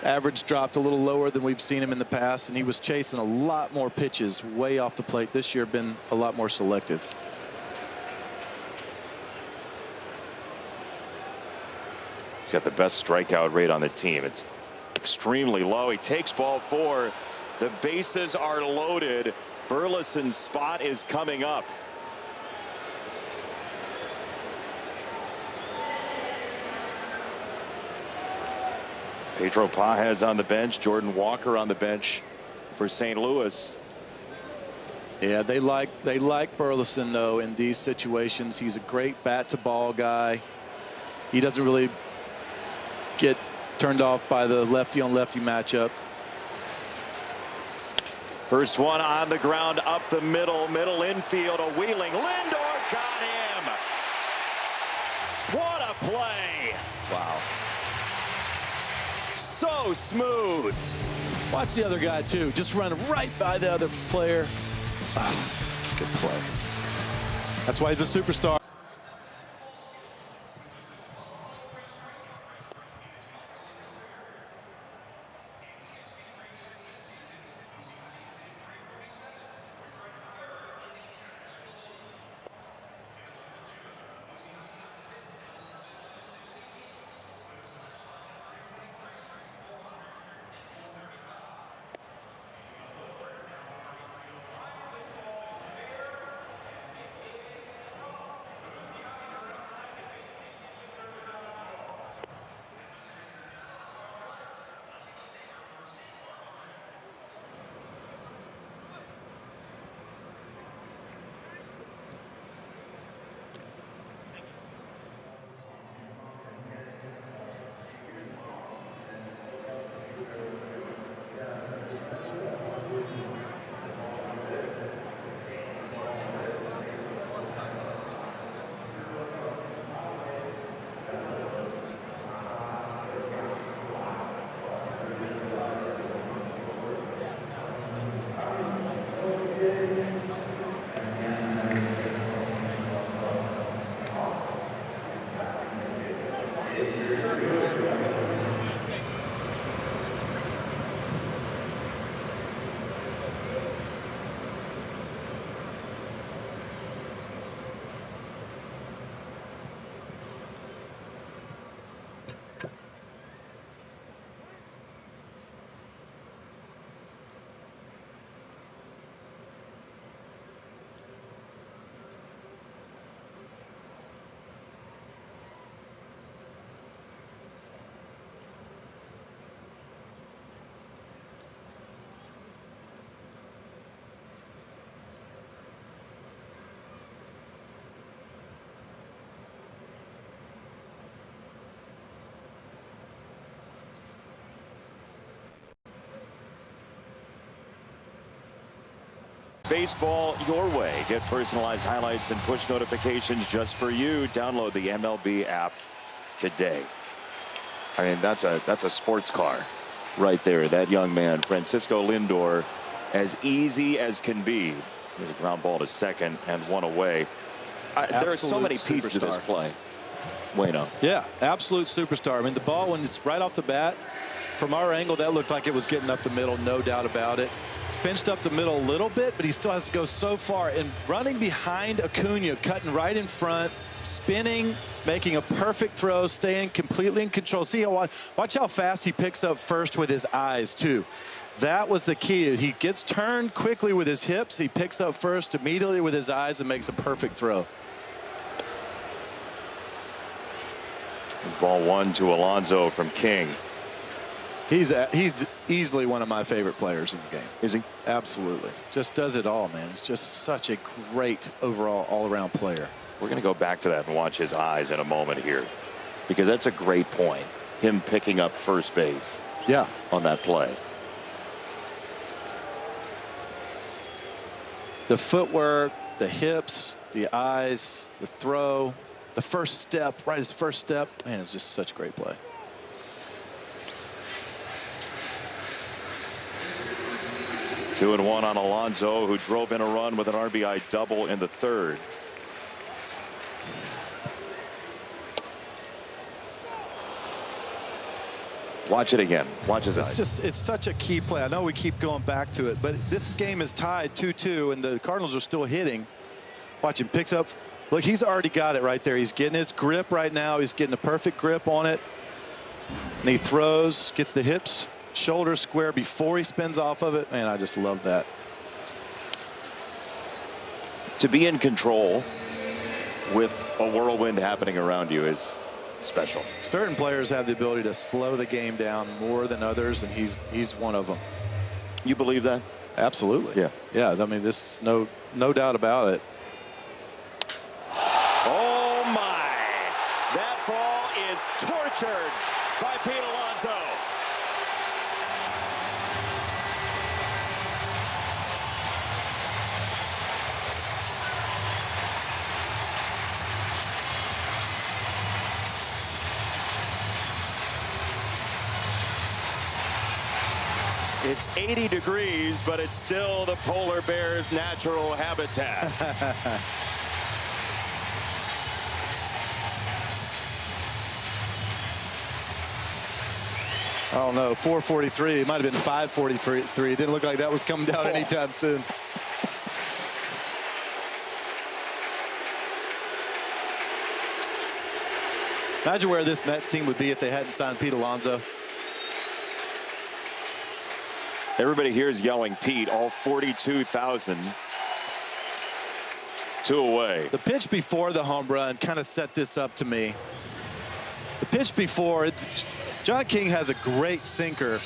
Speaker 5: average dropped a little lower than we've seen him in the past, and he was chasing a lot more pitches way off the plate. This year, been a lot more selective.
Speaker 7: He's got the best strikeout rate on the team. It's extremely low. He takes ball 4. The bases are loaded. Burleson's spot is coming up. Pedro Pages on the bench. Jordan Walker on the bench for St. Louis.
Speaker 5: Yeah, they like Burleson though in these situations. He's a great bat to ball guy. He doesn't really get turned off by the lefty on lefty matchup.
Speaker 7: First one on the ground, up the middle infield, a wheeling Lindor got him. What a play.
Speaker 5: Wow.
Speaker 7: So smooth.
Speaker 5: Watch the other guy too, just running right by the other player. Oh, it's a good play. That's why he's a superstar.
Speaker 7: Baseball your way. Get personalized highlights and push notifications just for you. Download the MLB app today. I mean, that's a sports car right there. That young man, Francisco Lindor, as easy as can be. There's a ground ball to second and one away. There are so many pieces to this play. Bueno.
Speaker 5: Yeah, absolute superstar. I mean, the ball, when it's right off the bat, from our angle, that looked like it was getting up the middle, no doubt about it. It's pinched up the middle a little bit, but he still has to go so far. And running behind Acuna, cutting right in front, spinning, making a perfect throw, staying completely in control. See how, watch how fast he picks up first with his eyes, too. That was the key. He gets turned quickly with his hips. He picks up first immediately with his eyes and makes a perfect throw.
Speaker 7: Ball 1 to Alonso from King.
Speaker 5: He's easily one of my favorite players in the game.
Speaker 7: Is he?
Speaker 5: Absolutely. Just does it all, man. He's just such a great overall all-around player.
Speaker 7: We're going to go back to that and watch his eyes in a moment here, because that's a great point. Him picking up first base.
Speaker 5: Yeah.
Speaker 7: On that play.
Speaker 5: The footwork, the hips, the eyes, the throw, the first step, right, his first step. Man, it's just such a great play.
Speaker 7: Two and one on Alonso, who drove in a run with an RBI double in the third. Watch it again. Watch his eyes.
Speaker 5: It's such a key play. I know we keep going back to it, but this game is tied 2-2, and the Cardinals are still hitting. Watch him, picks up. Look, he's already got it right there. He's getting his grip right now. He's getting a perfect grip on it. And he throws, gets the hips, shoulders square before he spins off of it. Man, I just love that.
Speaker 7: To be in control with a whirlwind happening around you is special.
Speaker 5: Certain players have the ability to slow the game down more than others, and he's one of them.
Speaker 7: You believe that?
Speaker 5: Absolutely.
Speaker 7: Yeah.
Speaker 5: Yeah. I mean, this is no doubt about it.
Speaker 7: Oh my! That ball is tortured by Pete Alonso. It's 80 degrees, but it's still the polar bear's natural habitat.
Speaker 5: I don't know, 443. It might have been 543. It didn't look like that was coming down anytime soon. Imagine where this Mets team would be if they hadn't signed Pete Alonso.
Speaker 7: Everybody here is yelling Pete, all 42,000. 2 away.
Speaker 5: The pitch before the home run kind of set this up to me. The pitch before, John King has a great sinker.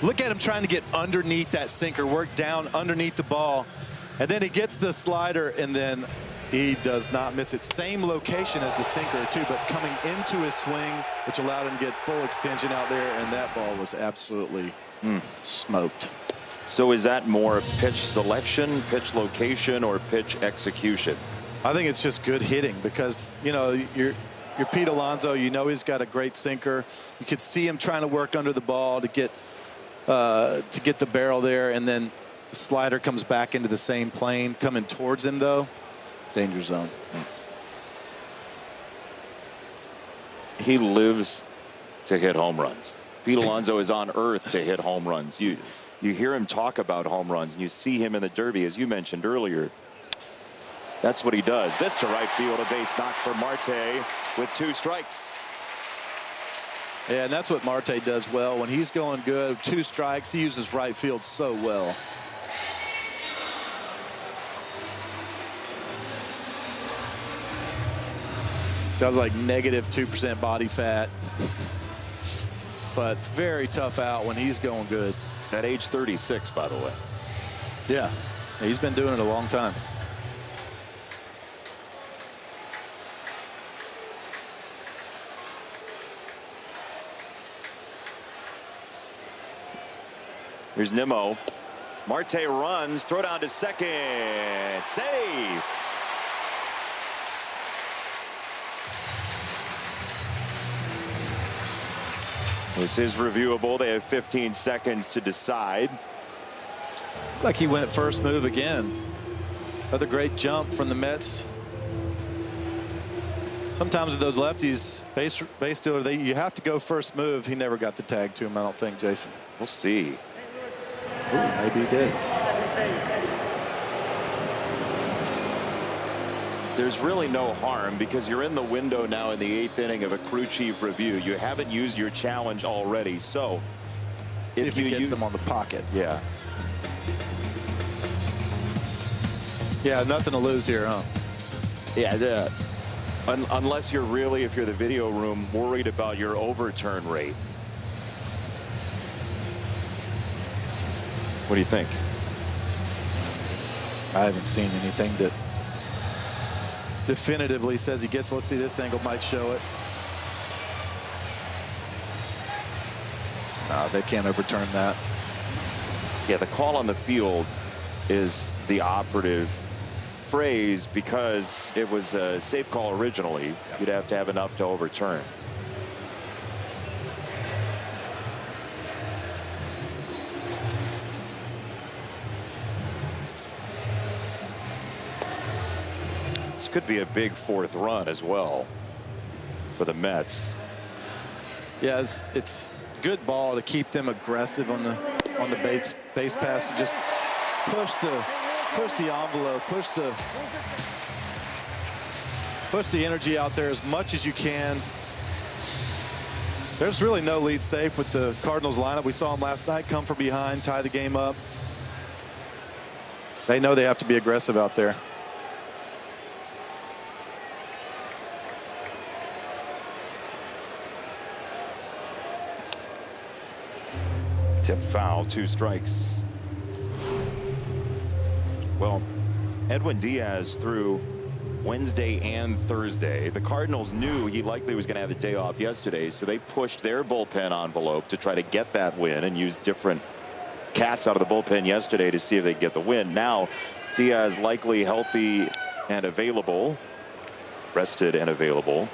Speaker 5: Look at him trying to get underneath that sinker, work down underneath the ball. And then he gets the slider, and then he does not miss it. Same location as the sinker, too, but coming into his swing, which allowed him to get full extension out there, and that ball was absolutely smoked.
Speaker 7: So is that more pitch selection, pitch location, or pitch execution?
Speaker 5: I think it's just good hitting because, you know, you're Pete Alonso. You know he's got a great sinker. You could see him trying to work under the ball to get the barrel there, and then the slider comes back into the same plane. Coming towards him, though, danger zone.
Speaker 7: He lives to hit home runs. Pete Alonso is on earth to hit home runs. You hear him talk about home runs, and you see him in the Derby, as you mentioned earlier. That's what he does. This to right field, a base knock for Marte with 2 strikes.
Speaker 5: Yeah, and that's what Marte does well. When he's going good, 2 strikes, he uses right field so well. Does like negative 2% body fat. But very tough out when he's going good.
Speaker 7: At age 36, by the way.
Speaker 5: Yeah, he's been doing it a long time.
Speaker 7: Here's Nimmo. Marte runs, throw down to second. Safe. This is reviewable. They have 15 seconds to decide.
Speaker 5: Like he went first move again. Another great jump from the Mets. Sometimes with those lefties, base stealer, you have to go first move. He never got the tag to him, I don't think, Jason.
Speaker 7: We'll see.
Speaker 5: Ooh, maybe he did.
Speaker 7: There's really no harm because you're in the window now in the 8th inning of a crew chief review. You haven't used your challenge already, so
Speaker 5: if you get them on the pocket.
Speaker 7: Yeah.
Speaker 5: Yeah, nothing to lose here, huh?
Speaker 7: Yeah, unless you're really, if you're the video room, worried about your overturn rate. What do you think?
Speaker 5: I haven't seen anything that definitively says he gets. Let's see, this angle might show it. No, they can't overturn that.
Speaker 7: Yeah, the call on the field is the operative phrase because it was a safe call originally. Yeah. You'd have to have enough to overturn. This could be a big 4th run as well for the Mets.
Speaker 5: Yeah, it's good ball to keep them aggressive on the base pass, to just push the envelope, push the energy out there as much as you can. There's really no lead safe with the Cardinals lineup. We saw them last night come from behind, tie the game up. They know they have to be aggressive out there.
Speaker 7: Tip foul, 2 strikes. Well, Edwin Diaz threw Wednesday and Thursday. The Cardinals knew he likely was going to have the day off yesterday, so they pushed their bullpen envelope to try to get that win and use different cats out of the bullpen yesterday to see if they get the win. Now, Diaz likely healthy and available, rested and available.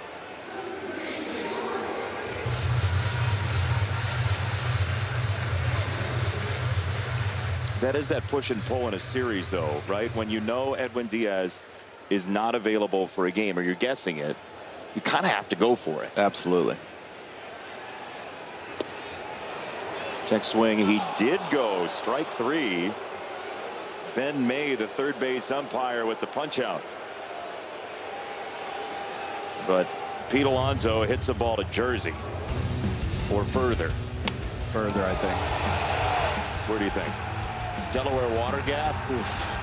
Speaker 7: That is that push and pull in a series, though, right? When you know Edwin Diaz is not available for a game, or you're guessing it, you kind of have to go for it.
Speaker 5: Absolutely.
Speaker 7: Check swing. He did go. Strike 3. Ben May, the third base umpire, with the punch out. But Pete Alonso hits a ball to Jersey or further.
Speaker 5: Further, I think.
Speaker 7: Where do you think? Delaware Water Gap? Oof.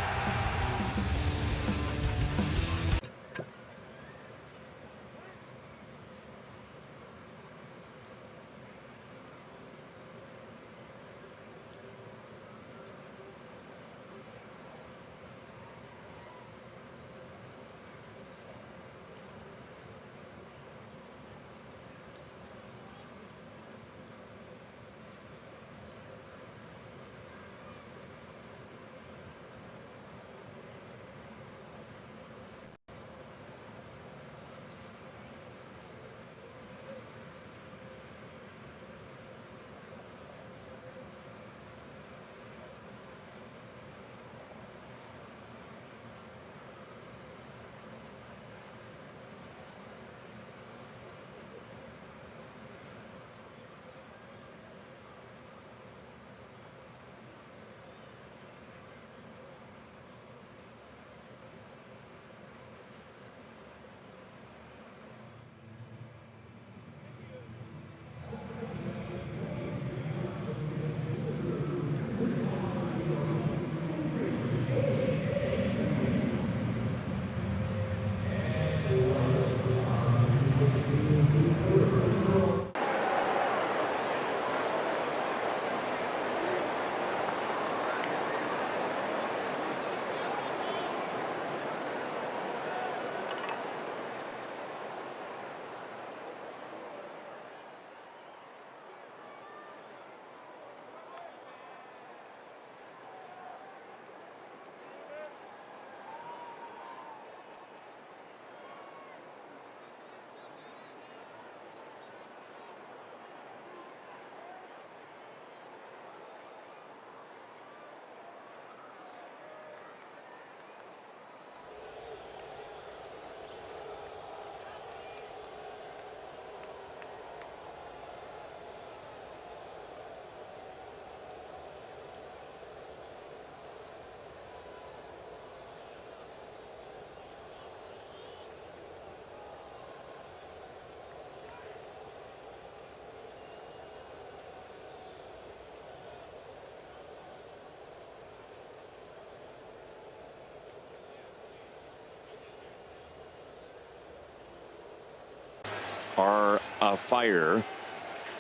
Speaker 7: Are afire.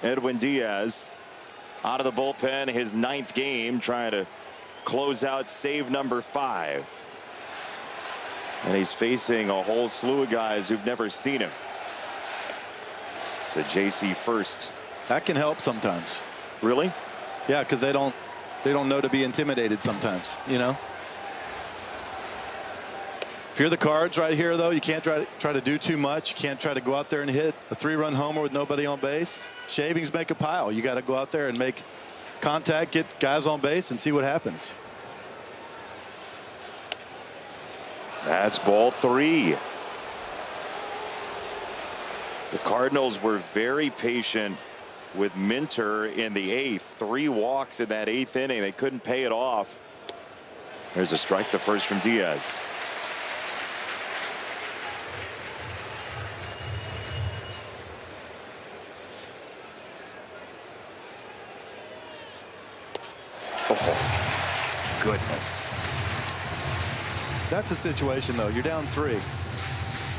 Speaker 7: Edwin Diaz out of the bullpen, his 9th game, trying to close out save number 5. And he's facing a whole slew of guys who've never seen him. So JC first.
Speaker 5: That can help sometimes.
Speaker 7: Really?
Speaker 5: Yeah, because they don't know to be intimidated sometimes, you know. If you're the Cards right here, though, you can't try to do too much. You can't try to go out there and hit a 3-run homer with nobody on base. Shavings make a pile. You got to go out there and make contact, get guys on base, and see what happens.
Speaker 7: That's ball 3. The Cardinals were very patient with Minter in the 8th. 3 walks in that 8th inning. They couldn't pay it off. There's a strike, the first from Diaz.
Speaker 5: That's a situation, though. You're down 3.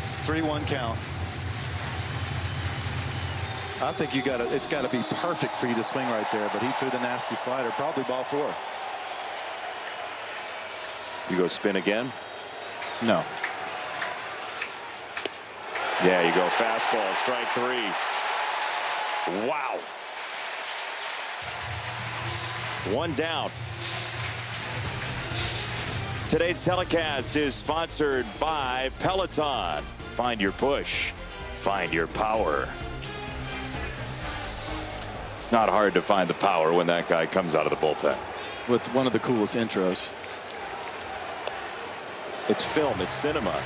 Speaker 5: It's a 3-1 count. I think it's got to be perfect for you to swing right there, but he threw the nasty slider, probably ball 4.
Speaker 7: You go spin again?
Speaker 5: No.
Speaker 7: Yeah, you go fastball, strike 3. Wow. 1 down. Today's telecast is sponsored by Peloton. Find your push. Find your power. It's not hard to find the power when that guy comes out of the bullpen.
Speaker 5: With one of the coolest intros.
Speaker 7: It's film. It's cinema.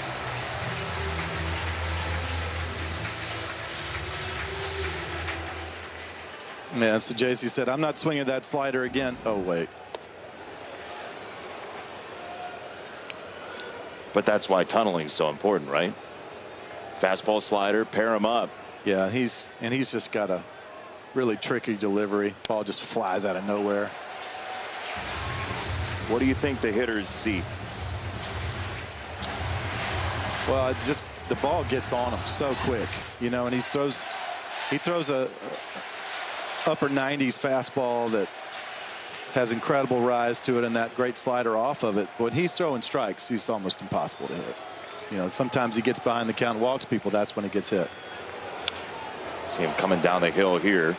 Speaker 5: Yeah, so JC said, I'm not swinging that slider again. Oh, wait.
Speaker 7: But that's why tunneling is so important, right? Fastball, slider, pair them up.
Speaker 5: Yeah, he's just got a really tricky delivery. Ball just flies out of nowhere.
Speaker 7: What do you think the hitters see?
Speaker 5: Well, the ball gets on him so quick, you know, and he throws a upper 90s fastball that has incredible rise to it and that great slider off of it. When he's throwing strikes, he's almost impossible to hit. You know, sometimes he gets behind the count, walks people. That's when he gets hit.
Speaker 7: See him coming down the hill here.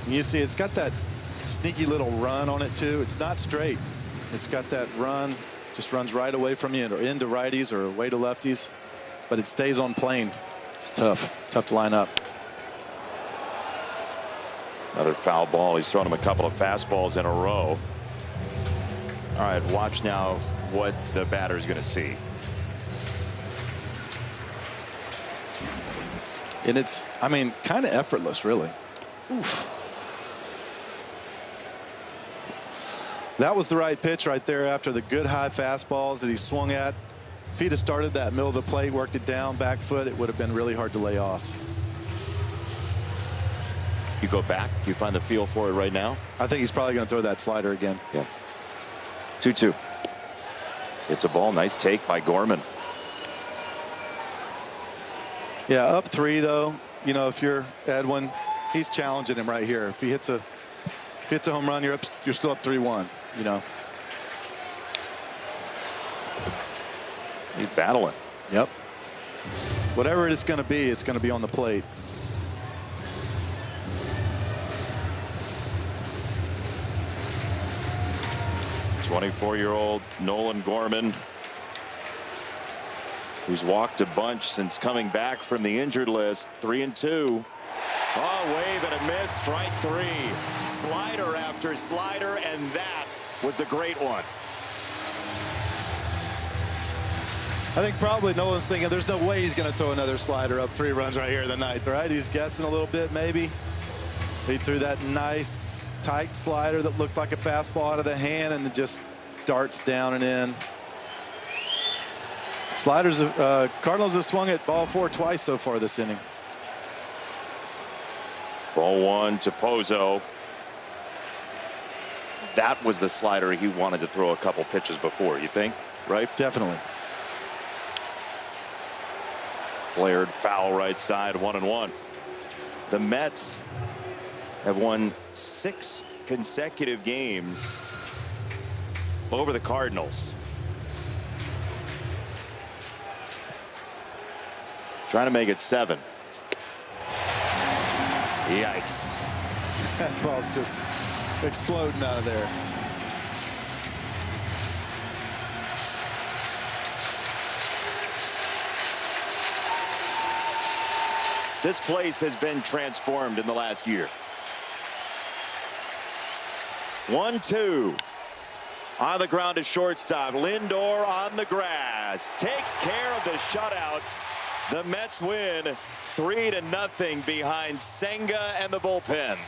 Speaker 5: You see, it's got that sneaky little run on it too. It's not straight. It's got that run, just runs right away from you or into righties or away to lefties, but it stays on plane. It's tough to line up.
Speaker 7: Another foul ball. He's thrown him a couple of fastballs in a row. All right, watch now what the batter's going to see.
Speaker 5: And it's, I mean, kind of effortless, really. Oof. That was the right pitch right there after the good high fastballs that he swung at. If he'd have started that middle of the plate, worked it down, back foot, it would have been really hard to lay off.
Speaker 7: You go back, you find the feel for it right now?
Speaker 5: I think he's probably going to throw that slider again.
Speaker 7: Yeah. 2-2. It's a ball. Nice take by Gorman.
Speaker 5: Yeah, up 3 though. You know, if you're Edwin, he's challenging him right here. If he hits a home run, you're still up 3-1. You know.
Speaker 7: He's battling.
Speaker 5: Yep. Whatever it's going to be on the plate.
Speaker 7: '24-year-old Nolan Gorman, who's walked a bunch since coming back from the injured list. 3-2. Oh, wave and a miss. Strike 3. Slider after slider, and that was the great one.
Speaker 5: I think probably Nolan's thinking there's no way he's going to throw another slider up 3 runs right here in the 9th, right? He's guessing a little bit, maybe. He threw that nice tight slider that looked like a fastball out of the hand and it just darts down and in. Sliders, Cardinals have swung at ball 4 twice so far this inning.
Speaker 7: Ball 1 to Pozo. That was the slider he wanted to throw a couple pitches before, you think, right?
Speaker 5: Definitely.
Speaker 7: Flared foul right side, 1-1. The Mets have won 6 consecutive games over the Cardinals. Trying to make it 7. Yikes.
Speaker 5: That ball's just exploding out of there.
Speaker 7: This place has been transformed in the last year. 1-2. On the ground to shortstop. Lindor on the grass. Takes care of the shutout. The Mets win 3-0 behind Senga and the bullpen.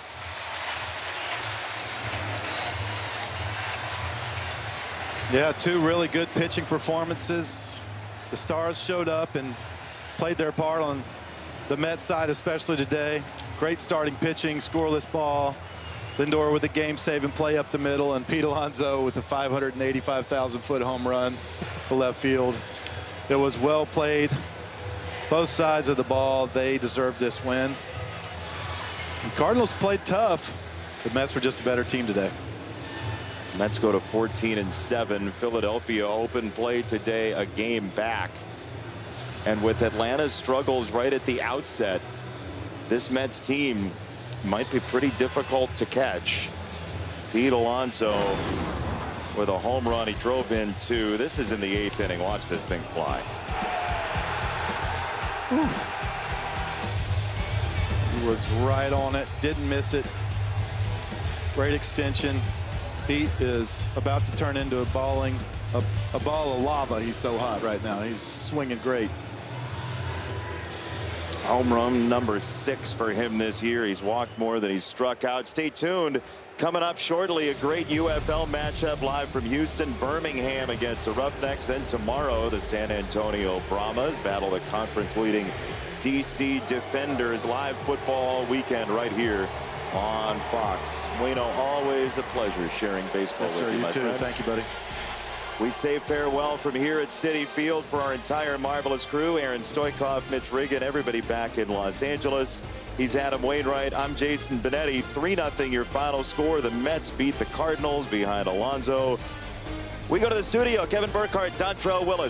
Speaker 5: Yeah, 2 really good pitching performances. The Stars showed up and played their part on the Mets side, especially today. Great starting pitching, scoreless ball. Lindor with a game-saving play up the middle, and Pete Alonso with a 585,000-foot home run to left field. It was well played. Both sides of the ball, they deserved this win. The Cardinals played tough. The Mets were just a better team today.
Speaker 7: Mets go to 14-7. Philadelphia open play today, a game back. And with Atlanta's struggles right at the outset, this Mets team might be pretty difficult to catch. Pete Alonso with a home run. He drove in 2. This is in the 8th inning. Watch this thing fly.
Speaker 5: He was right on it, didn't miss it. Great extension. Pete is about to turn into a ball of lava. He's so hot right now. He's swinging great.
Speaker 7: Home run number 6 for him this year. He's walked more than he's struck out. Stay tuned. Coming up shortly, a great UFL matchup live from Houston. Birmingham against the Roughnecks. Then tomorrow, the San Antonio Brahmas battle the conference-leading DC Defenders. Live football weekend right here on Fox. Wayno, always a pleasure sharing baseball with you, my friend.
Speaker 5: Thank you, buddy.
Speaker 7: We say farewell from here at Citi Field for our entire marvelous crew. Aaron Stoikov, Mitch Regan, everybody back in Los Angeles. He's Adam Wainwright. I'm Jason Benetti. 3-0 your final score. The Mets beat the Cardinals behind Alonso. We go to the studio. Kevin Burkhardt, Dontrell Willis.